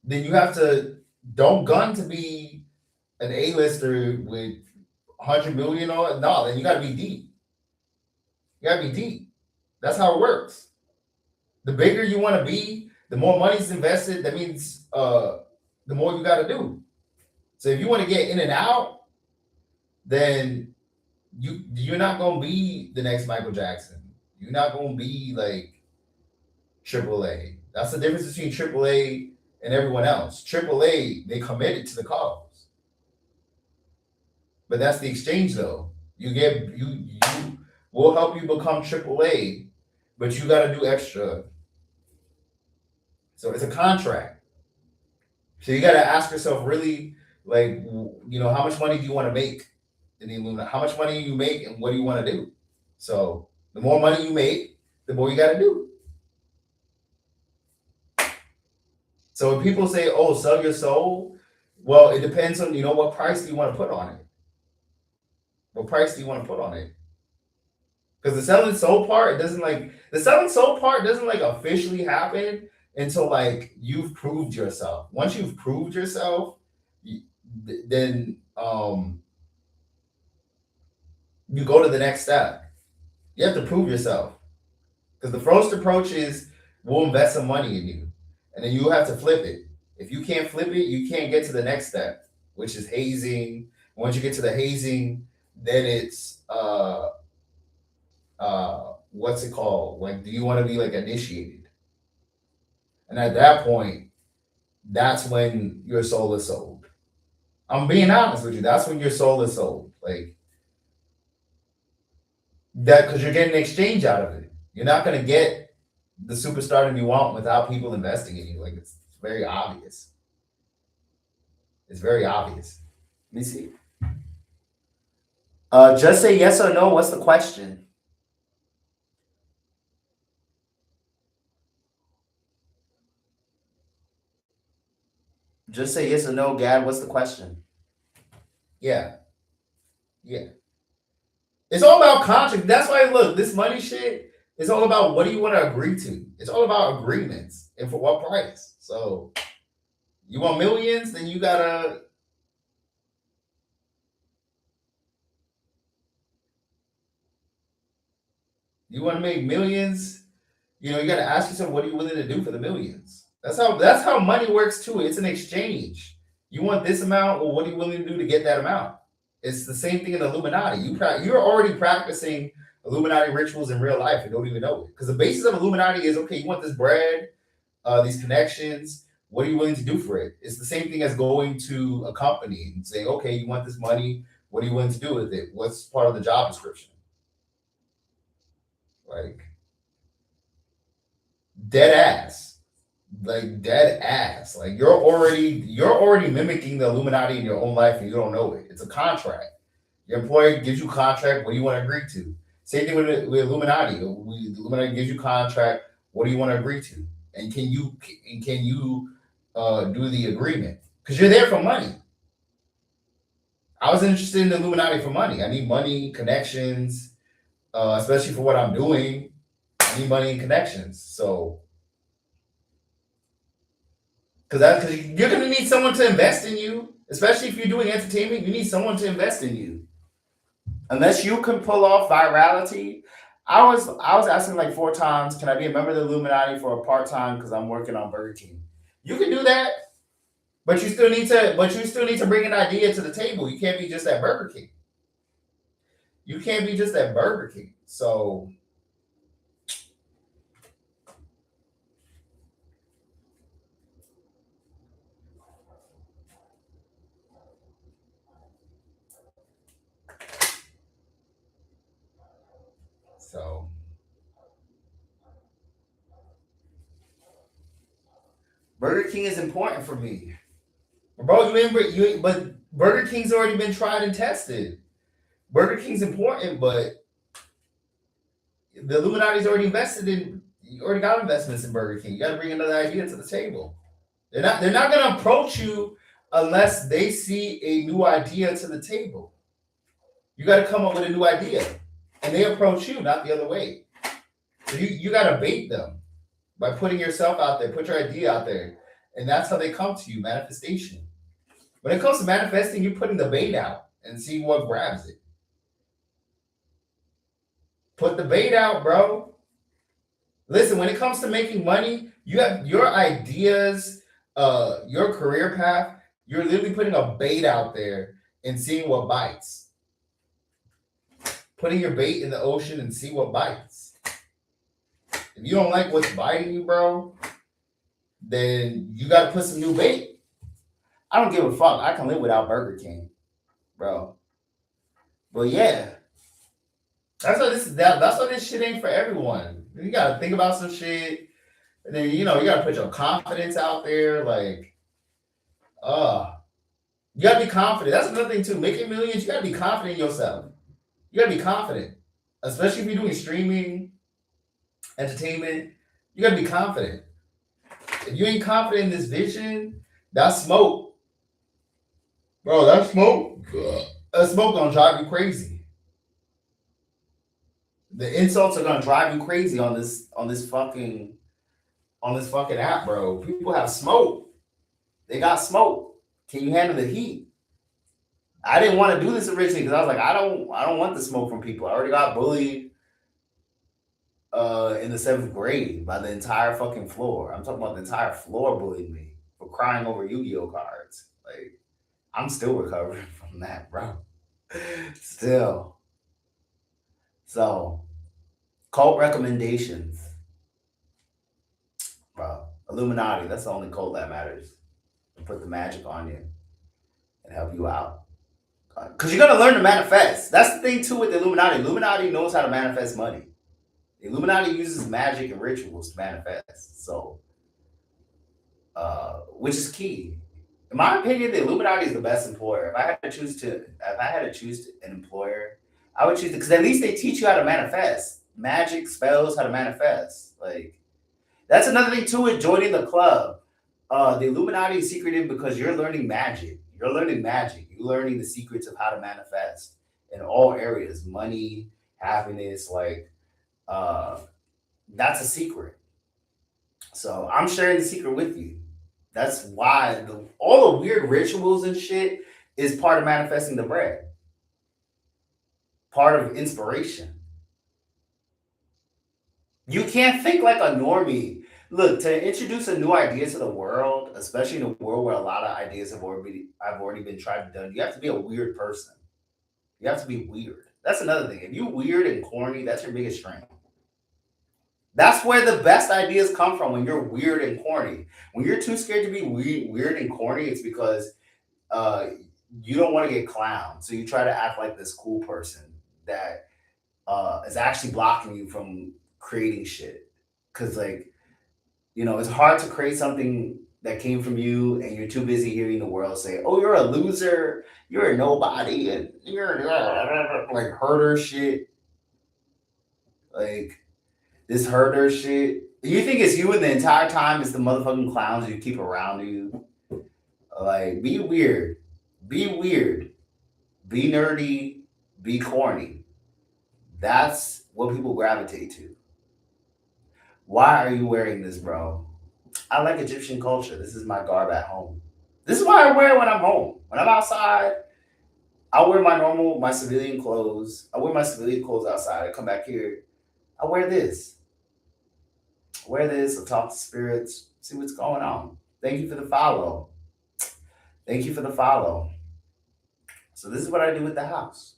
then you have to don't gun to be an A-lister with 100 million or no, then you got to be deep. You got to be deep. That's how it works. The bigger you want to be, the more money's invested. That means the more you got to do. So if you want to get in and out, then you're not gonna be the next Michael Jackson. You're not gonna be like AAA. That's the difference between AAA and everyone else. AAA, they committed to the cause. But that's the exchange though. You will help you become AAA, but you gotta do extra. So it's a contract. So you gotta ask yourself really like how much money do you want to make in the Illuminati? How much money you make and what do you want to do? So the more money you make, the more you gotta do. So when people say, "Oh, sell your soul," well, it depends on what price do you want to put on it. What price do you want to put on it? Because the selling soul part doesn't like officially happen until like you've proved yourself. Once you've proved yourself, then you go to the next step. You have to prove yourself. Because the first approach is we'll invest some money in you, and then you have to flip it. If you can't flip it, you can't get to the next step, which is hazing. Once you get to the hazing, then it's what's it called? Like, do you want to be like initiated? And at that point, that's when your soul is sold. I'm being honest with you. That's when your soul is sold. Like that, because you're getting an exchange out of it. You're not gonna get the superstardom you want without people investing in you. Like it's very obvious. It's very obvious. Let me see. Just say yes or no. What's the question? Just say yes or no, Gad. What's the question? Yeah. Yeah. It's all about contract. That's why, look, this money shit is all about what do you want to agree to. It's all about agreements and for what price. So you want millions, then you gotta. You want to make millions. You gotta ask yourself, what are you willing to do for the millions? That's how money works too. It's an exchange. You want this amount, or what are you willing to do to get that amount? It's the same thing in Illuminati. You're already practicing Illuminati rituals in real life and don't even know it. Because the basis of Illuminati is okay, you want this bread, these connections. What are you willing to do for it? It's the same thing as going to a company and saying, okay, you want this money. What are you willing to do with it? What's part of the job description? Like dead ass. Like dead ass. Like you're already mimicking the Illuminati in your own life and you don't know it. It's a contract. Your employer gives you a contract. What do you want to agree to? Same thing with Illuminati. The Illuminati gives you a contract. What do you want to agree to? And can you do the agreement? Because you're there for money. I was interested in the Illuminati for money. I need money, connections, especially for what I'm doing. I need money and connections. So because you're gonna need someone to invest in you, especially if you're doing entertainment. You need someone to invest in you. Unless you can pull off virality. I was asking like 4 times, can I be a member of the Illuminati for a part time because I'm working on Burger King? You can do that, but you still need to bring an idea to the table. You can't be just at Burger King. You can't be just at Burger King. So Burger King is important for me. Bro, but Burger King's already been tried and tested. Burger King's important, but the Illuminati's already invested in. You already got investments in Burger King. You got to bring another idea to the table. They're not going to approach you unless they see a new idea to the table. You got to come up with a new idea, and they approach you, not the other way. So you got to bait them by putting yourself out there, put your idea out there, and that's how they come to you. Manifestation. When it comes to manifesting, you're putting the bait out and see what grabs it. Put the bait out, bro. Listen, when it comes to making money, you have your ideas, your career path. You're literally putting a bait out there and seeing what bites. Putting your bait in the ocean and see what bites. If you don't like what's biting you, bro, then you got to put some new bait. I don't give a fuck. I can live without Burger King, bro. But yeah, that's why this shit ain't for everyone. You gotta think about some shit, and then you gotta put your confidence out there. Like, uh, you gotta be confident. That's another thing too. Making millions, you gotta be confident in yourself. You gotta be confident, especially if you're doing streaming, entertainment. You gotta be confident. If you ain't confident in this vision, that's smoke, bro. That's smoke. That smoke gonna drive you crazy. The insults are gonna drive you crazy on this fucking app, bro. People have smoke. They got smoke. Can you handle the heat? I didn't want to do this originally because I was like, I don't want the smoke from people. I already got bullied in the seventh grade by the entire fucking floor. I'm talking about the entire floor bullied me for crying over Yu-Gi-Oh cards. Like, I'm still recovering from that, bro. Still. So, cult recommendations, bro. Illuminati. That's the only cult that matters. And put the magic on you and help you out. Because you're gonna learn to manifest. That's the thing too with the Illuminati. Illuminati knows how to manifest money. The Illuminati uses magic and rituals to manifest. So, which is key. In my opinion, the Illuminati is the best employer. If I had to choose an employer, I would choose because at least they teach you how to manifest magic spells, how to manifest. Like that's another thing too with joining the club. The Illuminati is secretive because you're learning magic. You're learning magic. You're learning the secrets of how to manifest in all areas, money, happiness. Like uh, that's a secret. So I'm sharing the secret with you. That's why all the weird rituals and shit is part of manifesting the bread, part of inspiration. You can't think like a normie. Look, to introduce a new idea to the world, especially in a world where a lot of ideas have already been tried and done, you have to be a weird person. You have to be weird. That's another thing. If you weird and corny, that's your biggest strength. That's where the best ideas come from when you're weird and corny. When you're too scared to be weird and corny, it's because uh, you don't want to get clowned. So you try to act like this cool person that is actually blocking you from creating shit. Because, like, it's hard to create something that came from you and you're too busy hearing the world say, oh, you're a loser, you're a nobody, and you're like herder shit. Like, this herder shit. You think it's you and the entire time it's the motherfucking clowns you keep around you. Like, be weird. Be weird. Be nerdy. Be corny. That's what people gravitate to. Why are you wearing this, bro? I like Egyptian culture. This is my garb at home. This is why I wear it when I'm home. When I'm outside, I wear my civilian clothes. I wear my civilian clothes outside. I come back here. I wear this. I wear this. I talk to spirits. See what's going on. Thank you for the follow. Thank you for the follow. So this is what I do with the house.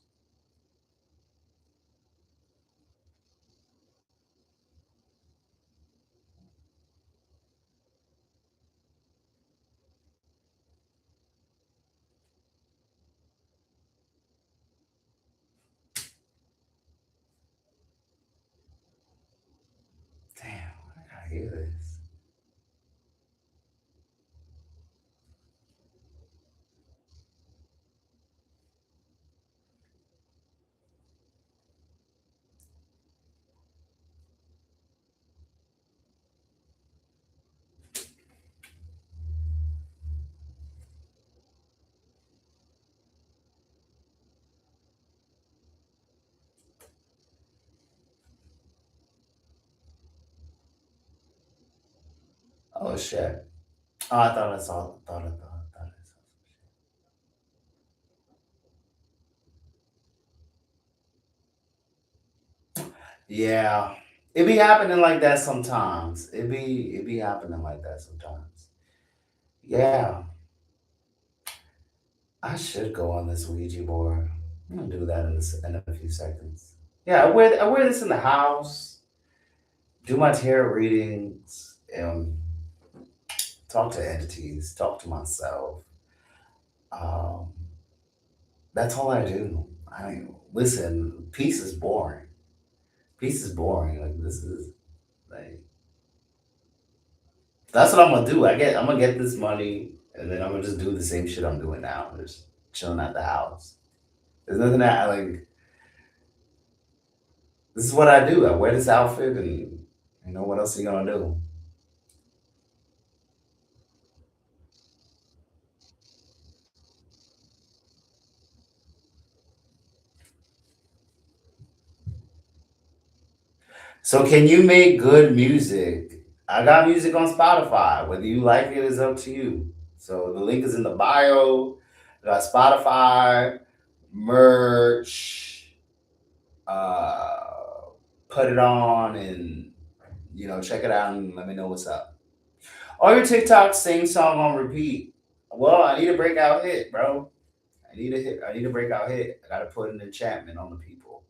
Damn, I gotta hear this. Oh shit. Oh, I thought I saw. Thought I saw. Yeah, it be happening like that sometimes. It be happening like that sometimes. Yeah, I should go on this Ouija board. I'm gonna do that in a few seconds. Yeah, I wear this in the house. Do my tarot readings. talk to entities, talk to myself. Um, that's all I do. I mean, listen, peace is boring. Peace is boring. Like this is like that's what I'm gonna do. I'm gonna get this money and then I'm gonna just do the same shit I'm doing now. Just chilling at the house. There's nothing that I like. This is what I do. I wear this outfit and what else are you gonna do? So can you make good music? I got music on Spotify. Whether you like it is up to you. So the link is in the bio. I got Spotify, merch, uh, put it on and check it out and let me know what's up. All your TikToks, same song on repeat. Well, I need a breakout hit, bro. I need a hit. I need a breakout hit. I gotta put an enchantment on the people.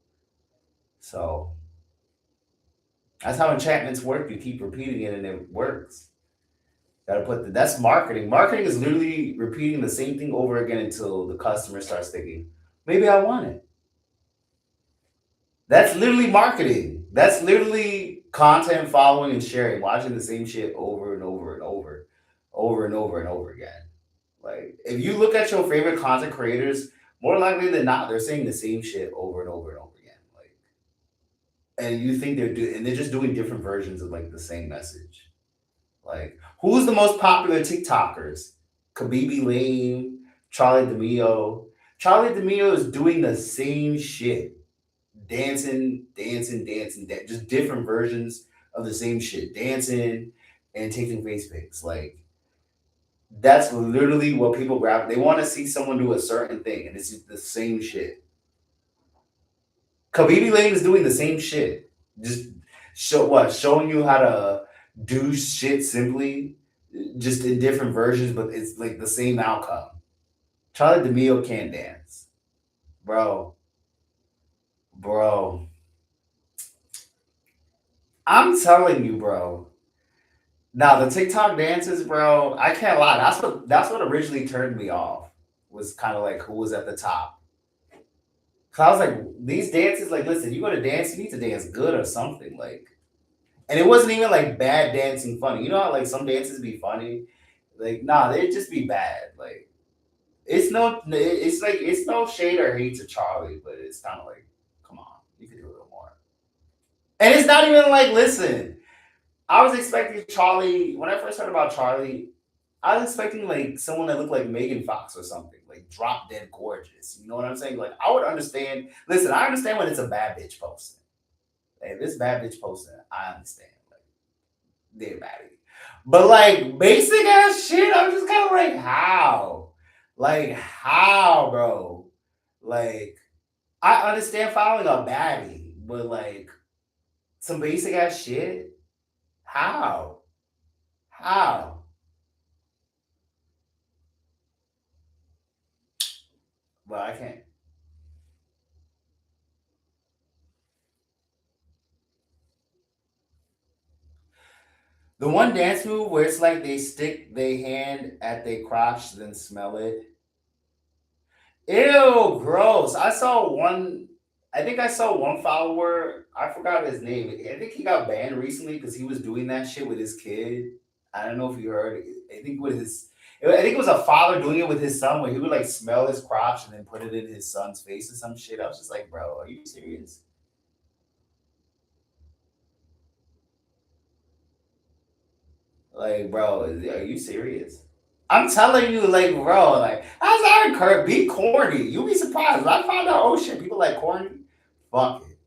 So that's how enchantments work. You keep repeating it and it works. Gotta put that's marketing. Marketing is literally repeating the same thing over again until the customer starts thinking, maybe I want it. That's literally marketing. That's literally content following and sharing, watching the same shit over and over and over, over and over and over again. Like if you look at your favorite content creators, more likely than not, they're saying the same shit over and over and over again. Like, and you think and they're just doing different versions of like the same message. Like, who's the most popular TikTokers? Khabibi Lane, Charlie D'Amelio. Charlie D'Amelio is doing the same shit, dancing, dancing, dancing, just different versions of the same shit, dancing and taking face pics. Like, that's literally what people grab. They want to see someone do a certain thing, and it's the same shit. Khabibi Lane is doing the same shit. Just showing you how to do shit simply, just in different versions, but it's like the same outcome. Charlie D'Amelio can't dance, bro. Bro, I'm telling you, bro. Now the TikTok dances, bro. I can't lie. That's what originally turned me off. Was kind of like who was at the top. Cause I was like, these dances, like, listen, you go to dance, you need to dance good or something, like. And it wasn't even like bad dancing funny. You know how like some dances be funny, like nah, they'd just be bad. Like it's like it's no shade or hate to Charlie, but it's kind of like, come on, you could do a little more. And it's not even like, listen, I was expecting Charlie when I first heard about Charlie. I was expecting like someone that looked like Megan Fox or something, like drop dead gorgeous. You know what I'm saying? Like I would understand. Listen, I understand when it's a bad bitch posting. Like, if it's bad bitch posting, I understand. Like they're bad. But like basic ass shit, I'm just kind of like, how? Like how, bro? Like I understand following a baddie, but like some basic ass shit, how? How? Well, I can't. The one dance move where it's like they stick their hand at their crotch, then smell it. Ew, gross. I think I saw one follower. I forgot his name. I think he got banned recently because he was doing that shit with his kid. I don't know if you heard. I think it was a father doing it with his son, where he would like smell his crotch and then put it in his son's face or some shit. I was just like, bro, are you serious? Like, bro, are you serious? I'm telling you, like, bro, like, how's Aaron Kirk be corny? You'll be surprised. I found out, oh shit, people like corny. Fuck it.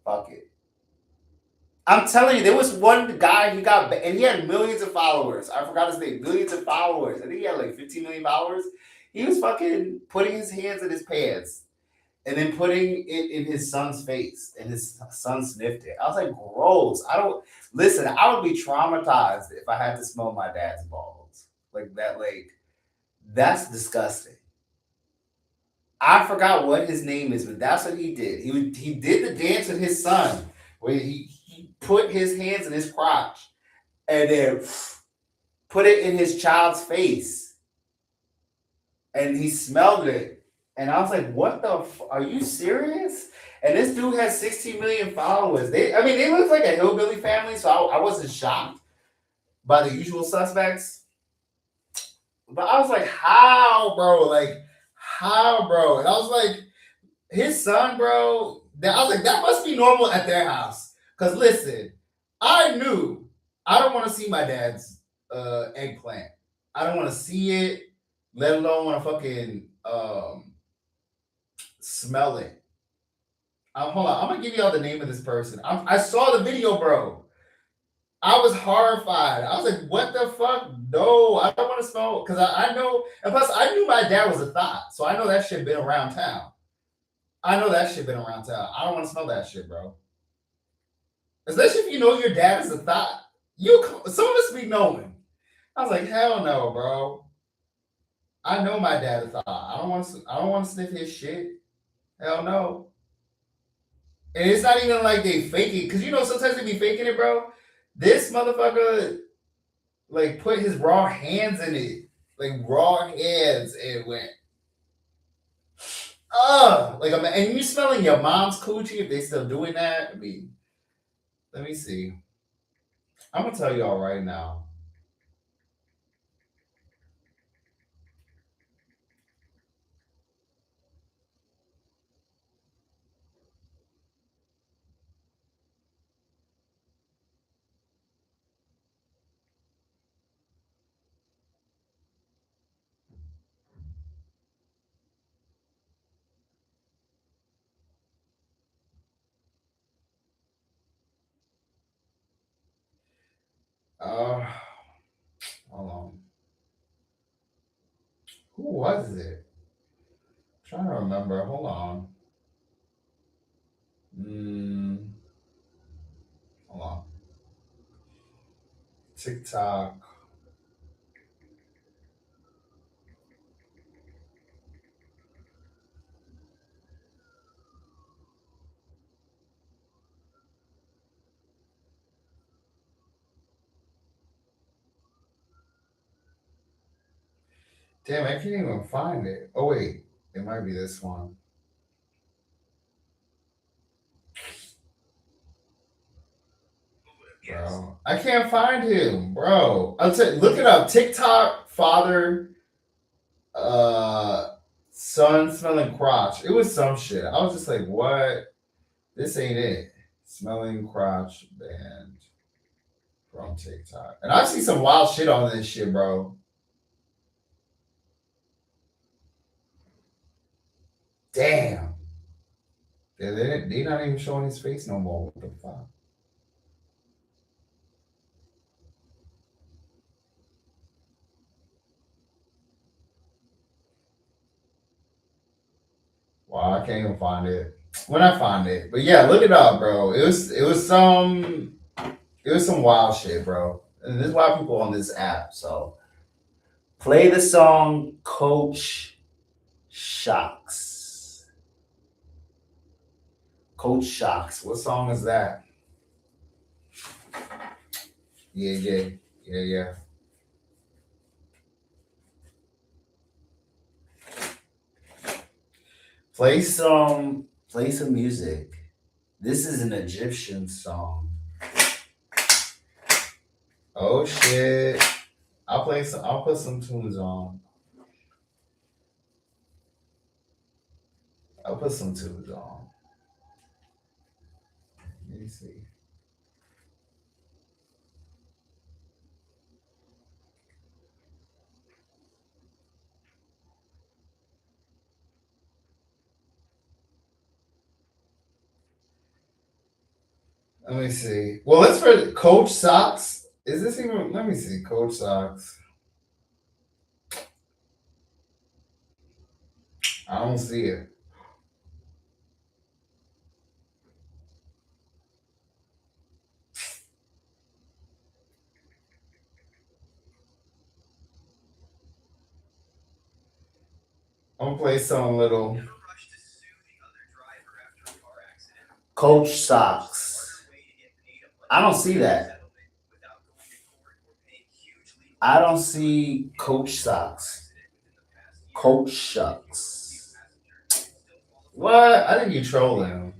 Fuck it. I'm telling you, there was one guy, and he had millions of followers. I forgot his name, millions of followers. I think he had like 15 million followers. He was fucking putting his hands in his pants and then putting it in his son's face, and his son sniffed it. I was like, gross. I don't listen. I would be traumatized if I had to smell my dad's balls like that. Like that's disgusting. I forgot what his name is, but that's what he did. He did the dance with his son, where he put his hands in his crotch, and then put it in his child's face, and he smelled it. And I was like, "What the? Are you serious?" And this dude has 16 million followers. I mean, they look like a hillbilly family, so I wasn't shocked by the usual suspects. But I was like, "How, bro? Like, how, bro?" And I was like, his son, bro. I was like, that must be normal at their house. Cause listen, I knew I don't want to see my dad's eggplant. I don't want to see it, let alone want to fucking smell it. Hold on, I'm gonna give y'all the name of this person. I saw the video, bro. I was horrified. I was like, what the fuck? No, I don't want to smell because I know, and plus I knew my dad was a thought, so I know that shit been around town. I know that shit been around town. I don't want to smell that shit, bro. Especially if you know your dad is a thought. Some of us be knowing. I was like, hell no, bro. I know my dad is a thought. I don't want to. I don't want to sniff his shit. Hell no. And it's not even like they fake it, because you know sometimes they be faking it, bro. This motherfucker like put his raw hands in it, like raw hands, and went, like, and you smelling your mom's coochie if they still doing that. I mean, let me see. I'm gonna tell y'all right now. Uh, hold on. Who was it? I'm trying to remember. Hold on. Mm, hold on. TikTok. Damn, I can't even find it. Oh wait, it might be this one. Bro, I can't find him, bro. Look it up. TikTok father, uh, son smelling crotch. It was some shit. I was just like, what? This ain't it. Smelling crotch band from TikTok. And I've seen some wild shit on this shit, bro. Damn. They not even showing his face no more. What the fuck? Wow, I can't even find it. When I find it, but yeah, look it up, bro. It was some wild shit, bro. And there's a lot of people on this app. So play the song Coach Shocks. Coach Shocks. What song is that? Yeah, yeah, yeah, yeah. Play some music. This is an Egyptian song. Oh shit. I'll put some tunes on. I'll put some tunes on. Let me see. Let me see. Well, let's for Coach Socks. Is this even? Let me see. Coach Socks. I don't see it. I'm gonna play some little Coach Socks. I don't see that. I don't see Coach Socks. Coach Shucks. What? I think you trolling.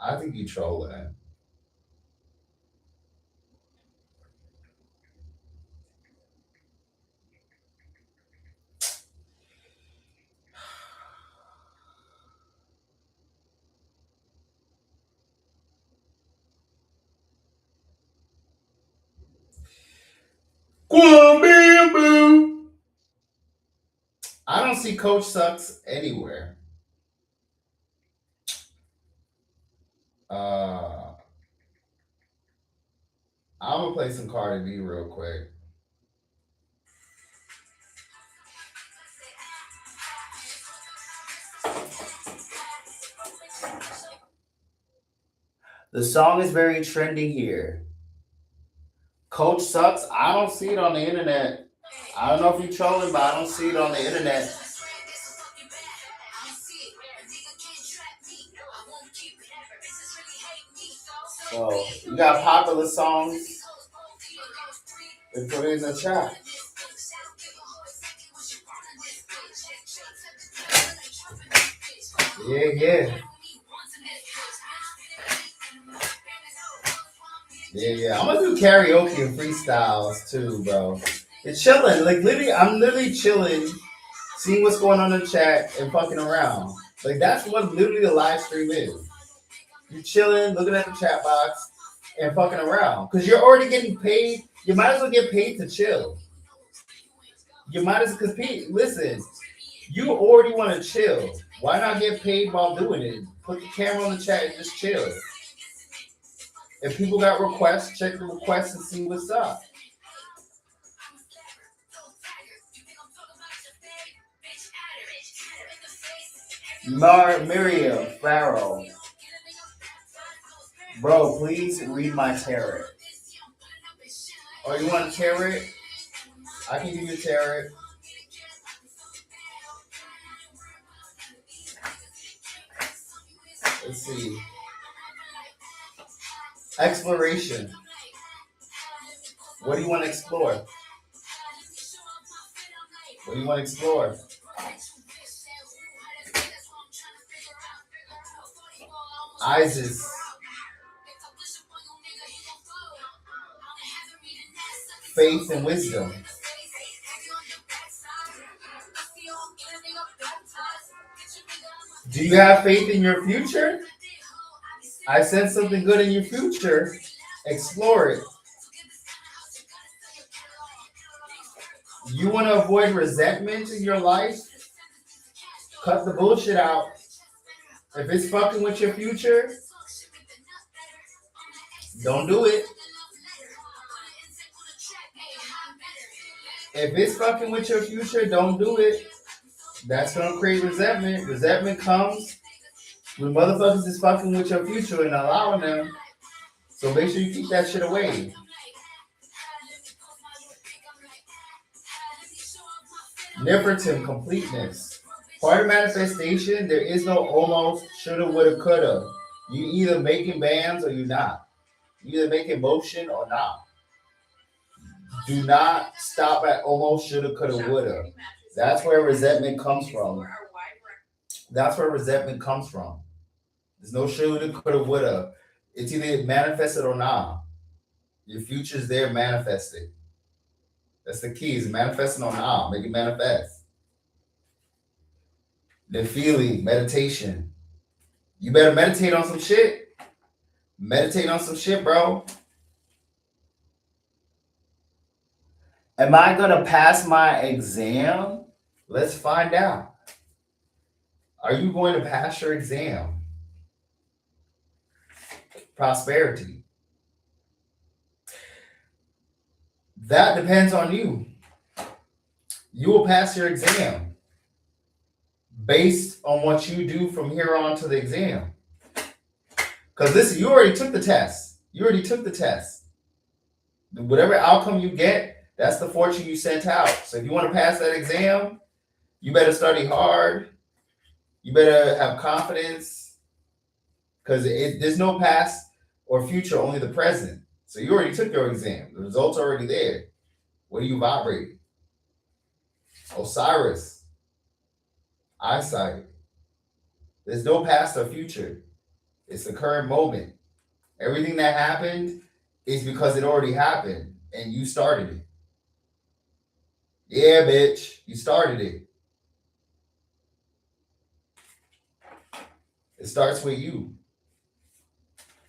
I think you trolling. I don't see Coach Sucks anywhere. Uh, I'm gonna play some Cardi B real quick. The song is very trending here. Coach Sucks. I don't see it on the internet. I don't know if you're trolling, but I don't see it on the internet. So you got popular songs. And put it in the chat. Yeah, yeah. Yeah. I'm gonna do karaoke and freestyles too, bro. It's chilling. Like literally, I'm literally chilling, seeing what's going on in the chat and fucking around. Like that's what literally the live stream is. You're chilling, looking at the chat box, and fucking around. Cause you're already getting paid. You might as well get paid to chill. You might as well compete. Listen, you already want to chill. Why not get paid while doing it? Put the camera on the chat and just chill. If people got requests, check the requests and see what's up. Miriam Farrow. Bro, please read my tarot. Oh, you want a tarot? I can give you a tarot. Let's see. Exploration. What do you want to explore? What do you want to explore? Isis. Faith and wisdom. Do you have faith in your future? I sense something good in your future. Explore it. You want to avoid resentment in your life? Cut the bullshit out. If it's fucking with your future, don't do it. If it's fucking with your future, don't do it. That's gonna create resentment. Resentment comes when motherfuckers is fucking with your future and allowing them. So make sure you keep that shit away. Nefertum, completeness. Part of manifestation, there is no almost, shoulda, woulda, coulda. You either making bands or you not. You either making motion or not. Do not stop at almost, shoulda, coulda, woulda. That's where resentment comes from. That's where resentment comes from. There's no shoulda, coulda, woulda. It's either manifested or not. Your future's there manifested. That's the key, is manifesting or not. Make it manifest. The feeling, meditation. You better meditate on some shit. Meditate on some shit, bro. Am I gonna pass my exam? Let's find out. Are you going to pass your exam? Prosperity. That depends on you. You will pass your exam based on what you do from here on to the exam. Because listen, you already took the test. Whatever outcome you get, that's the fortune you sent out. So if you want to pass that exam, you better study hard. You better have confidence. Because there's no past or future, only the present. So you already took your exam. The results are already there. What are you vibrating? Osiris, eyesight. There's no past or future. It's the current moment. Everything that happened is because it already happened and you started it. Yeah, bitch, you started it. It starts with you.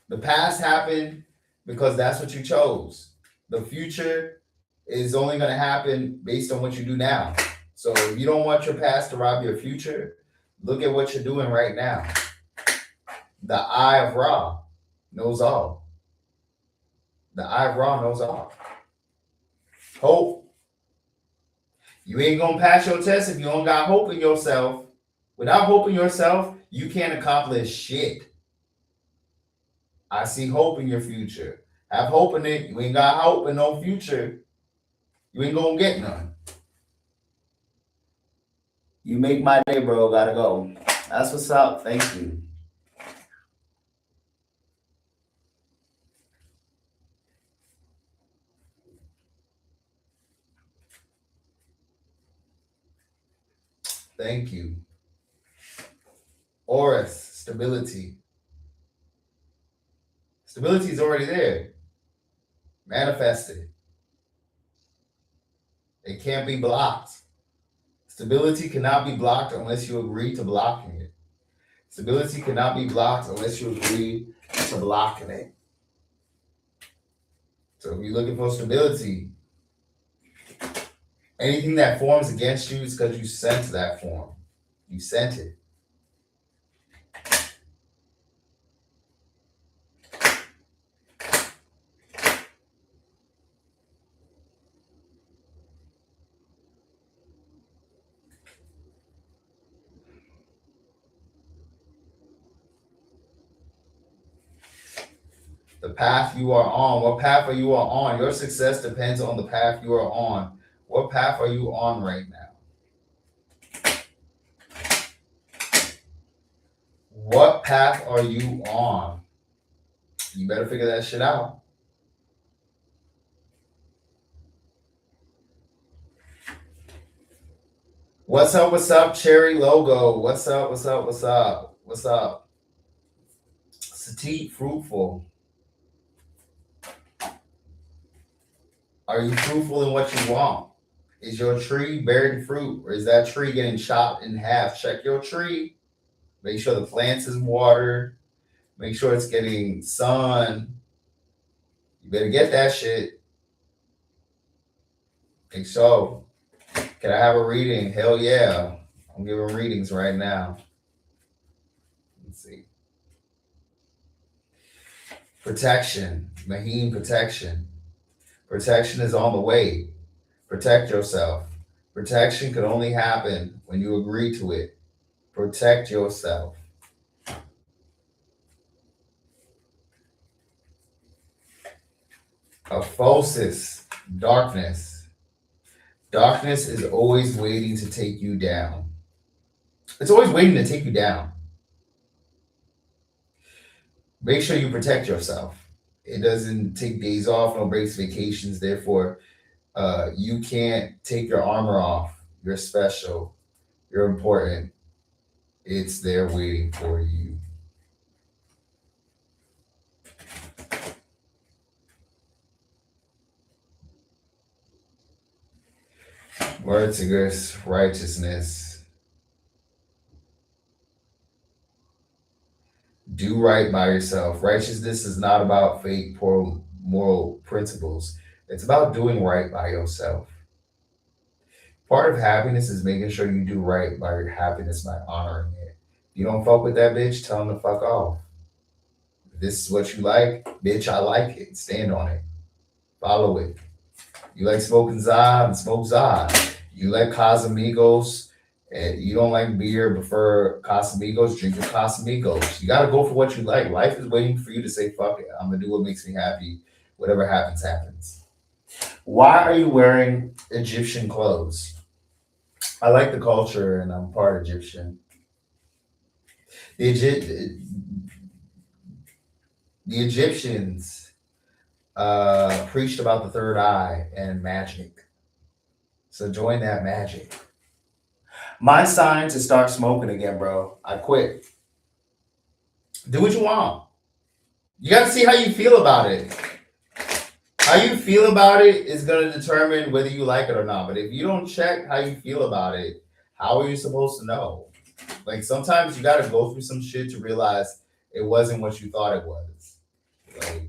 The past happened because that's what you chose. The future is only going to happen based on what you do now. So if you don't want your past to rob your future, look at what you're doing right now. The eye of Ra knows all. The eye of Ra knows all. Hope. You ain't gonna pass your test if you don't got hope in yourself. Without hope in yourself, you can't accomplish shit. I see hope in your future. Have hope in it. You ain't got hope in no future. You ain't gonna get none. You make my day, bro. Gotta go. That's what's up. Thank you. Thank you. Oris, stability. Stability is already there. Manifest it. It can't be blocked. Stability cannot be blocked unless you agree to blocking it. Stability cannot be blocked unless you agree to blocking it. So if you're looking for stability, anything that forms against you is because you sent that form. You sent it. The path you are on. What path are you on? Your success depends on the path you are on. What path are you on right now? What path are you on? You better figure that shit out. What's up, Cherry Logo? What's up? Sati Fruitful. Are you fruitful in what you want? Is your tree bearing fruit, or is that tree getting chopped in half? Check your tree. Make sure the plants is watered. Make sure it's getting sun. You better get that shit. Think so. Can I have a reading? Hell yeah. I'm giving readings right now. Let's see. Protection. Maheen protection. Protection is on the way. Protect yourself. Protection can only happen when you agree to it. Protect yourself. Aphosis, darkness. Darkness is always waiting to take you down. It's always waiting to take you down. Make sure you protect yourself. It doesn't take days off, no breaks, vacations. Therefore, you can't take your armor off. You're special. You're important. It's there waiting for you. Word to grace, righteousness. Do right by yourself. Righteousness is not about fake poor moral principles. It's about doing right by yourself. Part of happiness is making sure you do right by your happiness by honoring it. If you don't fuck with that bitch, tell them to fuck off. If this is what you like, bitch, I like it. Stand on it. Follow it. You like smoking Zod, smoke Zod. You like Casamigos, and you don't like beer, prefer Casamigos, drink your Casamigos. You gotta go for what you like. Life is waiting for you to say, fuck it. I'm gonna do what makes me happy. Whatever happens, happens. Why are you wearing Egyptian clothes? I like the culture and I'm part Egyptian. The, the Egyptians preached about the third eye and magic. So join that magic. My sign to start smoking again, bro. I quit. Do what you want. You got to see how you feel about it. How you feel about it is going to determine whether you like it or not. But if you don't check how you feel about it, how are you supposed to know? Like sometimes you got to go through some shit to realize it wasn't what you thought it was. Like,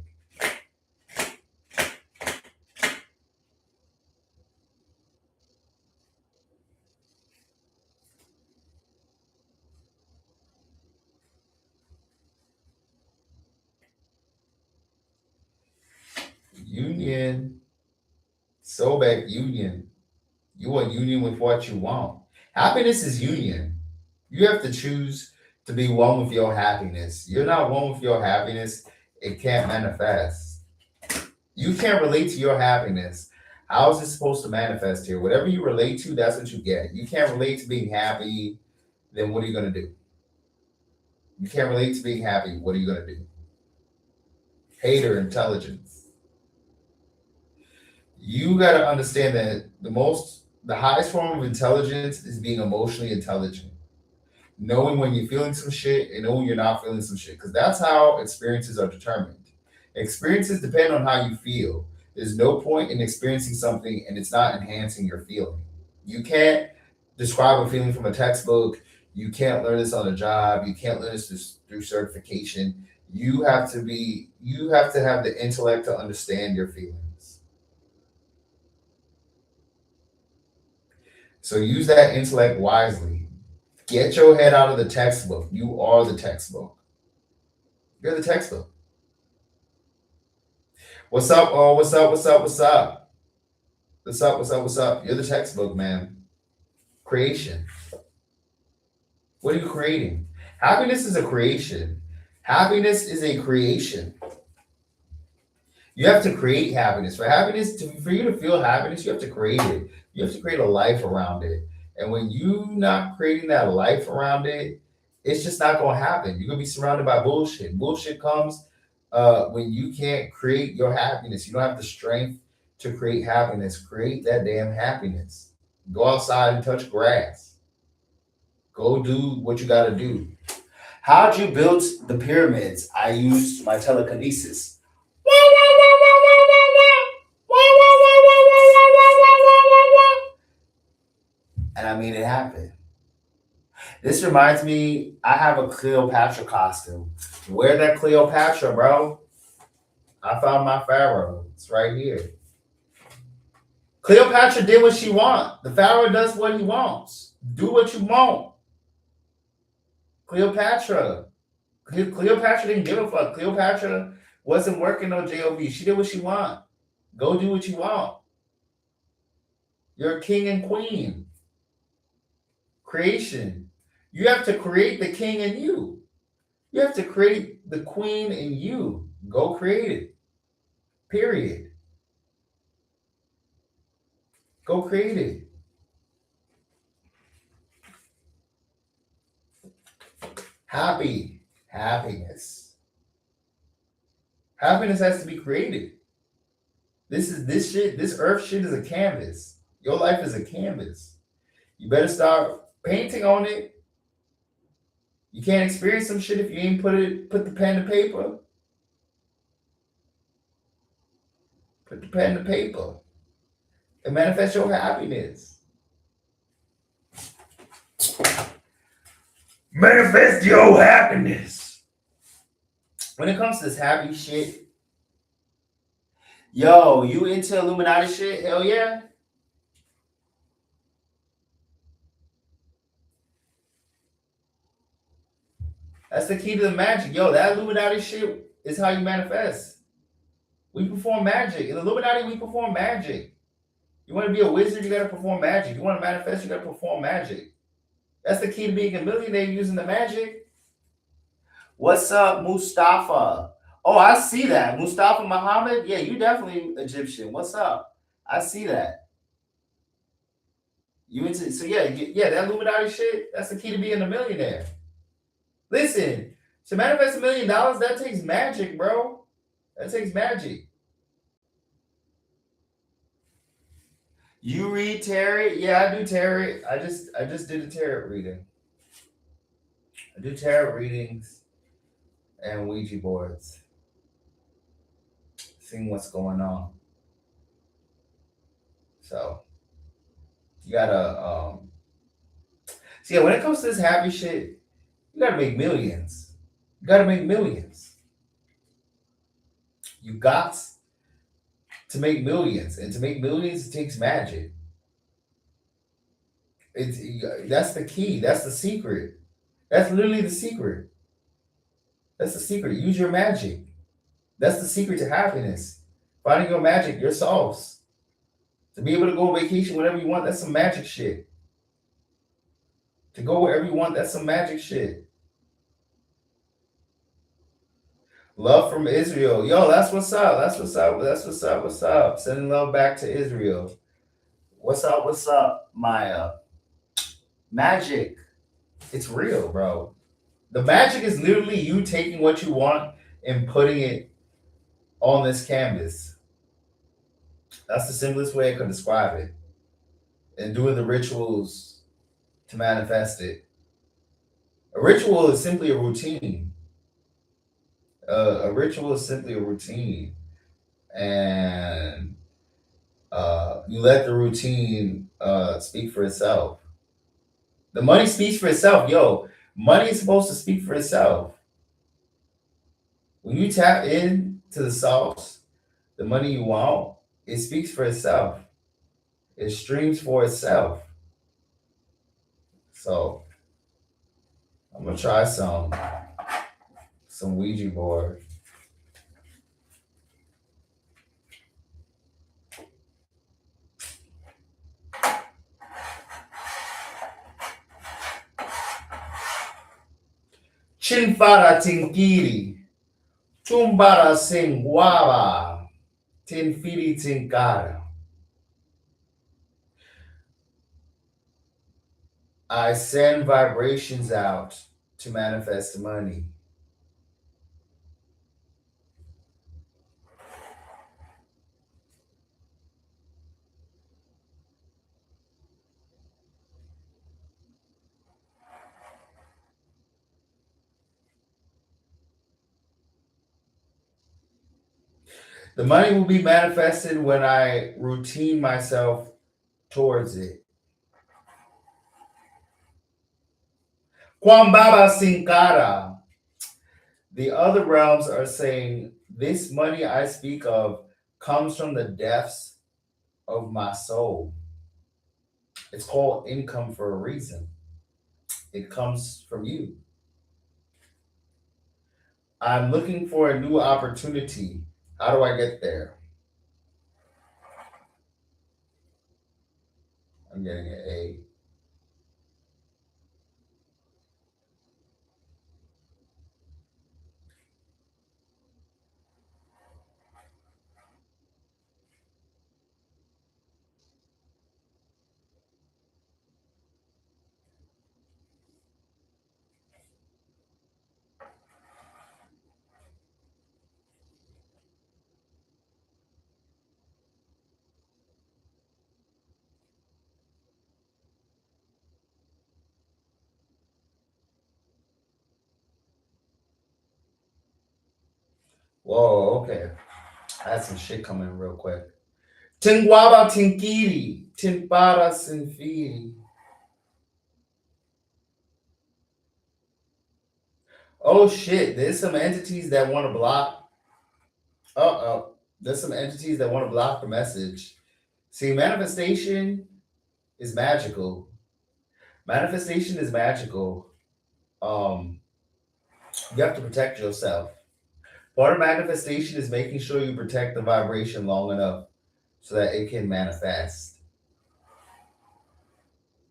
union, so bad union. You want union with what you want. Happiness is union. You have to choose to be one with your happiness. You're not one with your happiness, it can't manifest. You can't relate to your happiness. How is it supposed to manifest here? Whatever you relate to, that's what you get. You can't relate to being happy, then what are you going to do? You can't relate to being happy, what are you going to do? Hater intelligence. You got to understand that the highest form of intelligence is being emotionally intelligent. Knowing when you're feeling some shit and knowing you're not feeling some shit, because that's how experiences are determined. Experiences depend on how you feel. There's no point in experiencing something and it's not enhancing your feeling. You can't describe a feeling from a textbook. You can't learn this on a job. You can't learn this through certification. You have to have the intellect to understand your feelings. So use that intellect wisely. Get your head out of the textbook. You are the textbook. You're the textbook. What's up? Oh, what's up? What's up? What's up? What's up? What's up? What's up? You're the textbook, man. Creation. What are you creating? Happiness is a creation. Happiness is a creation. You have to create happiness. For you to feel happiness, you have to create it. You have to create a life around it. And when you not creating that life around it, it's just not gonna happen. You're gonna be surrounded by bullshit. Bullshit comes when you can't create your happiness. You don't have the strength to create happiness. Create that damn happiness. Go outside and touch grass. Go do what you gotta do. How'd you build the pyramids? I used my telekinesis. And I made it happen. This reminds me, I have a Cleopatra costume. Wear that Cleopatra, bro. I found my pharaoh. It's right here. Cleopatra did what she wants. The pharaoh does what he wants. Do what you want. Cleopatra. Cleopatra didn't give a fuck. Cleopatra wasn't working on JOB. She did what she want. Go do what you want. You're a king and queen. Creation. You have to create the king in you. You have to create the queen in you. Go create it. Period. Go create it. Happiness. Happiness has to be created. This earth shit is a canvas. Your life is a canvas. You better start painting on it. You can't experience some shit if you ain't put the pen to paper. Put the pen to paper. And manifest your happiness. Manifest your happiness. When it comes to this happy shit, yo, you into Illuminati shit? Hell yeah. That's the key to the magic. Yo, that Illuminati shit is how you manifest. We perform magic. In Illuminati, we perform magic. You want to be a wizard, you got to perform magic. You want to manifest, you got to perform magic. That's the key to being a millionaire, using the magic. What's up, Mustafa? Oh, I see that. Mustafa Muhammad? Yeah, you definitely Egyptian. What's up? I see that. You into so yeah, that Illuminati shit, that's the key to being a millionaire. Listen, to manifest $1 million, that takes magic, bro. That takes magic. You read tarot? Yeah, I do tarot. I just did a tarot reading. I do tarot readings and Ouija boards, seeing what's going on. So you gotta see, when it comes to this happy shit, you gotta make millions. You gotta make millions. You got to make millions, and to make millions it takes magic. It's that's the key. That's the secret. That's literally the secret. That's the secret. Use your magic. That's the secret to happiness. Finding your magic, your sauce. To be able to go on vacation whenever you want, that's some magic shit. To go wherever you want, that's some magic shit. Love from Israel. Yo, that's what's up. That's what's up. That's what's up. What's up? Sending love back to Israel. What's up? What's up, Maya? Magic. It's real, bro. The magic is literally you taking what you want and putting it on this canvas. That's the simplest way I could describe it. And doing the rituals to manifest it. A ritual is simply a routine. A ritual is simply a routine. And you let the routine speak for itself. The money speaks for itself. Yo, money is supposed to speak for itself. When you tap in to the sauce, the money you want, it speaks for itself. It streams for itself. So I'm gonna try some Ouija board. Chinfara tinkiri, tumbara singwaba, tinfiri tinkara. I send vibrations out to manifest money. The money will be manifested when I routine myself towards it. Kwambaba Sinkara. The other realms are saying this money I speak of comes from the depths of my soul. It's called income for a reason. It comes from you. I'm looking for a new opportunity. How do I get there? I'm getting an A. Whoa, okay. I had some shit coming in real quick. Tingwaba Tinkiri, Timpara Sinfiri. Oh shit, there's some entities that want to block. Oh, there's some entities that want to block the message. See, manifestation is magical. Manifestation is magical. Um, you have to protect yourself. Part of manifestation is making sure you protect the vibration long enough so that it can manifest.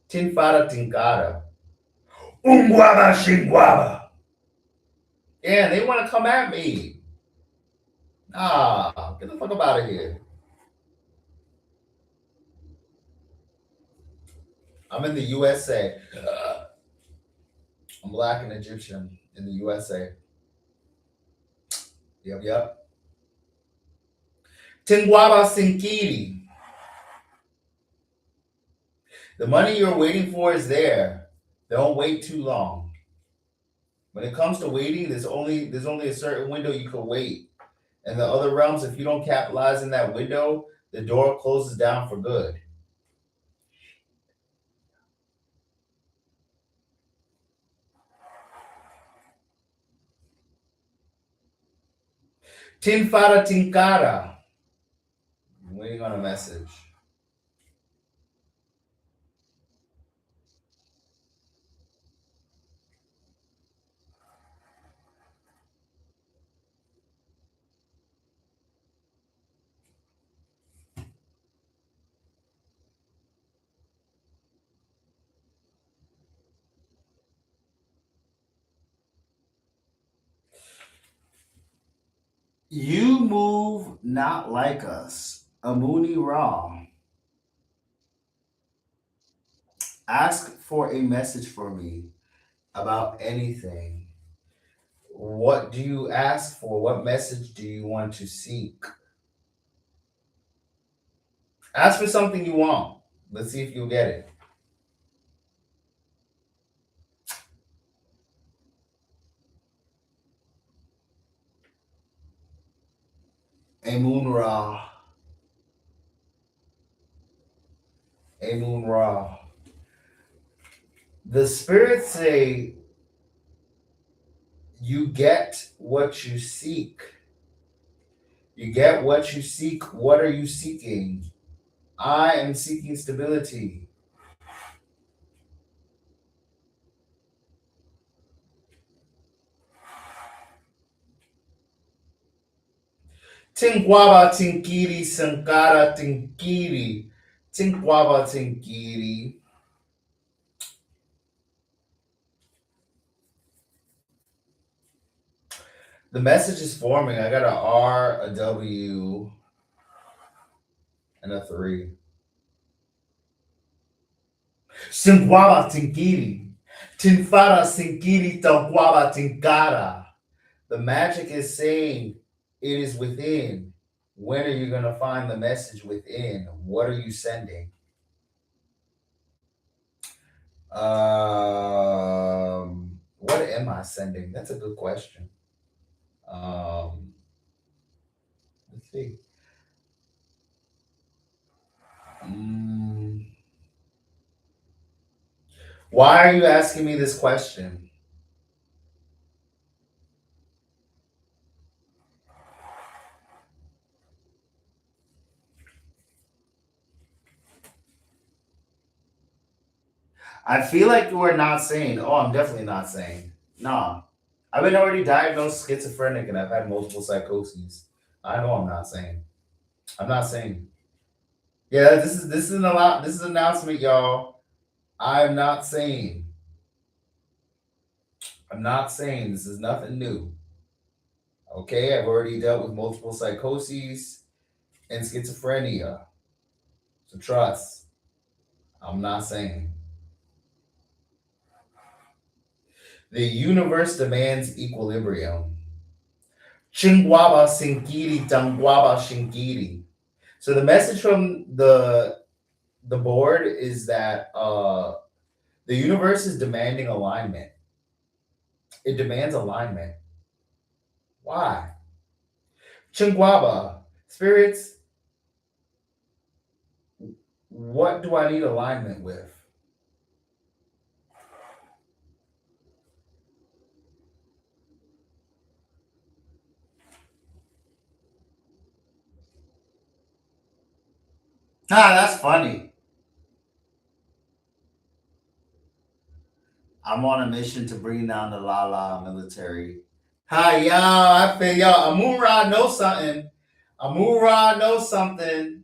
Tinfara tinkara. Ungwaba shingwaba. Yeah, they want to come at me. Nah, get the fuck up out of here. I'm in the USA. I'm black and Egyptian in the USA. Yep, yep. Tingwaba Sinkiri. The money you're waiting for is there. Don't wait too long. When it comes to waiting, there's only a certain window you can wait. And the other realms, if you don't capitalize in that window, the door closes down for good. Tinfara tinkara. I'm waiting on a message. You move not like us. Amuni Ra. Ask for a message for me about anything. What do you ask for? What message do you want to seek? Ask for something you want. Let's see if you'll get it. Amun Ra. Amun Ra. The spirits say you get what you seek. You get what you seek. What are you seeking? I am seeking stability. Tinkwaba tinkiri sankara tinkiri. Tinkwaba tinkiri. The message is forming. I got a R, a W, and a 3. Tinkwaba tinkiri. Tinfara sinkiri tankwaba tinkara. The magic is saying it is within. When are you going to find the message within? What are you sending? What am I sending? That's a good question. Um, let's see. Mm, why are you asking me this question? I feel like you are not sane. Oh, I'm definitely not sane. Nah. I've been already diagnosed schizophrenic and I've had multiple psychoses. I know I'm not sane. I'm not sane. Yeah, this is an lot. This is an announcement, y'all. I'm not sane. I'm not sane. This is nothing new. Okay, I've already dealt with multiple psychoses and schizophrenia. So trust, I'm not sane. The universe demands equilibrium. Chingwaba Sinkiri Tangwaba Shinkiri. So the message from the board is that the universe is demanding alignment. It demands alignment. Why? Chingwaba, spirits, what do I need alignment with? Ah, that's funny. I'm on a mission to bring down the Lala military. Hi, y'all. I feel y'all. Amura knows something. Amura knows something.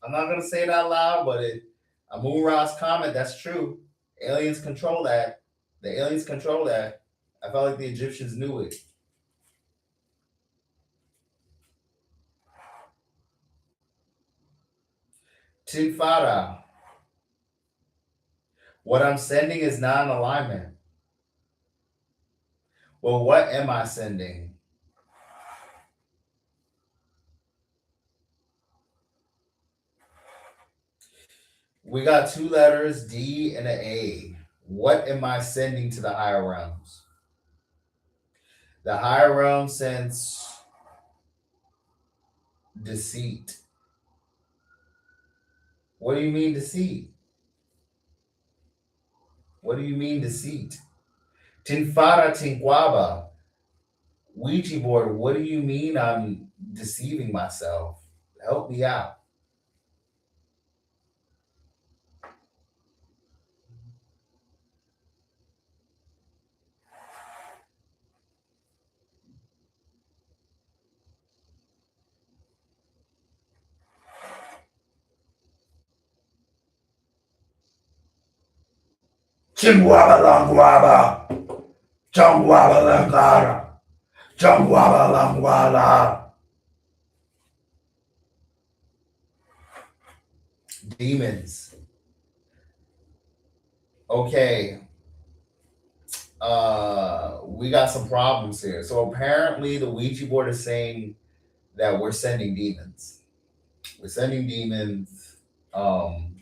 I'm not gonna say it out loud, but Amura's comment. That's true. Aliens control that. The aliens control that. I felt like the Egyptians knew it. Tinfara. What I'm sending is non-alignment. Well, what am I sending? We got two letters, D and an A. What am I sending to the higher realms? The higher realm sends deceit. What do you mean deceit? What do you mean deceit? Tinfara tinquaba. Ouija board, what do you mean I'm deceiving myself? Help me out. Chingwaba langwaba. Chongwaba langara. Chongwaba langwala. Demons. Okay. We got some problems here. So apparently the Ouija board is saying that we're sending demons. We're sending demons. Um,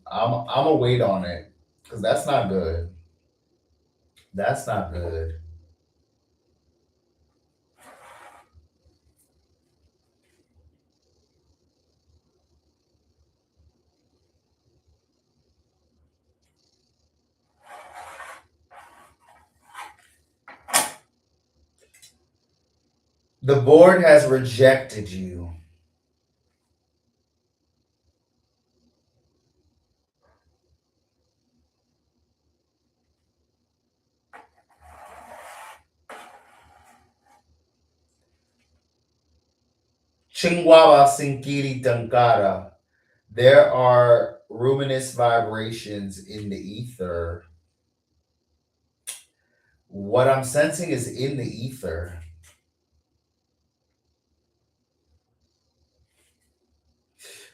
I'm gonna wait on it because that's not good. That's not good. The board has rejected you. Chingwaba Sinkiri Tankara. There are luminous vibrations in the ether. What I'm sensing is in the ether.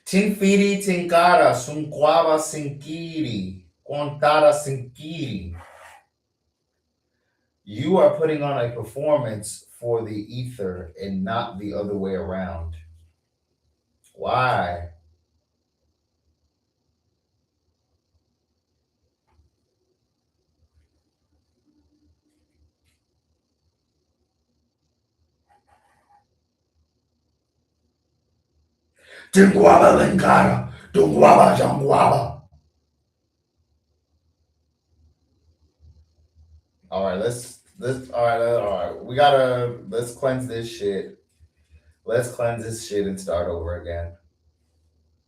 Tinfiri Tinkara Sunquaba Sinkiri. Quantara Sinkiri. You are putting on a performance for the ether and not the other way around. Why? Tinguaba Linkara. Tunguaba Janguaba. All right, all right. We gotta let's cleanse this shit. Let's cleanse this shit and start over again.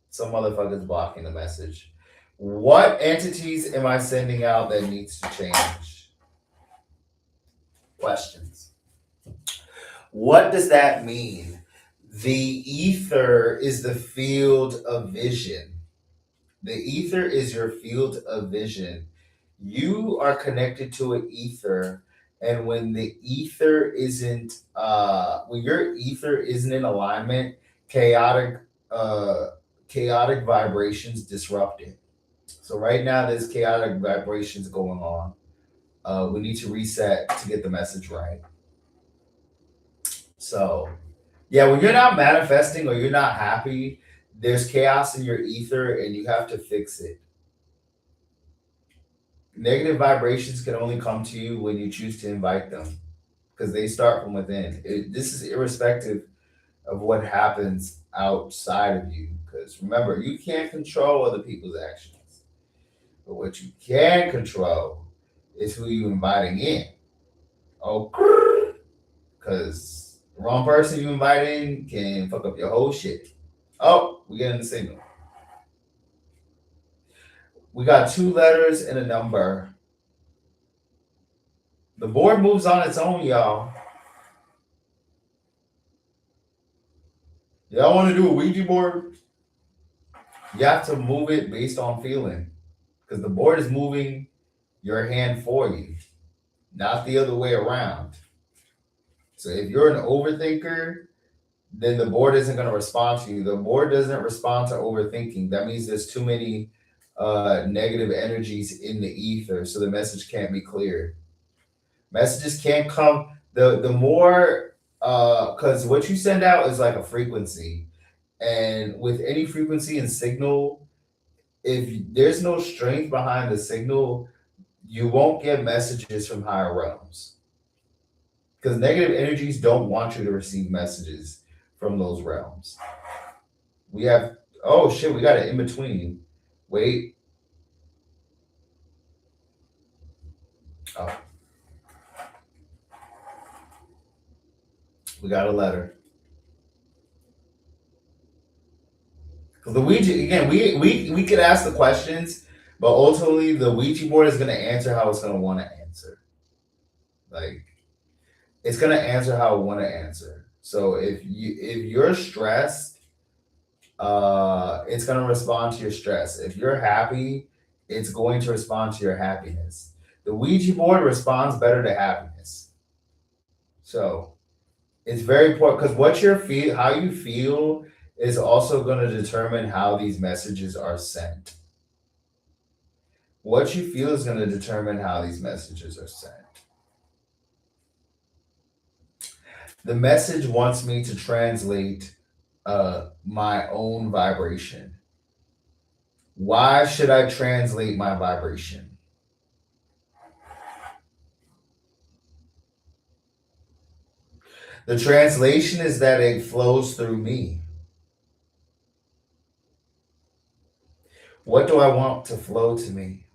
Some motherfuckers blocking the message. What entities am I sending out that needs to change? Questions. What does that mean? The ether is the field of vision. The ether is your field of vision. You are connected to an ether, and when the ether isn't, when your ether isn't in alignment, chaotic, uh, chaotic vibrations disrupt it. So right now, there's chaotic vibrations going on. We need to reset to get the message right. So yeah, when you're not manifesting or you're not happy, there's chaos in your ether, and you have to fix it. Negative vibrations can only come to you when you choose to invite them because they start from within. This is irrespective of what happens outside of you. Because remember, you can't control other people's actions, but what you can control is who you inviting in. Oh, because the wrong person you invite in can fuck up your whole shit. Oh, we getting the signal. We got two letters and a number. The board moves on its own, y'all. Y'all want to do a Ouija board? You have to move it based on feeling because the board is moving your hand for you, not the other way around. So if you're an overthinker, then the board isn't going to respond to you. The board doesn't respond to overthinking. That means there's too many negative energies in the ether, so the message can't be cleared. Messages can't come the more because what you send out is like a frequency, And with any frequency and signal, if there's no strength behind the signal, you won't get messages from higher realms. Because negative energies don't want you to receive messages from those realms. We have, oh shit, we got it in between. Wait. Oh, we got a letter. Because the Ouija, again, we could ask the questions, but ultimately the Ouija board is going to answer how it's going to want to answer. Like, it's going to answer how it want to answer. So if you're stressed, it's going to respond to your stress. If you're happy, it's going to respond to your happiness. The Ouija board responds better to happiness. So it's very important because how you feel is also going to determine how these messages are sent. What you feel is going to determine how these messages are sent. The message wants me to translate my own vibration. Why should I translate my vibration? The translation is that it flows through me. What do I want to flow to me?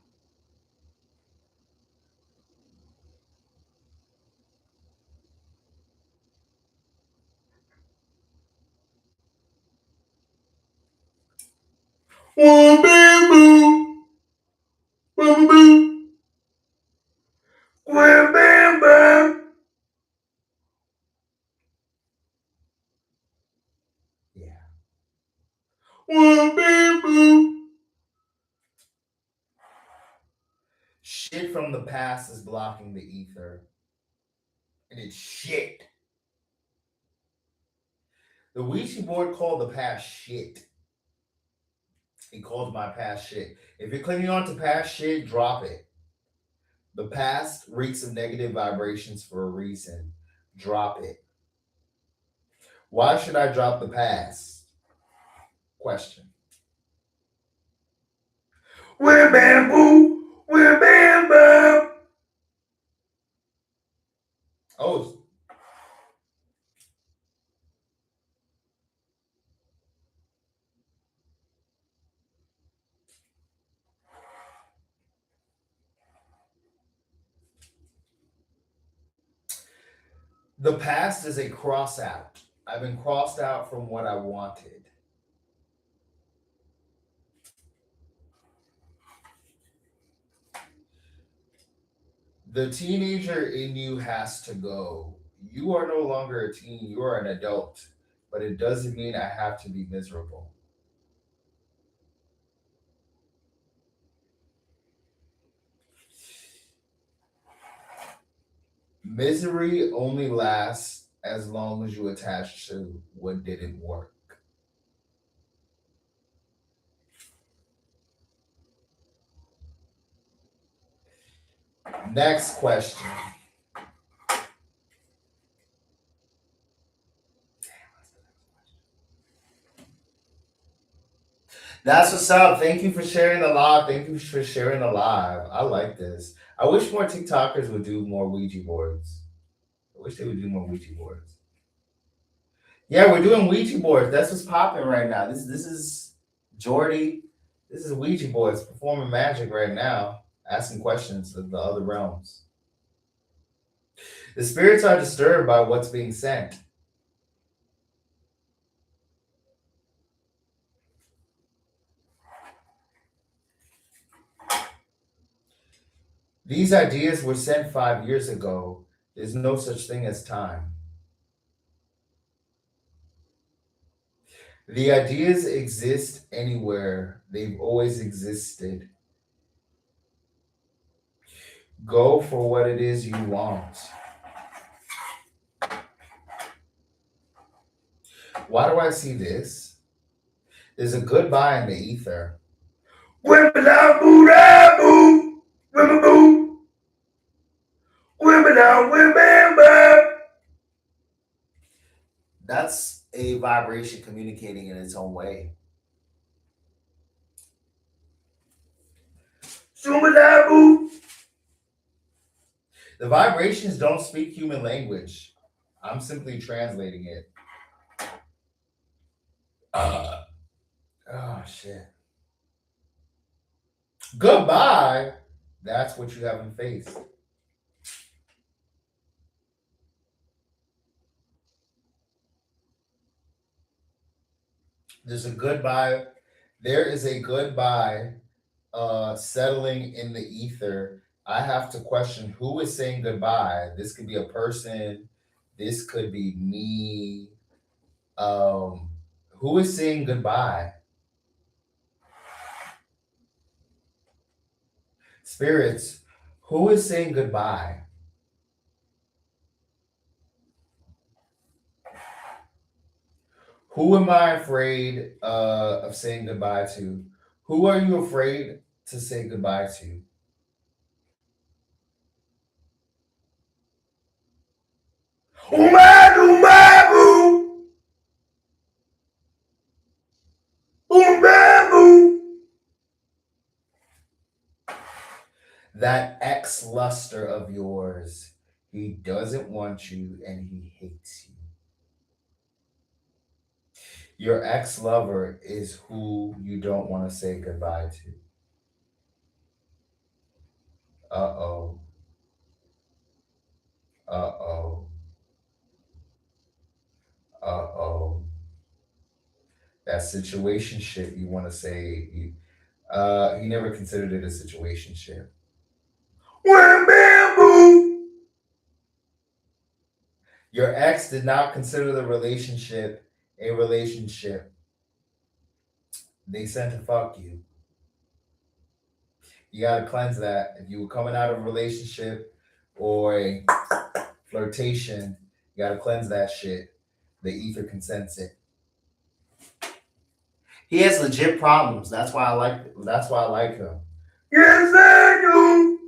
One bamboo, bamboo, bam. Yeah. One bamboo. Shit from the past is blocking the ether. And it's shit. The Ouija board called the past shit. He called my past shit. If you're clinging on to past shit, drop it. The past reeks of negative vibrations for a reason. Drop it. Why should I drop the past? Question. We're bamboo. We're bamboo. Oh, the past is a cross out. I've been crossed out from what I wanted. The teenager in you has to go. You are no longer a teen, you are an adult. But it doesn't mean I have to be miserable. Misery only lasts as long as you attach to what didn't work. Next question. That's what's up. Thank you for sharing the live. Thank you for sharing the live. I like this. I wish more TikTokers would do more Ouija boards. I wish they would do more Ouija boards. Yeah, we're doing Ouija boards. That's what's popping right now. This is Jordy. This is Ouija boards performing magic right now, asking questions of the other realms. The spirits are disturbed by what's being sent. These ideas were sent 5 years ago. There's no such thing as time. The ideas exist anywhere, they've always existed. Go for what it is you want. Why do I see this? There's a goodbye in the ether. That's a vibration communicating in its own way. The vibrations don't speak human language. I'm simply translating it. Uh, oh shit. Goodbye. That's what you haven't faced. There's a goodbye. There is a goodbye settling in the ether. I have to question who is saying goodbye. This could be a person. This could be me. Um, who is saying goodbye? Spirits, who is saying goodbye? Who am I afraid of saying goodbye to? Who are you afraid to say goodbye to? Umaru, umaru, umaru. That ex luster of yours, he doesn't want you and he hates you. Your ex lover is who you don't want to say goodbye to. Uh oh. Uh oh. Uh oh. That situation shit you want to say. He never considered it a situation ship. Your ex did not consider the relationship a relationship. They sent to fuck you. You gotta cleanse that. If you were coming out of a relationship or a flirtation, you gotta cleanse that shit. The ether consents it. He has legit problems. That's why I like. That's why I like him. Yes, I do.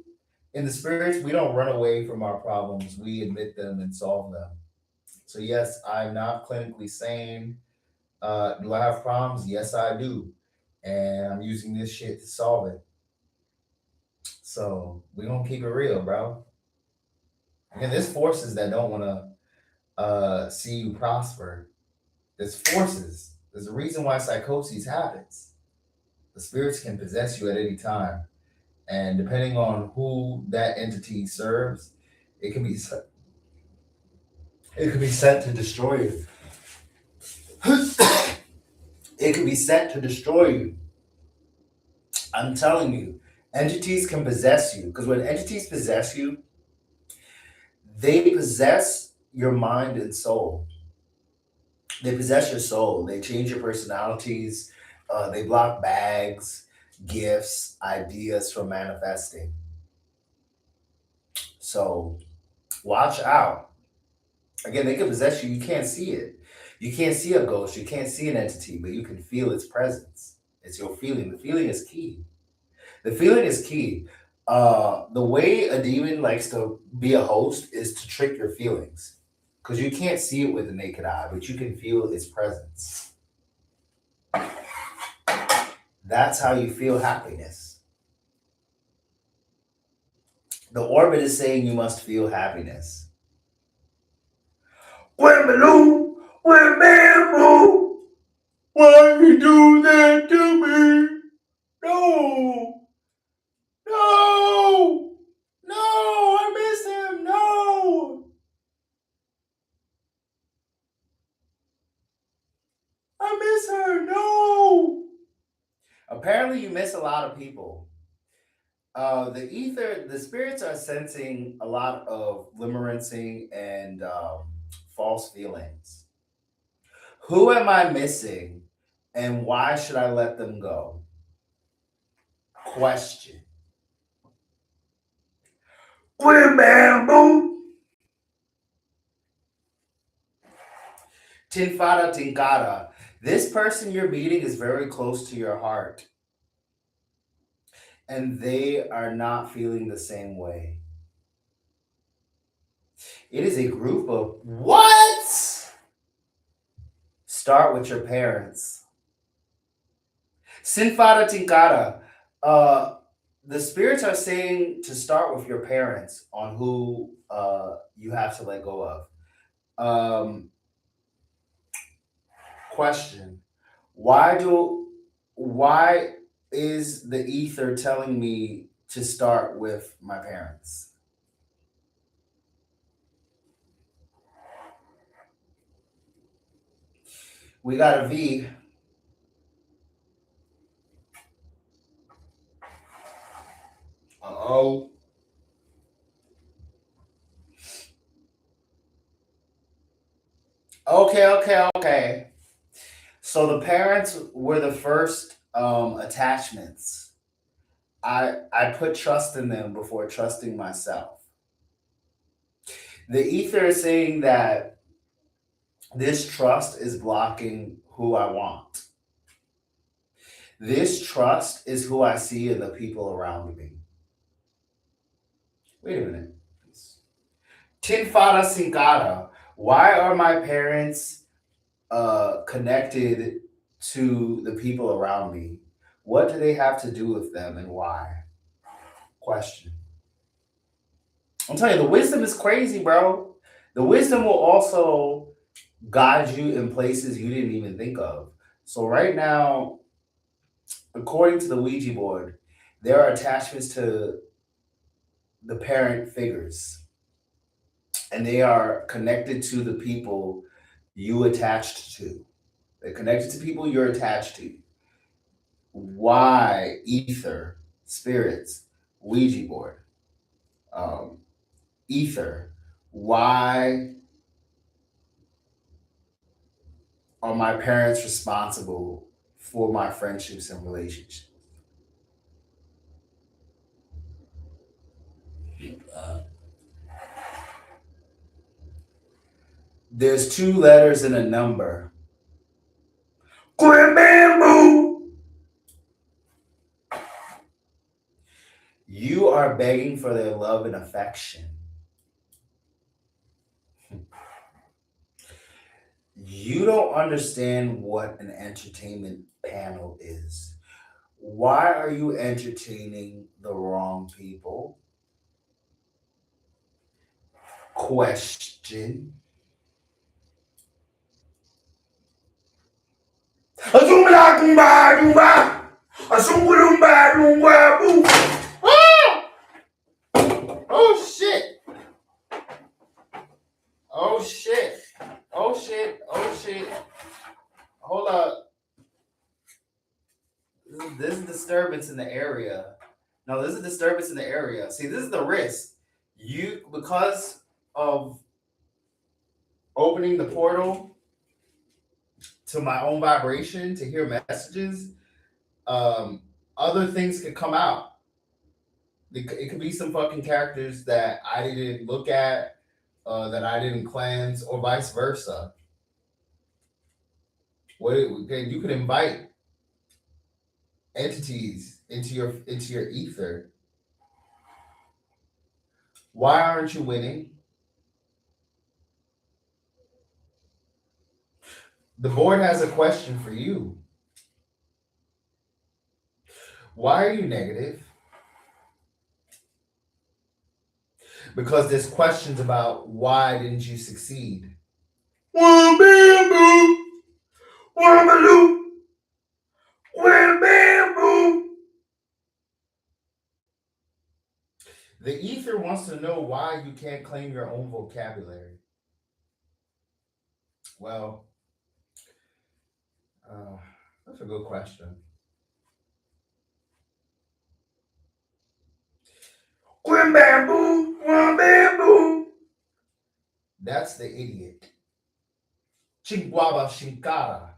In the spirits, we don't run away from our problems. We admit them and solve them. So yes, I'm not clinically sane. Do I have problems? Yes, I do. And I'm using this shit to solve it. So we gonna keep it real, bro. And there's forces that don't want to see you prosper. There's forces. There's a reason why psychosis happens. The spirits can possess you at any time, and depending on who that entity serves, it can be it can be sent to destroy you. It can be sent to destroy you. I'm telling you, entities can possess you because when entities possess you, they possess your mind and soul. They possess your soul. They change your personalities. They block bags, gifts, ideas from manifesting. So watch out. Again, they can possess you. You can't see it. You can't see a ghost. You can't see an entity, but you can feel its presence. It's your feeling. The feeling is key. The feeling is key. The way a demon likes to be a host is to trick your feelings because you can't see it with the naked eye, but you can feel its presence. That's how you feel happiness. The orbit is saying you must feel happiness. Wimbaloo, Wimbambo, why you do that to me? No, no, no, I miss him. No, I miss her. No. Apparently, you miss a lot of people. The ether, the spirits are sensing a lot of limerence and false feelings. Who am I missing, and why should I let them go? Question. Remember, Tinfada Tinkada. This person you're meeting is very close to your heart, and they are not feeling the same way. It is a group of what? Start with your parents. Sinfara Tinkara. Uh, the spirits are saying to start with your parents on who you have to let go of. Um, Question: Why do why is the ether telling me to start with my parents? We got a V. Oh. Okay, okay, okay. So the parents were the first attachments. I put trust in them before trusting myself. The ether is saying that this trust is blocking who I want. This trust is who I see in the people around me. Wait a minute. Tinfada Sinkara. Why are my parents connected to the people around me? What do they have to do with them and why? Question. I'm telling you, the wisdom is crazy, bro. The wisdom will also guide you in places you didn't even think of. So right now, according to the Ouija board, there are attachments to the parent figures, and they are connected to the people you attached to. They're connected to people you're attached to. Why ether, spirits, Ouija board, um, ether? Why are my parents responsible for my friendships and relationships? Uh, there's two letters and a number. Quit bamboo. You are begging for their love and affection. You don't understand what an entertainment panel is. Why are you entertaining the wrong people? Question. Oh shit! Oh shit! Oh shit! Oh shit! Hold up. This is disturbance in the area. No, this is disturbance in the area. See, this is the risk. You because of opening the portal to my own vibration to hear messages, um, other things could come out. It could be some fucking characters that I didn't look at, that I didn't cleanse, or vice versa. What you could invite entities into your ether. Why aren't you winning? The board has a question for you. Why are you negative? Because there's questions about why didn't you succeed? The ether wants to know why you can't claim your own vocabulary. Well, that's a good question. That's the idiot. Chingwaba Shinkara.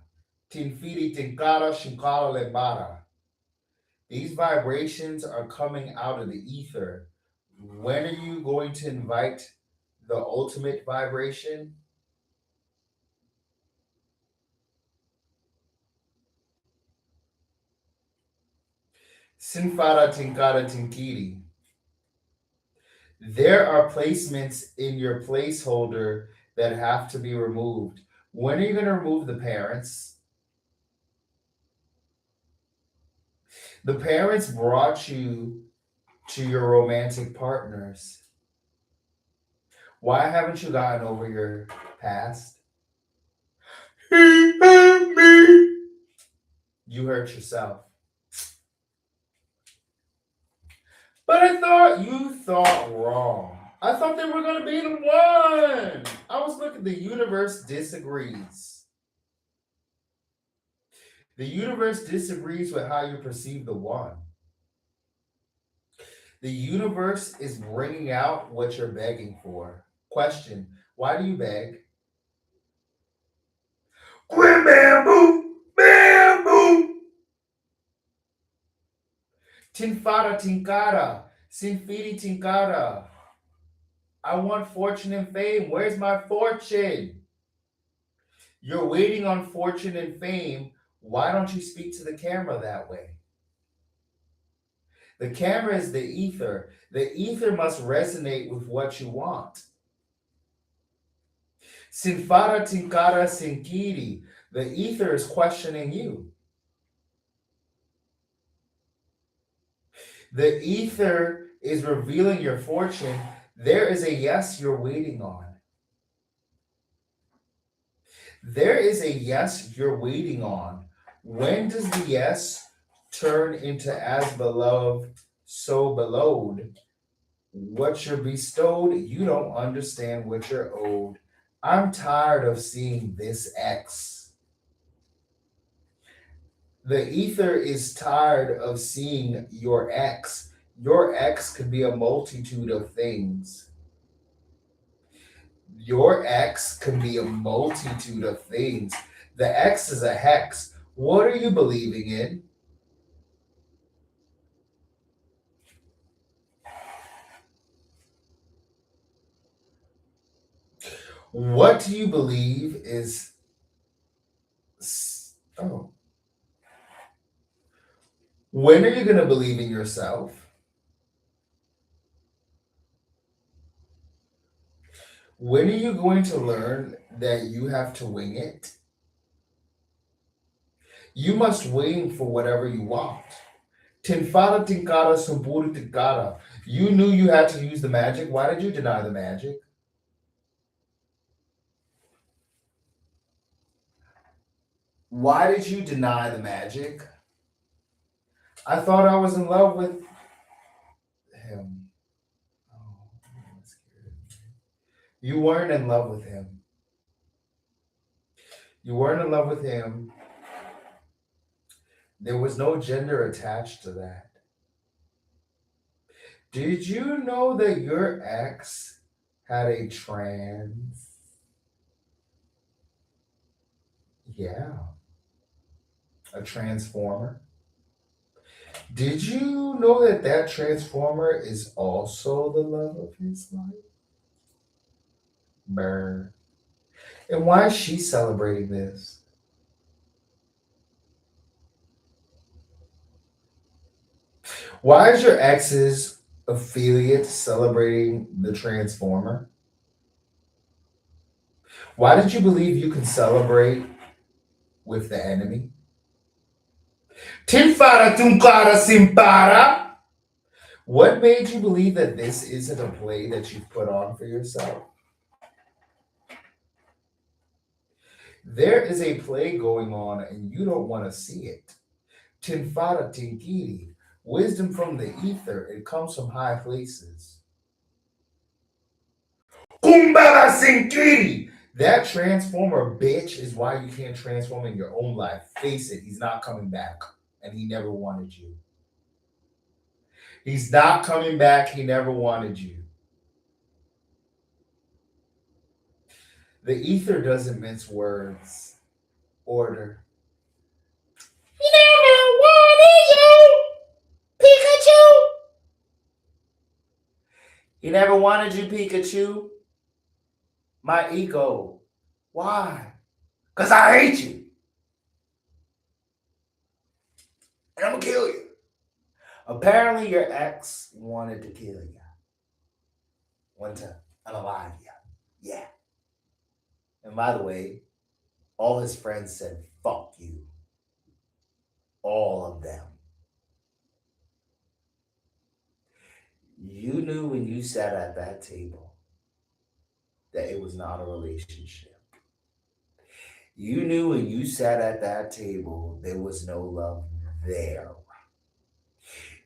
Tinfiri Tinkara Shinkara Lebara. These vibrations are coming out of the ether. When are you going to invite the ultimate vibration? Sinfara Tinkara Tinkiri. There are placements in your placeholder that have to be removed. When are you going to remove the parents? The parents brought you to your romantic partners. Why haven't you gotten over your past? He hurt me. You hurt yourself. But I thought you thought wrong. I thought they were going to be the one. I was looking, the universe disagrees. The universe disagrees with how you perceive the one. The universe is bringing out what you're begging for. Question: why do you beg? Quit bamboo! Bamboo! Tinfara tinkara. Sinfiri tinkara. I want fortune and fame. Where's my fortune? You're waiting on fortune and fame. Why don't you speak to the camera that way? The camera is the ether. The ether must resonate with what you want. Sinfara tinkara sinkiri. The ether is questioning you. The ether is revealing your fortune. There is a yes you're waiting on. There is a yes you're waiting on. When does the yes turn into as beloved, so beloved? What you're bestowed, you don't understand what you're owed. I'm tired of seeing this X. The ether is tired of seeing your X. Your X could be a multitude of things. Your X can be a multitude of things. The X is a hex. What are you believing in? What do you believe is. Oh. When are you going to believe in yourself? When are you going to learn that you have to wing it? You must wing for whatever you want. Tinfara tinkara sumburu tinkara. You knew you had to use the magic. Why did you deny the magic? Why did you deny the magic? I thought I was in love with him. Oh, I'm scared. You weren't in love with him. You weren't in love with him. There was no gender attached to that. Did you know that your ex had a trans? Yeah, a transformer. Did you know that that transformer is also the love of his life? Burn. And why is she celebrating this? Why is your ex's affiliate celebrating the transformer? Why did you believe you can celebrate with the enemy? Tinfara tunkara simpara. What made you believe that this isn't a play that you've put on for yourself? There is a play going on and you don't want to see it. Tinfara tinkiri. Wisdom from the ether. It comes from high places. Kumbara sinkiri. That transformer bitch is why you can't transform in your own life. Face it, he's not coming back. And he never wanted you. He's not coming back. He never wanted you. The ether doesn't mince words. Order. He never wanted you, Pikachu. He never wanted you, Pikachu. My ego. Why? Because I hate you. And I'm going to kill you. Apparently, your ex wanted to kill you. Wanted to unalive you. Yeah. And by the way, All his friends said, fuck you. All of them. You knew when you sat at that table that it was not a relationship. You knew when you sat at that table there was no love there.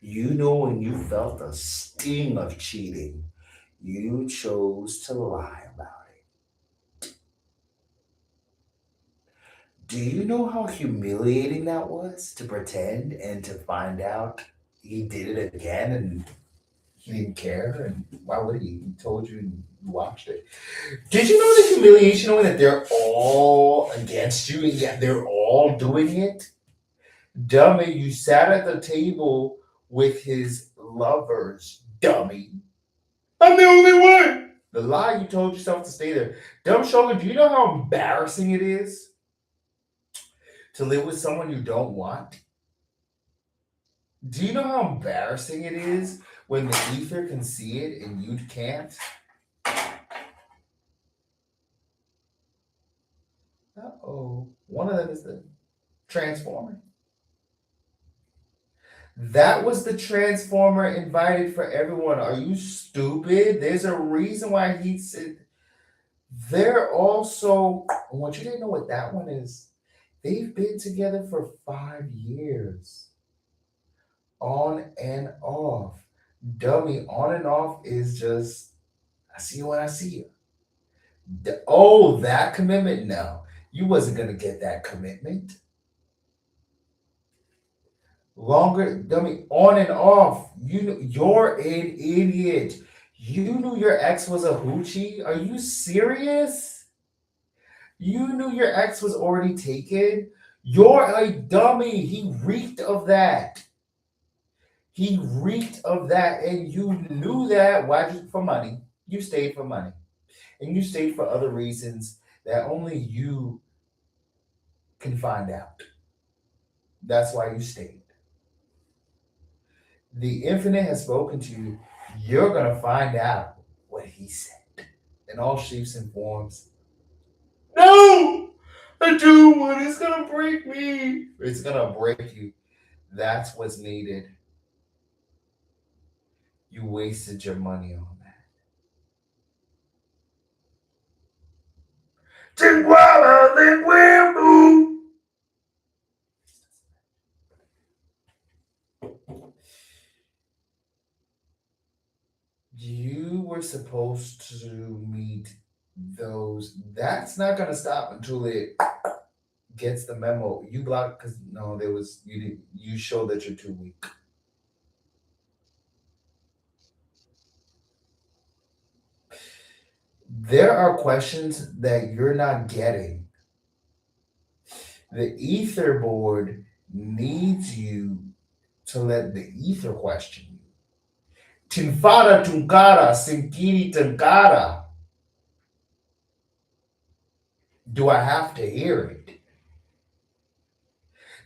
You knew when you felt the sting of cheating, you chose to lie about it. Do you know how humiliating that was to pretend and to find out he did it again and he didn't care? And why would he? He told you and you watched it. Did you know the humiliation knowing that they're all against you and yet they're all doing it? Dummy, you sat at the table with his lovers, dummy. I'm the only one. The lie you told yourself to stay there. Dumb Shogun, do you know how embarrassing it is to live with someone you don't want? Do you know how embarrassing it is when the ether can see it and you can't? Uh-oh. One of them is the Transformer. That was the Transformer invited for everyone. Are you stupid? There's a reason why he said they're also. What you didn't know what that one is. They've been together for 5 years, on and off. Dummy, on and off is just I see you when I see you. Oh, that commitment? No, you wasn't gonna get that commitment. Longer, dummy, on and off. You're an idiot. You knew your ex was a hoochie. Are you serious? You knew your ex was already taken. You're a dummy. He reeked of that. He reeked of that, and you knew that. Why? For money. You stayed for money, and you stayed for other reasons that only you can find out. That's why you stayed. The infinite has spoken to you. You're gonna find out what he said in all shapes and forms. No, I do what it's gonna break me. It's gonna break you. That's what's needed. You wasted your money on that. Chinguala, linguimu. You were supposed to meet those. That's not gonna stop until it gets the memo. You blocked because no, there was you didn't. You show that you're too weak. There are questions that you're not getting. The ether board needs you to let the ether question you. Tinfara tunkara, sinkiri tunkara. Do I have to hear it?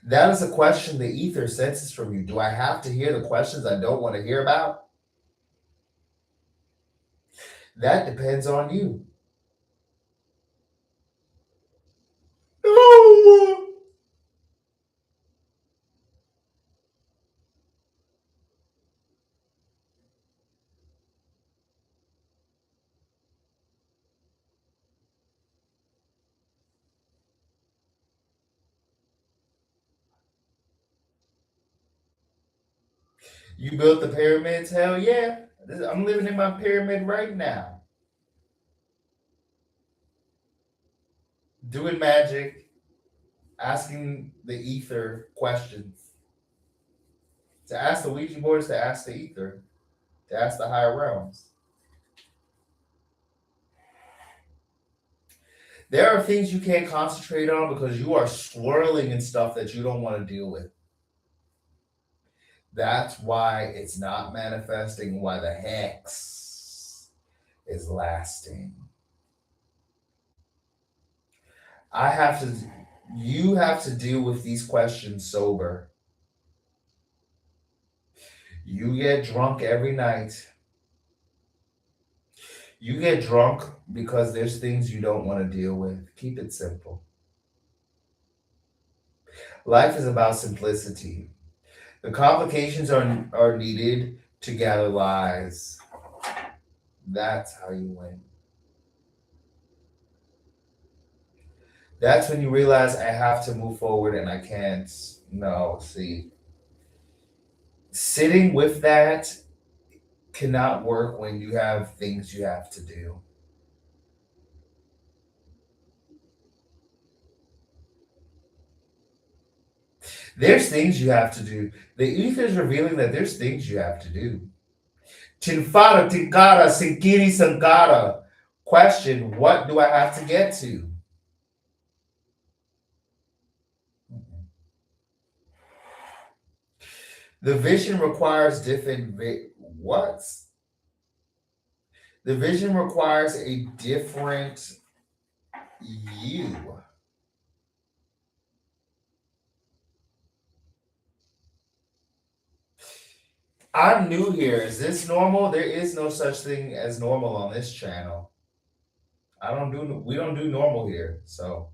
That is a question the ether senses from you. Do I have to hear the questions I don't want to hear about? That depends on you. No. You built the pyramids? Hell yeah. I'm living in my pyramid right now. Doing magic, asking the ether questions. To ask the Ouija board is to ask the ether, to ask the higher realms. There are things you can't concentrate on because you are swirling in stuff that you don't want to deal with. That's why it's not manifesting, why the hex is lasting. I have to, you have to deal with these questions sober. You get drunk every night. You get drunk because there's things you don't want to deal with. Keep it simple. Life is about simplicity. The complications are needed to gather lies. That's how you win. That's when you realize I have to move forward and I can't. No, see, sitting with that cannot work when you have things you have to do. There's things you have to do. The ether is revealing that there's things you have to do. Chinfara, Tinkara, Sinkiri, Sankara. Question, what do I have to get to? The vision requires different what? The vision requires a different you. I'm new here. Is this normal? There is no such thing as normal on this channel. We don't do normal here. So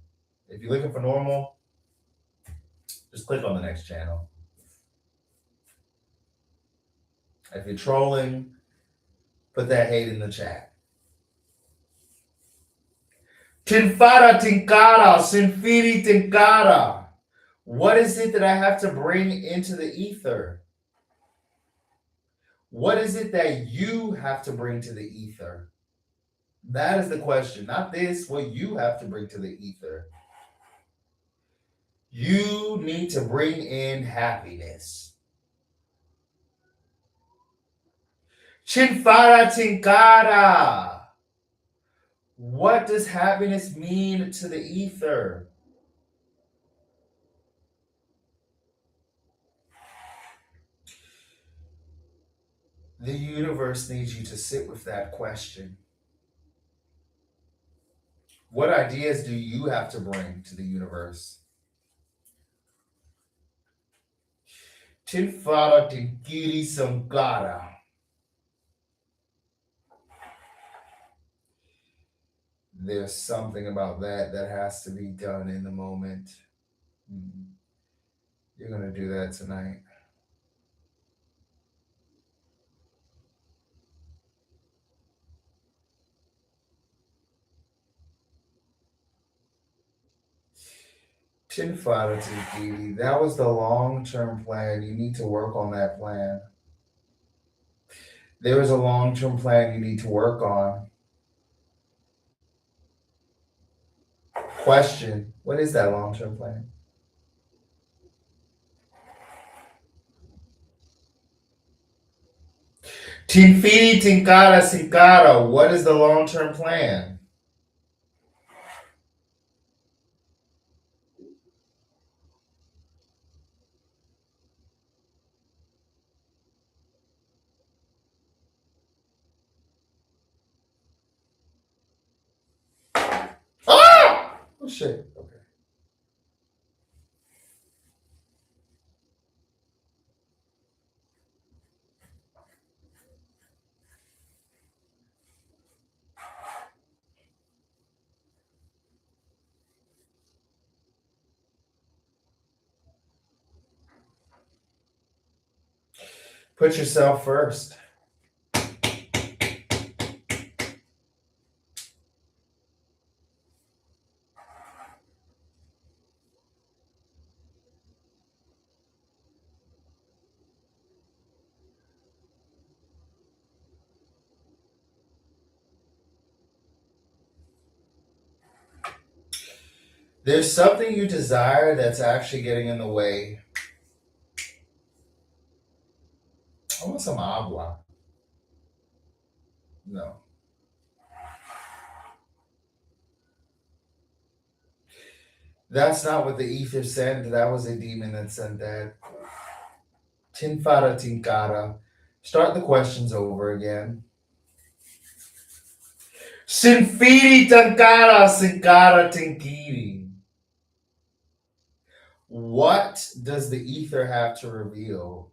if you're looking for normal, just click on the next channel. If you're trolling, put that hate in the chat. Tinfara tinkara, sinfiri tinkara. What is it that I have to bring into the ether? What is it that you have to bring to the ether? That is the question. Not this, what you have to bring to the ether. You need to bring in happiness. Chinfara tinkara. What does happiness mean to the ether? The universe needs you to sit with that question. What ideas do you have to bring to the universe? Tinfara tinkiri sankara. There's something about that that has to be done in the moment. You're going to do that tonight. Tinfara tinkiri. That was the long-term plan. You need to work on that plan. There is a long-term plan you need to work on. Question, what is that long-term plan? Tinfiri tinkara sinkara. What is the long-term plan? Ah! Oh shit. Okay. Put yourself first. There's something you desire that's actually getting in the way. I want some agua. No. That's not what the ether sent. That was a demon that sent that. Tinfara tinkara. Start the questions over again. Sinfiri tankara sinkara tinkiri. What does the ether have to reveal?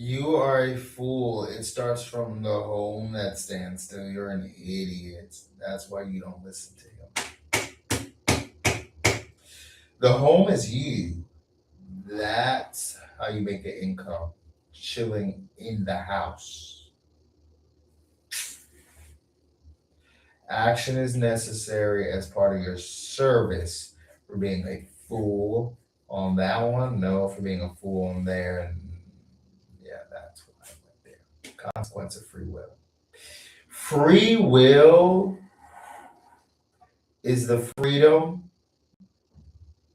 You are a fool. It starts from the home that stands still. You're an idiot. That's why you don't listen to him. The home is you. That's how you make an income. Chilling in the house. Action is necessary as part of your service for being a fool on that one. No, for being a fool on there. And yeah, that's what I went there. Consequence of free will. Free will is the freedom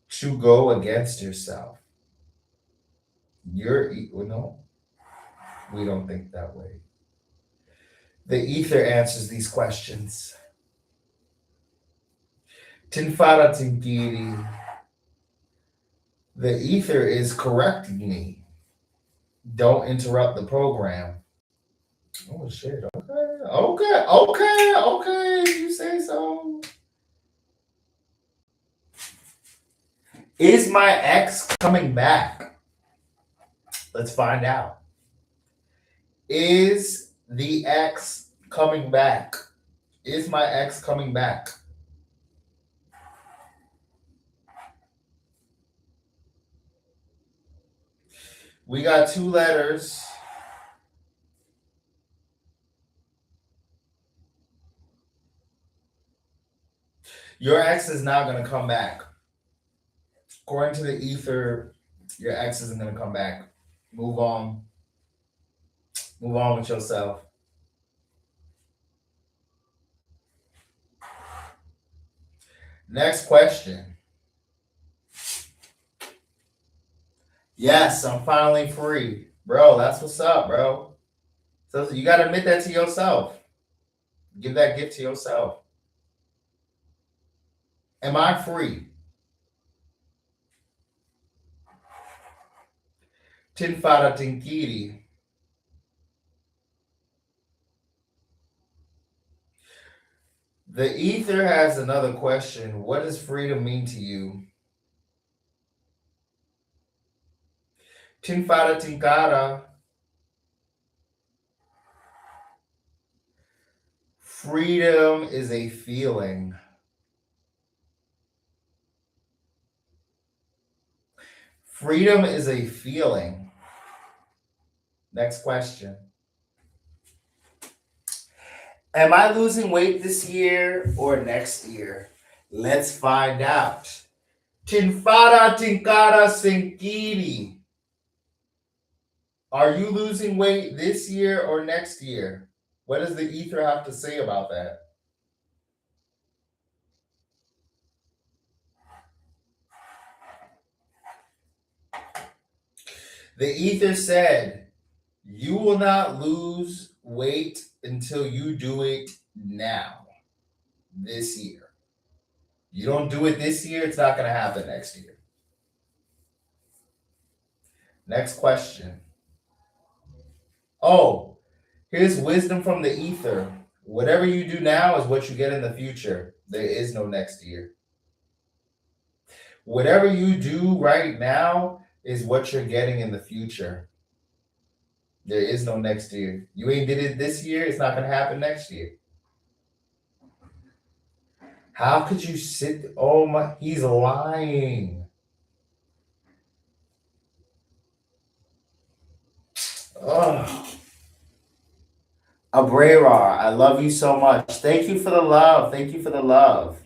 to go against yourself. Well, no, we don't think that way. The ether answers these questions. Tinfara Tinkiri. The ether is correcting me. Don't interrupt the program. Oh shit. Okay. You say so. Is my ex coming back? Let's find out. Is the ex coming back? Is my ex coming back? We got 2 letters. Your ex is not going to come back. According to the ether, your ex isn't going to come back. Move on. Move on with yourself. Next question. Yes, I'm finally free. Bro, that's what's up, bro. So you got to admit that to yourself. Give that gift to yourself. Am I free? Tinfara Tinkiri. The ether has another question. What does freedom mean to you? Tinfara Tinkara. Freedom is a feeling. Freedom is a feeling. Next question. Am I losing weight this year or next year? Let's find out. Tinfara Tinkara Sinkiri. Are you losing weight this year or next year? What does the ether have to say about that? The ether said, you will not lose weight until you do it now, this year. You don't do it this year, it's not going to happen next year. Next question. Oh, here's wisdom from the ether. Whatever you do now is what you get in the future. There is no next year. Whatever you do right now is what you're getting in the future. There is no next year. You ain't did it this year, it's not going to happen next year. How could you sit? Oh my, he's lying. Ugh. Abrera, I love you so much. Thank you for the love. Thank you for the love.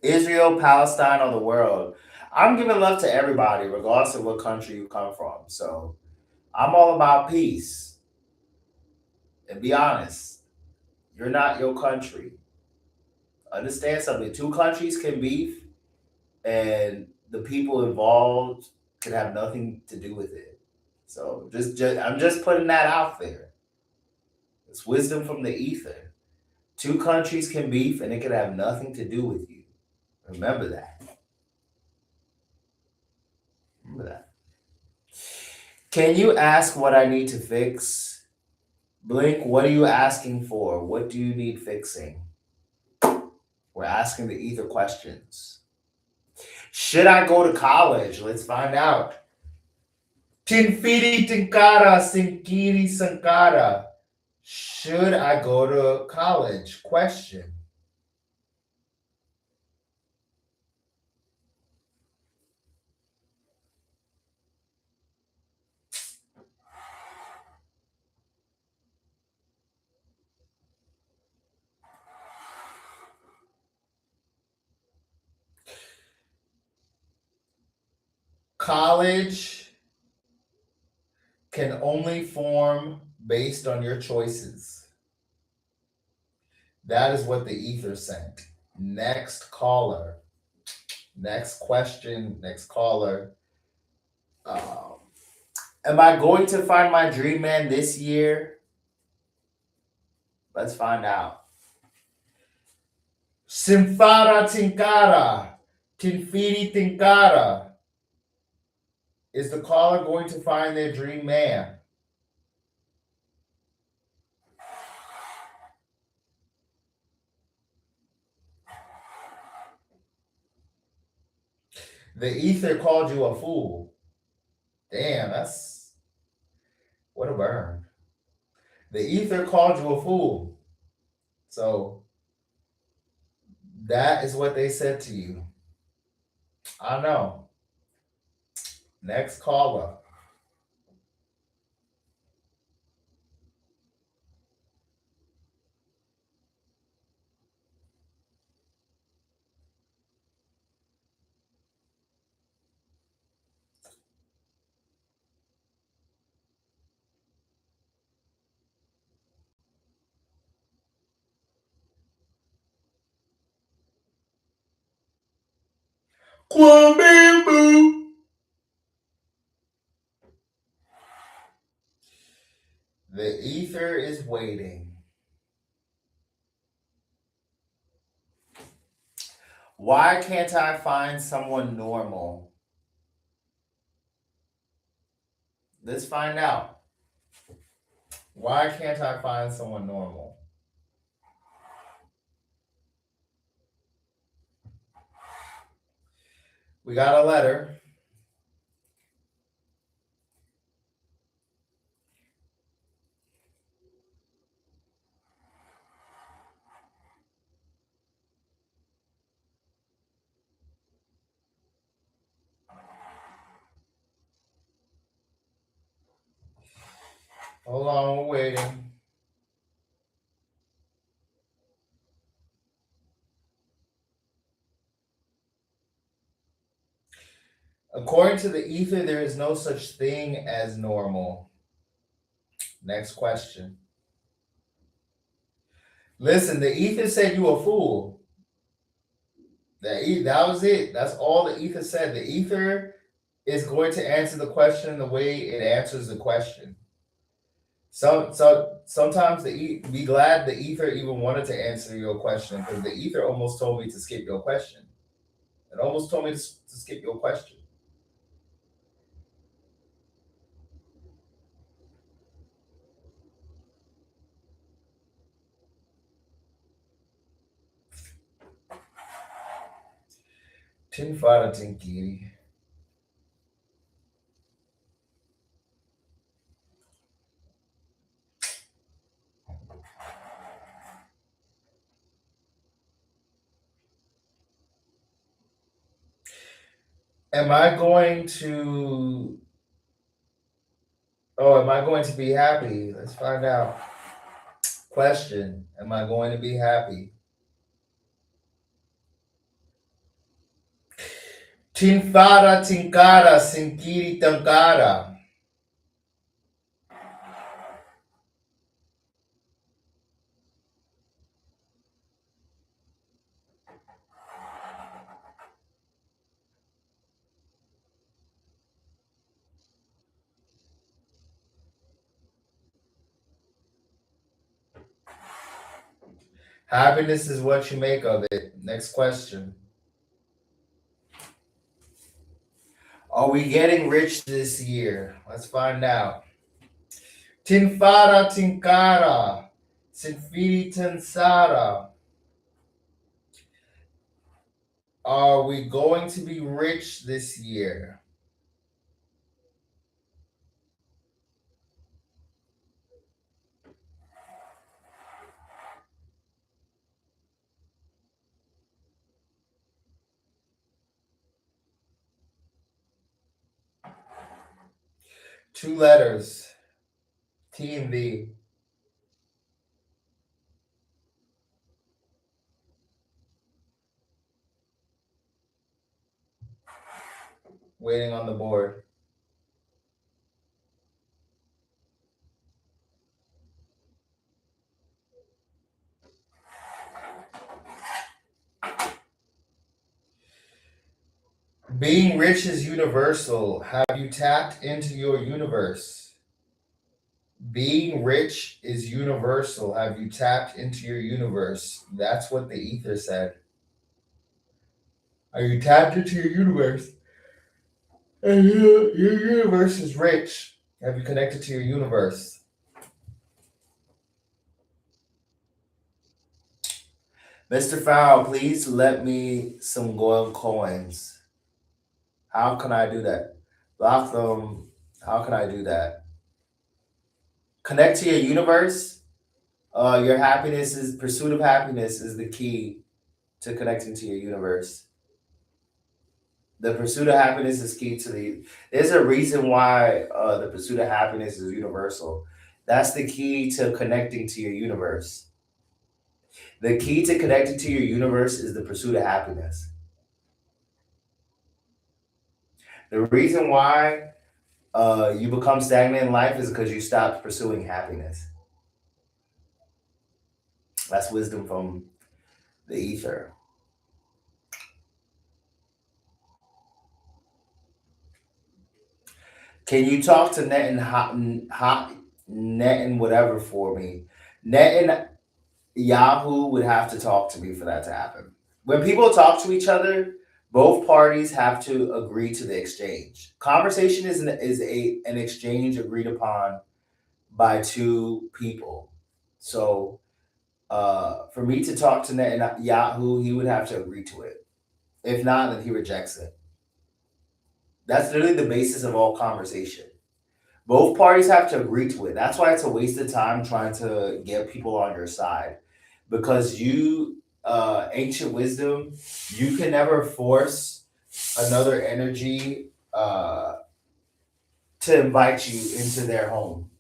Israel, Palestine, or the world. I'm giving love to everybody, regardless of what country you come from. So I'm all about peace. And be honest, you're not your country. Understand something. 2 countries can beef, and the people involved can have nothing to do with it. So I'm just putting that out there. It's wisdom from the ether. 2 countries can beef, and it can have nothing to do with you. Remember that. Remember that. Can you ask what I need to fix? Blink, what are you asking for? What do you need fixing? We're asking the ether questions. Should I go to college? Let's find out. Tinfiri Tinkara Sinkiri Sankara. Should I go to college? Question. College can only form based on your choices. That is what the ether sent. Next caller. Next question. Next caller. Um, am I going to find my dream man this year? Let's find out. Simfara Tinkara. Tinfiri Tinkara. Is the caller going to find their dream man? The ether called you a fool. Damn, that's what a burn. The ether called you a fool. So that is what they said to you. I know. Next caller. Kwabambu. The ether is waiting. Why can't I find someone normal? Let's find out. Why can't I find someone normal? We got a letter. Hold on, we're waiting. According to the ether, there is no such thing as normal. Next question. Listen, the ether said you a fool. That was it. That's all the ether said. The ether is going to answer the question the way it answers the question. Sometimes be glad the ether even wanted to answer your question, because the ether almost told me to skip your question. It almost told me to skip your question. Tin fara tinkiri. Am I going to? Oh, am I going to be happy? Let's find out. Question: am I going to be happy? Tinfara tinkara sinkiri tankara. Happiness is what you make of it. Next question. Are we getting rich this year? Let's find out. Tinfara tinkara. Sinfiri tansara. Are we going to be rich this year? Two letters, T and V. Waiting on the board. Being rich is universal. Have you tapped into your universe? Being rich is universal. Have you tapped into your universe? That's what the ether said. Are you tapped into your universe? And your universe is rich. Have you connected to your universe? Mr. Farrell, please let me some gold coins. How can I do that? Block them. How can I do that? Connect to your universe. Your happiness is pursuit of happiness is the key to connecting to your universe. The pursuit of happiness is key to the. There's a reason why the pursuit of happiness is universal. That's the key to connecting to your universe. The key to connecting to your universe is the pursuit of happiness. The reason why you become stagnant in life is because you stopped pursuing happiness. That's wisdom from the ether. Can you talk to Net and Net and whatever for me? Net and Yahoo would have to talk to me for that to happen. When people talk to each other, both parties have to agree to the exchange. Conversation is an exchange agreed upon by two people. So for me to talk to Net and Yahoo, he would have to agree to it. If not, then he rejects it. That's literally the basis of all conversation. Both parties have to agree to it. That's why it's a waste of time trying to get people on your side. Because ancient wisdom, you can never force another energy to invite you into their home.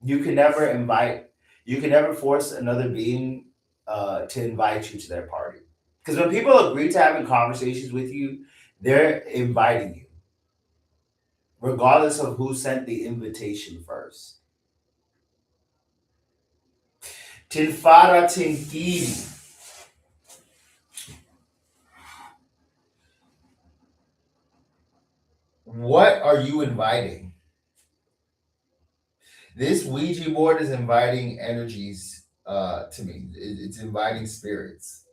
You can never force another being to invite you to their party. Because when people agree to having conversations with you, they're inviting you, regardless of who sent the invitation first. Tilfara Tinkiri. What are you inviting? This Ouija board is inviting energies to me. It's inviting spirits.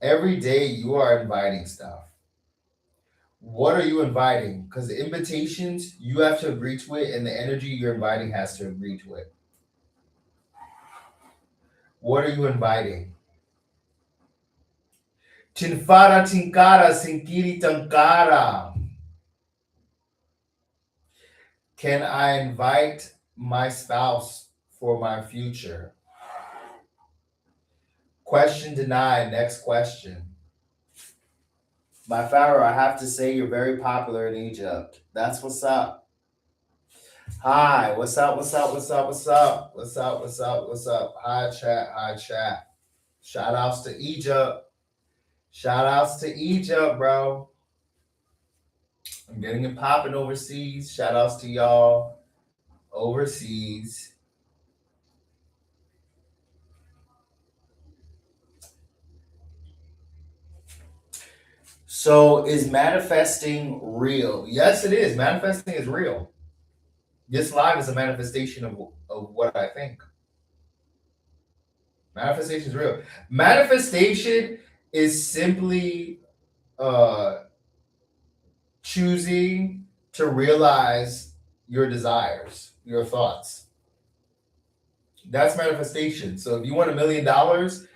Every day you are inviting stuff. What are you inviting? Because the invitations, you have to agree to it, and the energy you're inviting has to agree to it. What are you inviting? Tinfara tinkara sinkiri tankara. Can I invite my spouse for my future? Question denied. Next question. My Pharaoh, I have to say you're very popular in Egypt. That's what's up. Hi, what's up? What's up? What's up? What's up? What's up? What's up? What's up? Hi, chat. Hi, chat. Shout outs to Egypt. Shout outs to Egypt, bro. I'm getting it popping overseas. Shout outs to y'all overseas. So, is manifesting real? Yes, it is. Manifesting is real. This live is a manifestation of what I think. Manifestation is real. Manifestation is simply uh, choosing to realize your desires, your thoughts. That's manifestation. So if you want $1 million,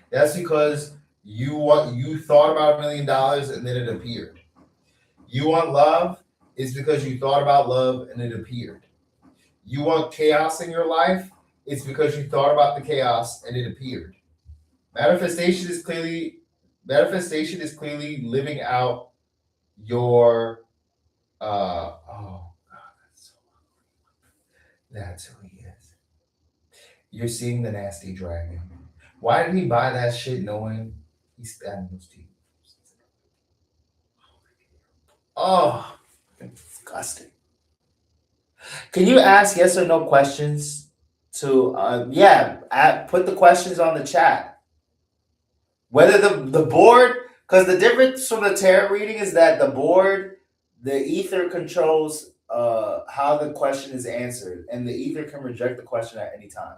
that's because you thought about $1 million and then it appeared. You want love, it's because you thought about love and it appeared. You want chaos in your life, it's because you thought about the chaos and it appeared. Manifestation is clearly living out your oh God, that's so That's who he is. You're seeing the nasty dragon. Why did he buy that shit knowing he's spamming those teeth? Oh, disgusting. Can you ask yes or no questions to put the questions on the chat. Whether the board, because the difference from the tarot reading is that the ether controls how the question is answered, and the ether can reject the question at any time.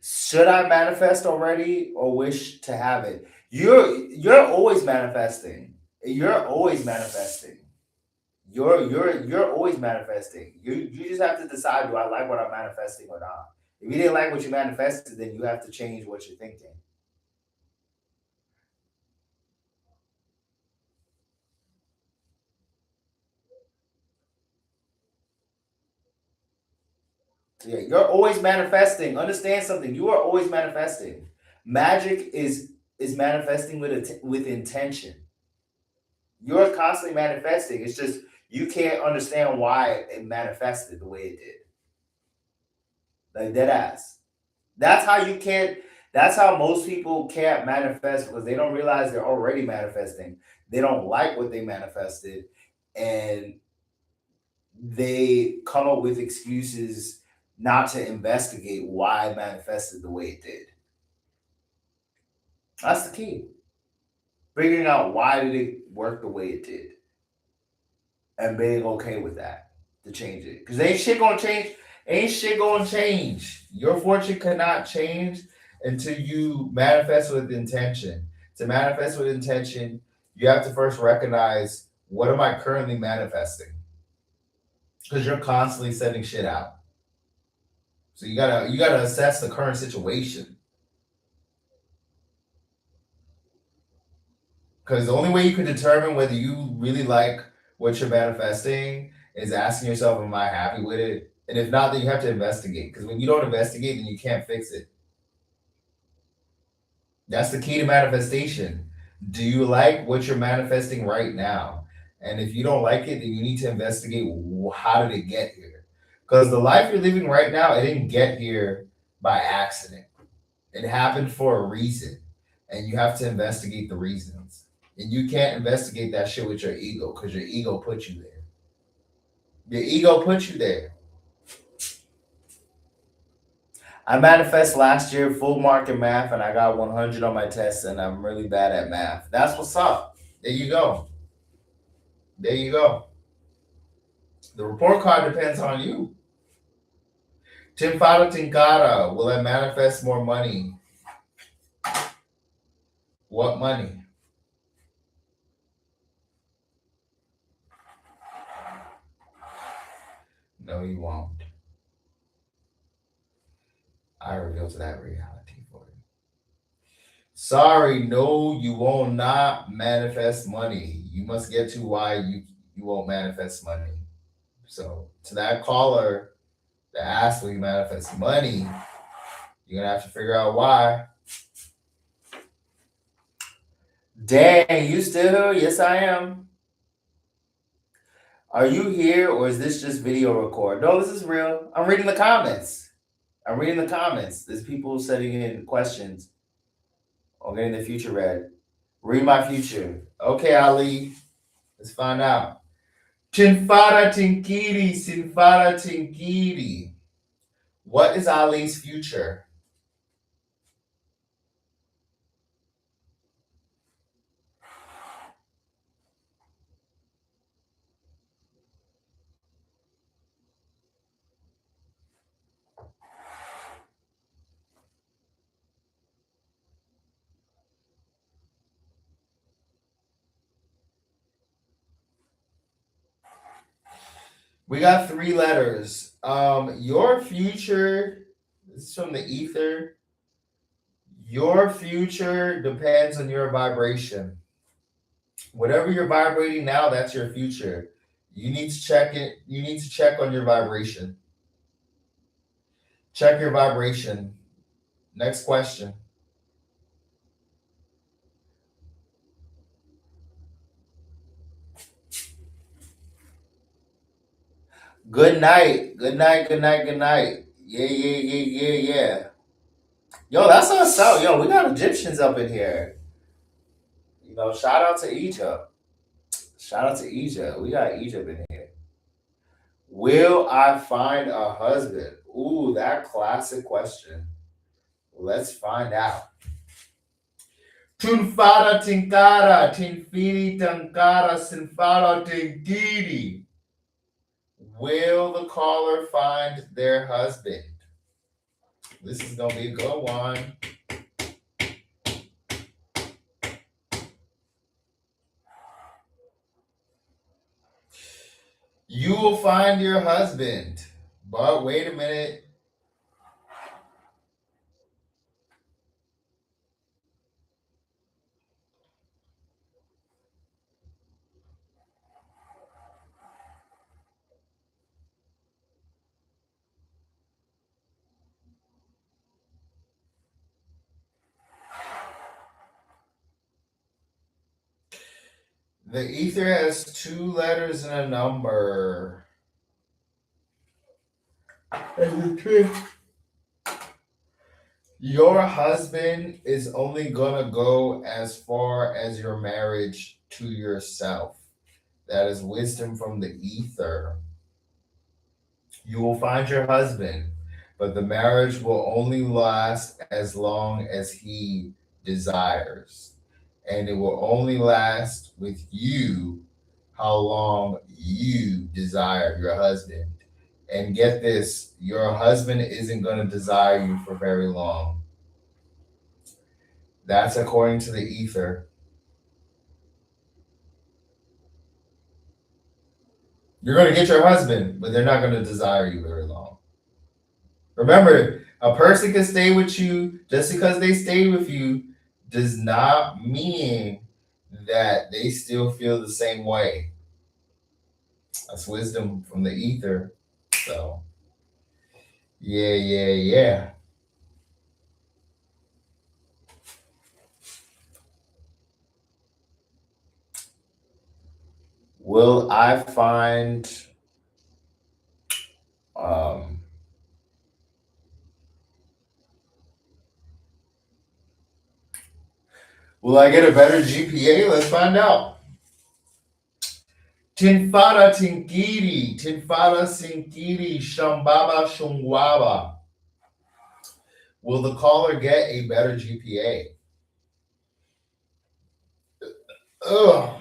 Should I manifest already or wish to have it? You're always manifesting. You're always manifesting. You're always manifesting. You just have to decide, do I like what I'm manifesting or not? If you didn't like what you manifested, then you have to change what you're thinking. So yeah, you're always manifesting. Understand something. You are always manifesting. Magic is manifesting with intention. You're constantly manifesting. It's just you can't understand why it manifested the way it did. Like dead ass. That's how you can't. That's how most people can't manifest because they don't realize they're already manifesting. They don't like what they manifested, and they come up with excuses not to investigate why it manifested the way it did. That's the key. Figuring out why did it work the way it did, and being okay with that to change it. Because ain't shit gonna change. Ain't shit gonna change. Your fortune cannot change until you manifest with intention. To manifest with intention, you have to first recognize what am I currently manifesting? Because you're constantly sending shit out. So you gotta assess the current situation. Because the only way you can determine whether you really like what you're manifesting is asking yourself, am I happy with it? And if not, then you have to investigate. Because when you don't investigate, then you can't fix it. That's the key to manifestation. Do you like what you're manifesting right now? And if you don't like it, then you need to investigate how did it get here? Because the life you're living right now, it didn't get here by accident. It happened for a reason. And you have to investigate the reasons. And you can't investigate that shit with your ego because your ego put you there. Your ego put you there. I manifest last year full mark in math and I got 100 on my test and I'm really bad at math. That's what's up. There you go. There you go. The report card depends on you. Timfada Tinkara, will I manifest more money? What money? No, you won't. I revealed that reality for you. Sorry, no, you will not manifest money. You must get to why you won't manifest money. So to that caller that asked will you manifest money, you're gonna have to figure out why. Dang, you still here? Yes, I am. Are you here or is this just video record? No, this is real. I'm reading the comments. There's people sending in questions or getting the future read. Read my future. Okay, Ali. Let's find out. Sinfara Tinkiri. What is Ali's future? We got 3 letters. Your future, this is from the ether. Your future depends on your vibration. Whatever you're vibrating now, that's your future. You need to check it. You need to check on your vibration. Check your vibration. Next question. Good night. Good night. Good night. Good night. Yeah, yeah, yeah, yeah, yeah. Yo, that's us out. Yo, we got Egyptians up in here. Shout out to Egypt. Shout out to Egypt. We got Egypt in here. Will I find a husband? Ooh, that classic question. Let's find out. Tunfara tinkara, tinfiri tankara, sinfara tinkiri. Will the caller find their husband? This is gonna be a good one. You will find your husband. But wait a minute. The ether has 2 letters and a number. And the trick. Your husband is only gonna go as far as your marriage to yourself. That is wisdom from the ether. You will find your husband, but the marriage will only last as long as he desires. And it will only last with you how long you desire your husband. And get this, your husband isn't going to desire you for very long. That's according to the ether. You're going to get your husband, but they're not going to desire you very long. Remember, a person can stay with you just because they stay with you does not mean that they still feel the same way. That's wisdom from the ether. So, yeah, yeah, yeah. Will I find um will I get a better GPA? Let's find out. Tinfara tinkiri, tinfara sinkiri, shambaba shungwaba. Will the caller get a better GPA? Ugh.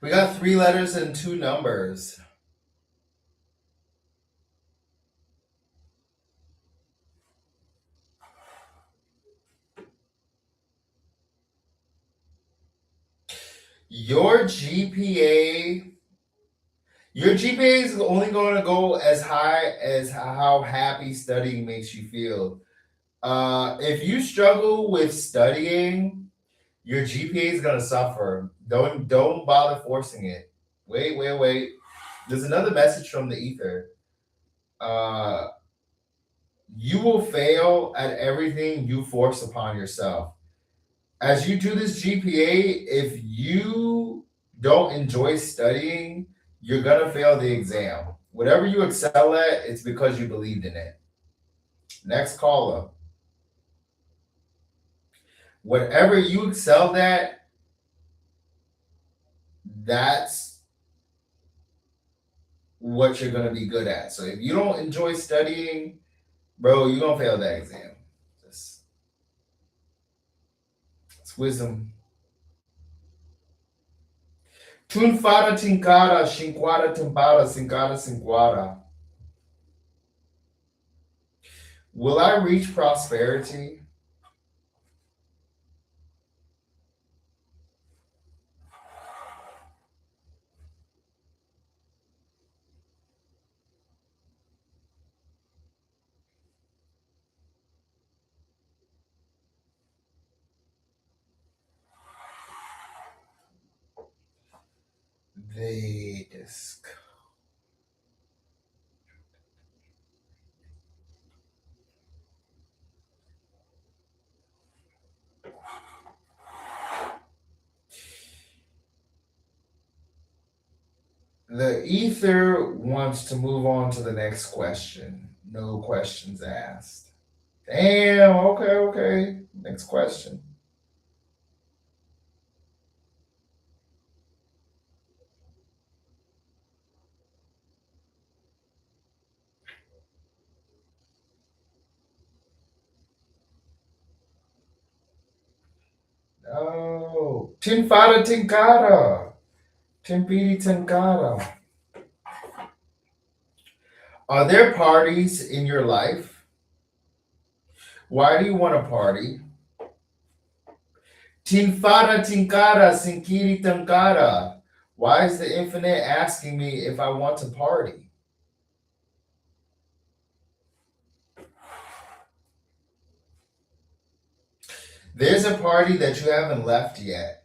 We got 3 letters and 2 numbers. Your GPA, your GPA is only going to go as high as how happy studying makes you feel. If you struggle with studying, your GPA is going to suffer. Don't bother forcing it. Wait, wait, wait. There's another message from the ether. Uh, you will fail at everything you force upon yourself. As you do this GPA, if you don't enjoy studying, you're gonna fail the exam. Whatever you excel at, it's because you believed in it. Next caller. Whatever you excelled at, that's what you're gonna be good at. So if you don't enjoy studying, bro, you're gonna fail that exam. Just, it's wisdom. Tunfara tinkara, shinkwara timbara, sinkara sinkwara. Will I reach prosperity? They disc. The ether wants to move on to the next question. No questions asked. Damn, okay, okay. Next question. No. Tinfada Tinkara. Timpiri Tinkara. Are there parties in your life? Why do you want to party? Tinfada Tinkara Sinkiri Tankara. Why is the infinite asking me if I want to party? There's a party that you haven't left yet.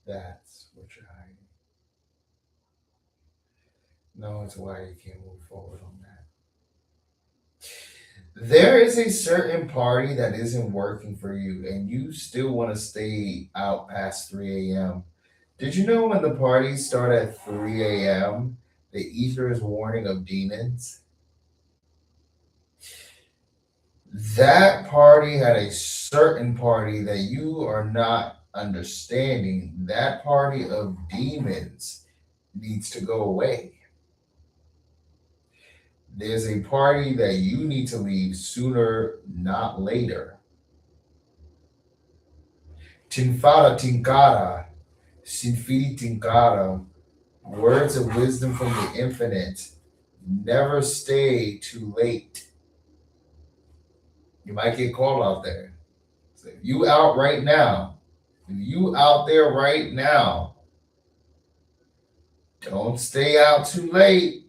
That's what you're hiding. No, it's why you can't move forward on that. There is a certain party that isn't working for you, and you still want to stay out past 3 a.m. Did you know when the parties start at 3 a.m., the ether is warning of demons? That party had a certain party that you are not understanding. That party of demons needs to go away. There's a party that you need to leave sooner, not later. Tinfara tinkara, sinfiri tinkara, words of wisdom from the infinite. Never stay too late. You might get called out there. So if you out right now, if you out there right now, don't stay out too late.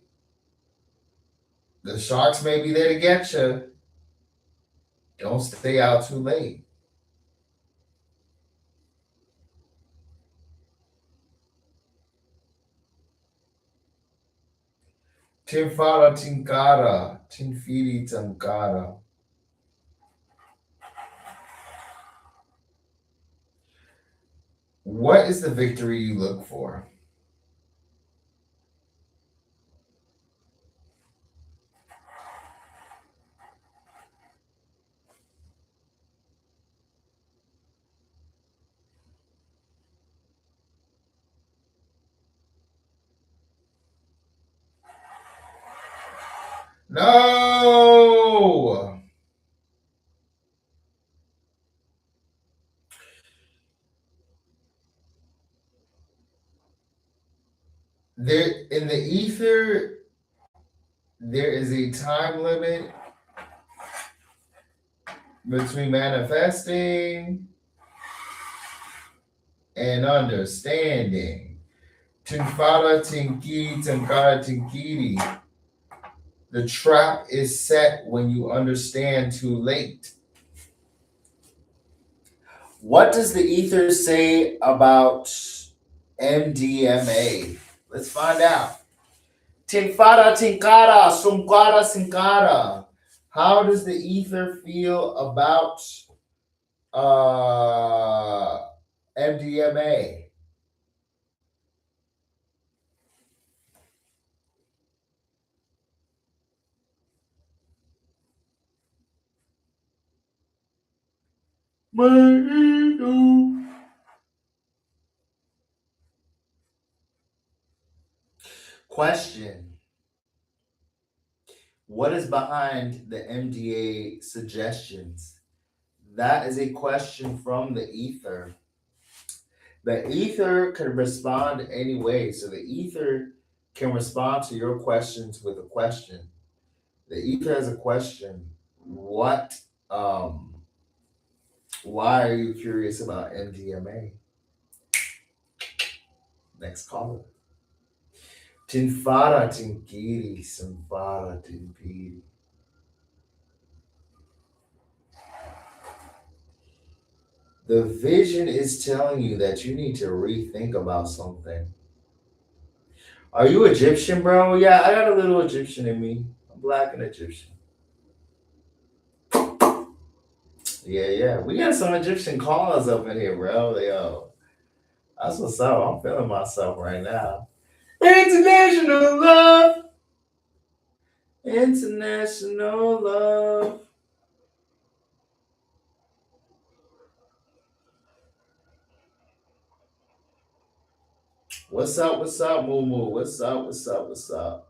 The sharks may be there to get you. Don't stay out too late. Tinfara tinkara, tinfiri tankara. What is the victory you look for? No! There in the ether, there is a time limit between manifesting and understanding. Tinfara tinkiri tankara tinkiri. The trap is set when you understand too late. What does the ether say about MDMA? Let's find out. Tinfara tinkara sumkara sinkara. How does the ether feel about MDMA? My ego. Question: what is behind the MDA suggestions? That is a question from the ether. The ether can respond any way. So the ether can respond to your questions with a question. The ether has a question. What why are you curious about MDMA? Next caller. Tinfara tinkiri samfara timpiri. The vision is telling you that you need to rethink about something. Are you Egyptian, bro? Yeah, I got a little Egyptian in me. I'm black and Egyptian. Yeah, yeah. We got some Egyptian callers up in here, bro. Yo, that's what's up. I'm feeling myself right now. International love. International love. What's up, Moo Moo? What's up? What's up?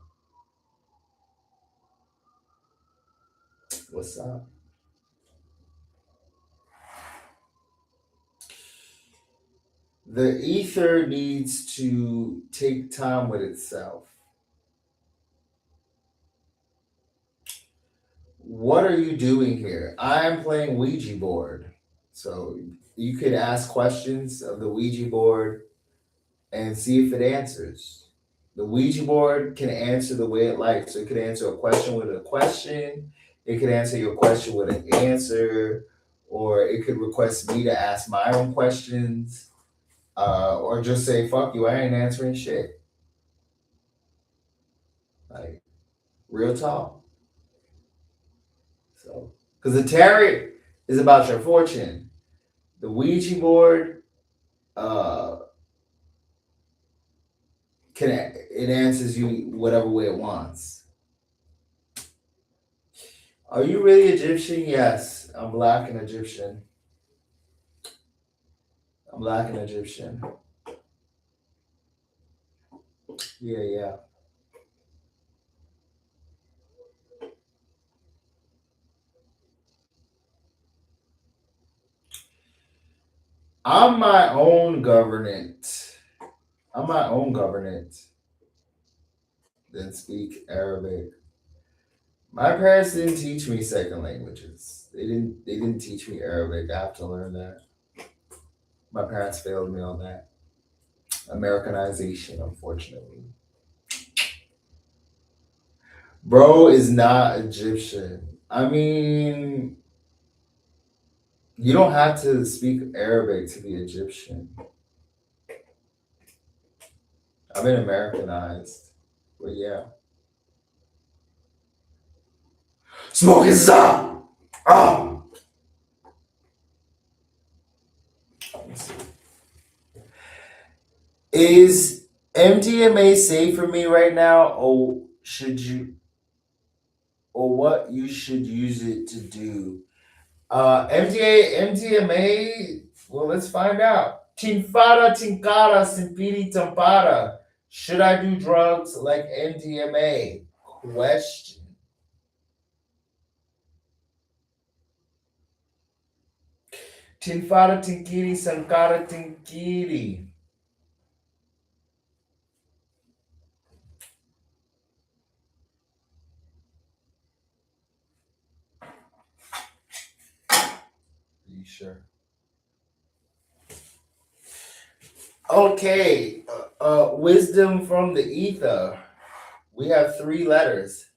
The ether needs to take time with itself. What are you doing here? I am playing Ouija board. So you could ask questions of the Ouija board and see if it answers. The Ouija board can answer the way it likes. So it could answer a question with a question, it could answer your question with an answer, or it could request me to ask my own questions, or just say, fuck you, I ain't answering shit. Like, real talk. So, because the tarot is about your fortune, the Ouija board uh, can it answers you whatever way it wants. Are you really Egyptian? Yes, I'm black and Egyptian. I'm black and Egyptian. Yeah, yeah. I'm my own governant. I'm my own governant. Then speak Arabic. My parents didn't teach me second languages. They didn't teach me Arabic. I have to learn that. My parents failed me on that. Americanization, unfortunately. Bro is not Egyptian. I mean, you don't have to speak Arabic to be Egyptian. I've been Americanized. But yeah. Smoking some! Ah! Is MDMA safe for me right now, or what you should use it to do? MDMA, well, let's find out. Tinfara, tinkara, simpiri, tampara. Should I do drugs like MDMA? Question. Tinfara, tinkiri, sankara, tinkiri. Are you sure? Okay, wisdom from the ether. We have three letters.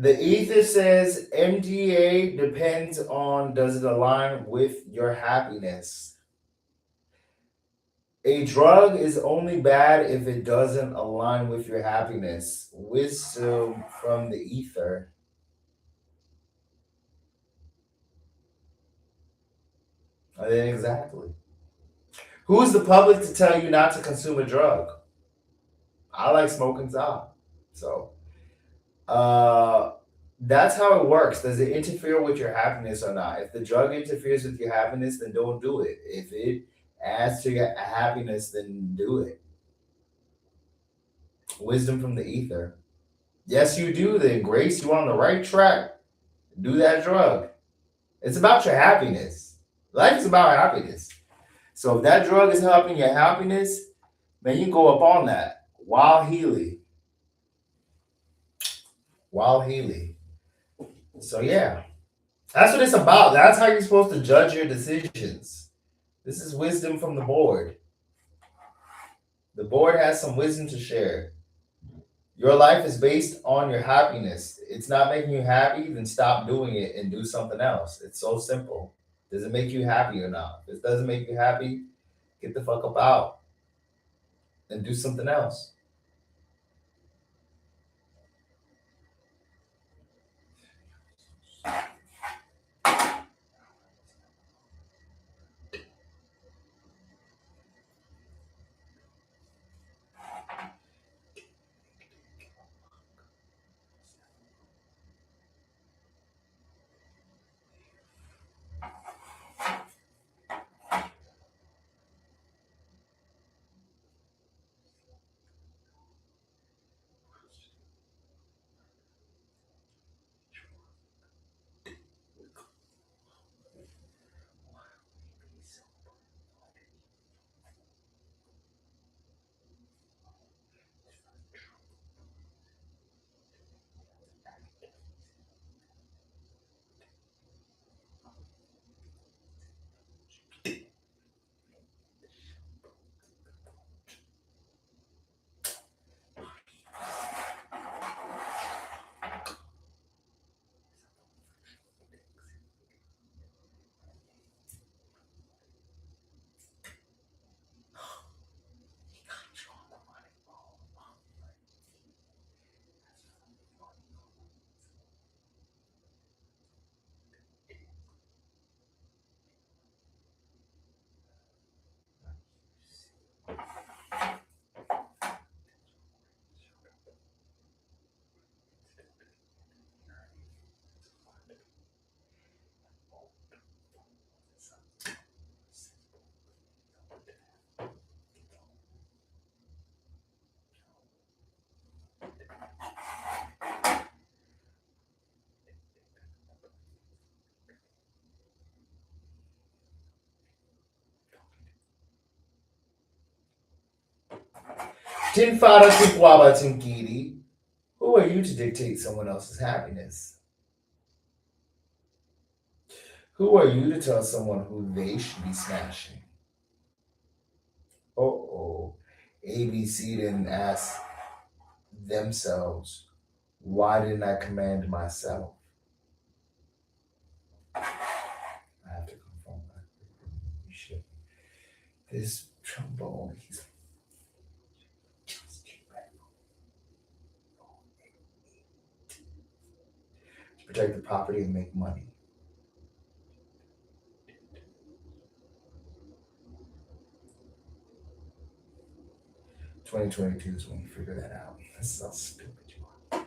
The ether says MDA depends on does it align with your happiness. A drug is only bad if it doesn't align with your happiness. Wisdom from the ether. Exactly. Who's the public to tell you not to consume a drug? I like smoking top. So uh that's how it works. Does it interfere with your happiness or not? If the drug interferes with your happiness, then don't do it. If it adds to your happiness, then do it. Wisdom from the ether. Yes, you do. Then Grace, you're on the right track. Do that drug. It's about your happiness. Life is about happiness. So if that drug is helping your happiness, man, you can go up on that. Wild Healy. Wild Healy. So yeah. That's what it's about. That's how you're supposed to judge your decisions. This is wisdom from the board. The board has some wisdom to share. Your life is based on your happiness. It's not making you happy, then stop doing it and do something else. It's so simple. Does it make you happy or not? If it doesn't make you happy, get the fuck up out and do something else. Tinfara Tikwaba Tinkiri. Who are you to dictate someone else's happiness? Who are you to tell someone who they should be smashing? Oh. ABC didn't ask themselves, why didn't I command myself? I have to confirm that. You should. This trombone, he's to protect the property and make money. 2022 is when you figure that out. That's so stupid you are.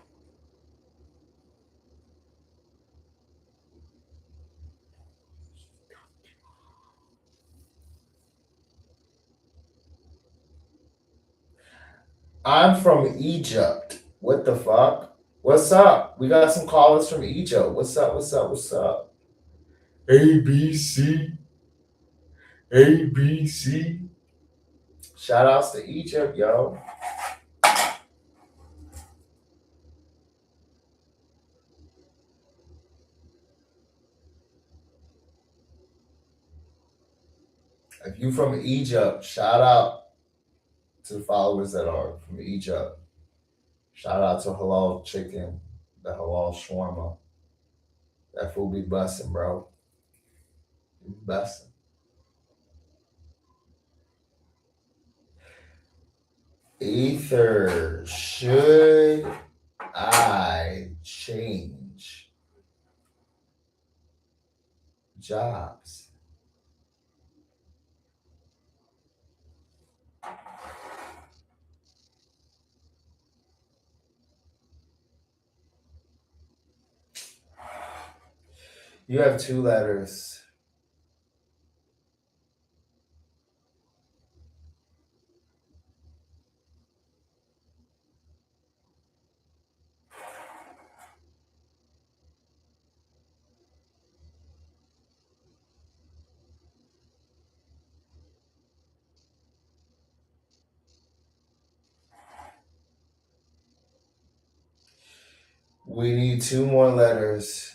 I'm from Egypt. What the fuck? What's up? We got some callers from Egypt. What's up? What's up? What's up? ABC. ABC. Shout outs to Egypt, yo. If you from Egypt, shout out to the followers that are from Egypt. Shout out to Halal Chicken. The halal shawarma. That food be busting, bro. Busting. Ether, should I change jobs? You have two letters. We need two more letters.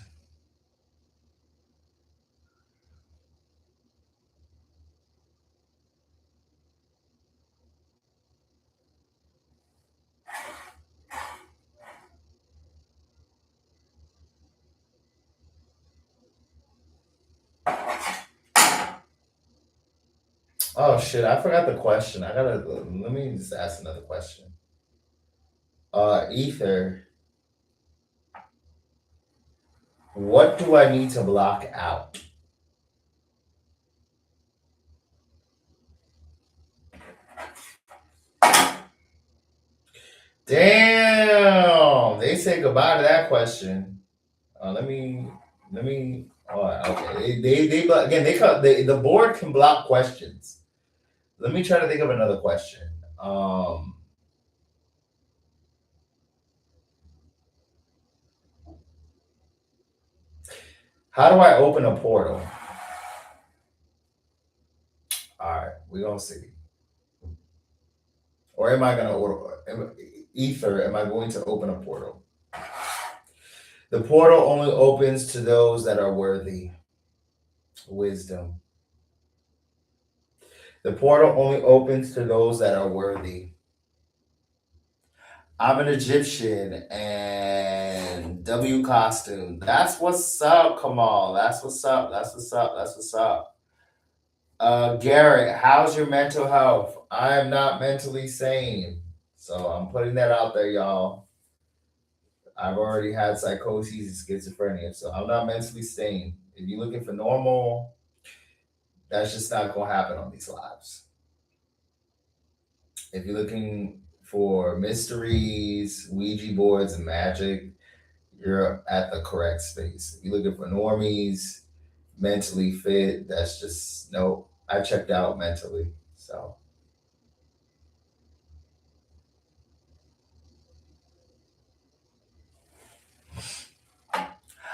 Oh shit, I forgot the question. Let me just ask another question. Ether, what do I need to block out? Damn, they say goodbye to that question. Let me. Oh, okay. Again. The board can block questions. Let me try to think of another question. Um, how do I open a portal? All right, we gonna see. Or am I gonna order? Ether, am I going to open a portal? The portal only opens to those that are worthy. Wisdom. The portal only opens to those that are worthy. I'm an Egyptian and W costume. That's what's up, Kamal. That's what's up. That's what's up. That's what's up. Garrett, how's your mental health? I am not mentally sane. So I'm putting that out there, y'all. I've already had psychosis and schizophrenia, so I'm not mentally sane. If you're looking for normal, that's just not gonna happen on these lives. If you're looking for mysteries, Ouija boards, and magic, you're at the correct space. If you're looking for normies, mentally fit, that's just no. I checked out mentally, so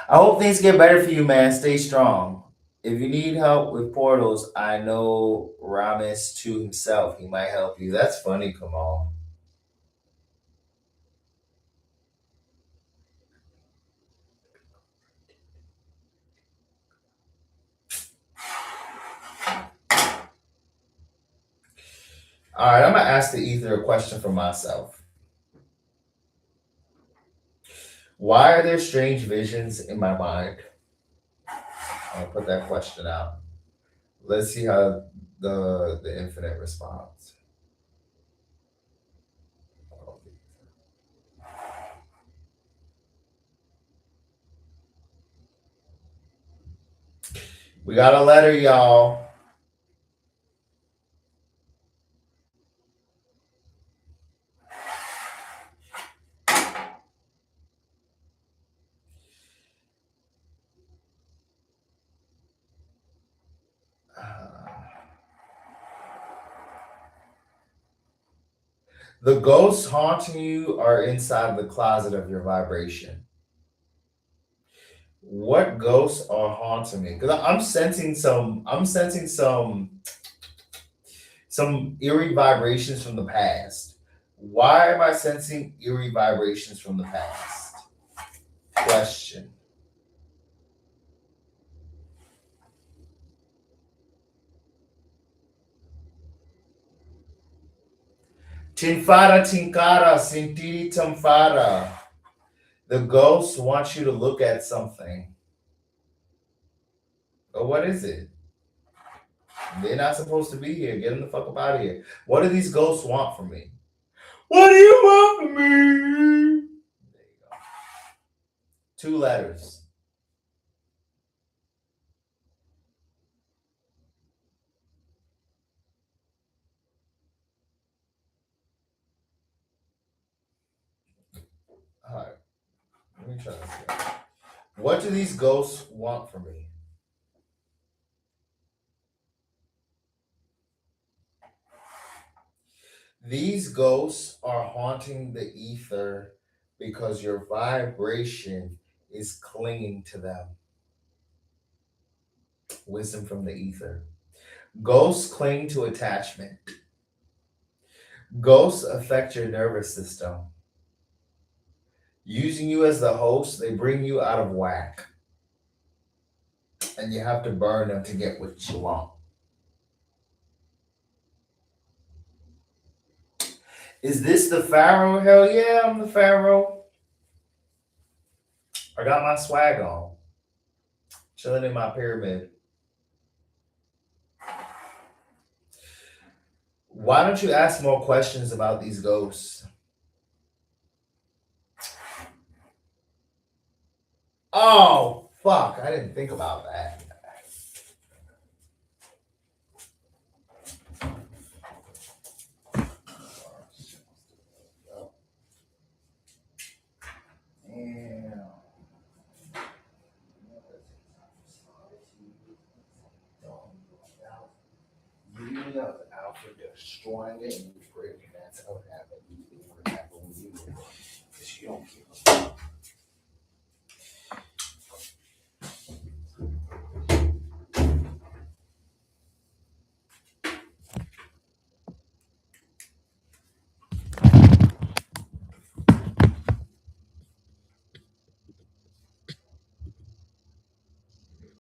I hope things get better for you, man. Stay strong. If you need help with portals, I know Ramis to himself. He might help you. That's funny, Kamal. All right, I'm gonna ask the ether a question for myself. Why are there strange visions in my mind? I'm gonna put that question out. Let's see how the infinite responds. We got a letter, y'all. The ghosts haunting you are inside the closet of your vibration. What ghosts are haunting me? Because I'm sensing some. I'm sensing some eerie vibrations from the past. Why am I sensing eerie vibrations from the past? Question. Tinfara tinkara sintiri tamfara. The ghost wants you to look at something. But what is it? They're not supposed to be here. Get them the fuck up out of here. What do these ghosts want from me? What do you want from me? There you go. 2 letters. All right. Let me try this again. What do these ghosts want from me? These ghosts are haunting the ether because your vibration is clinging to them. Wisdom from the ether. Ghosts cling to attachment. Ghosts affect your nervous system. Using you as the host, they bring you out of whack. And you have to burn them to get what you want. Is this the Pharaoh? Hell yeah, I'm the Pharaoh. I got my swag on. Chilling in my pyramid. Why don't you ask more questions about these ghosts? Oh, fuck. I didn't think about that. Damn. You know the Alpha destroying it and breaking that.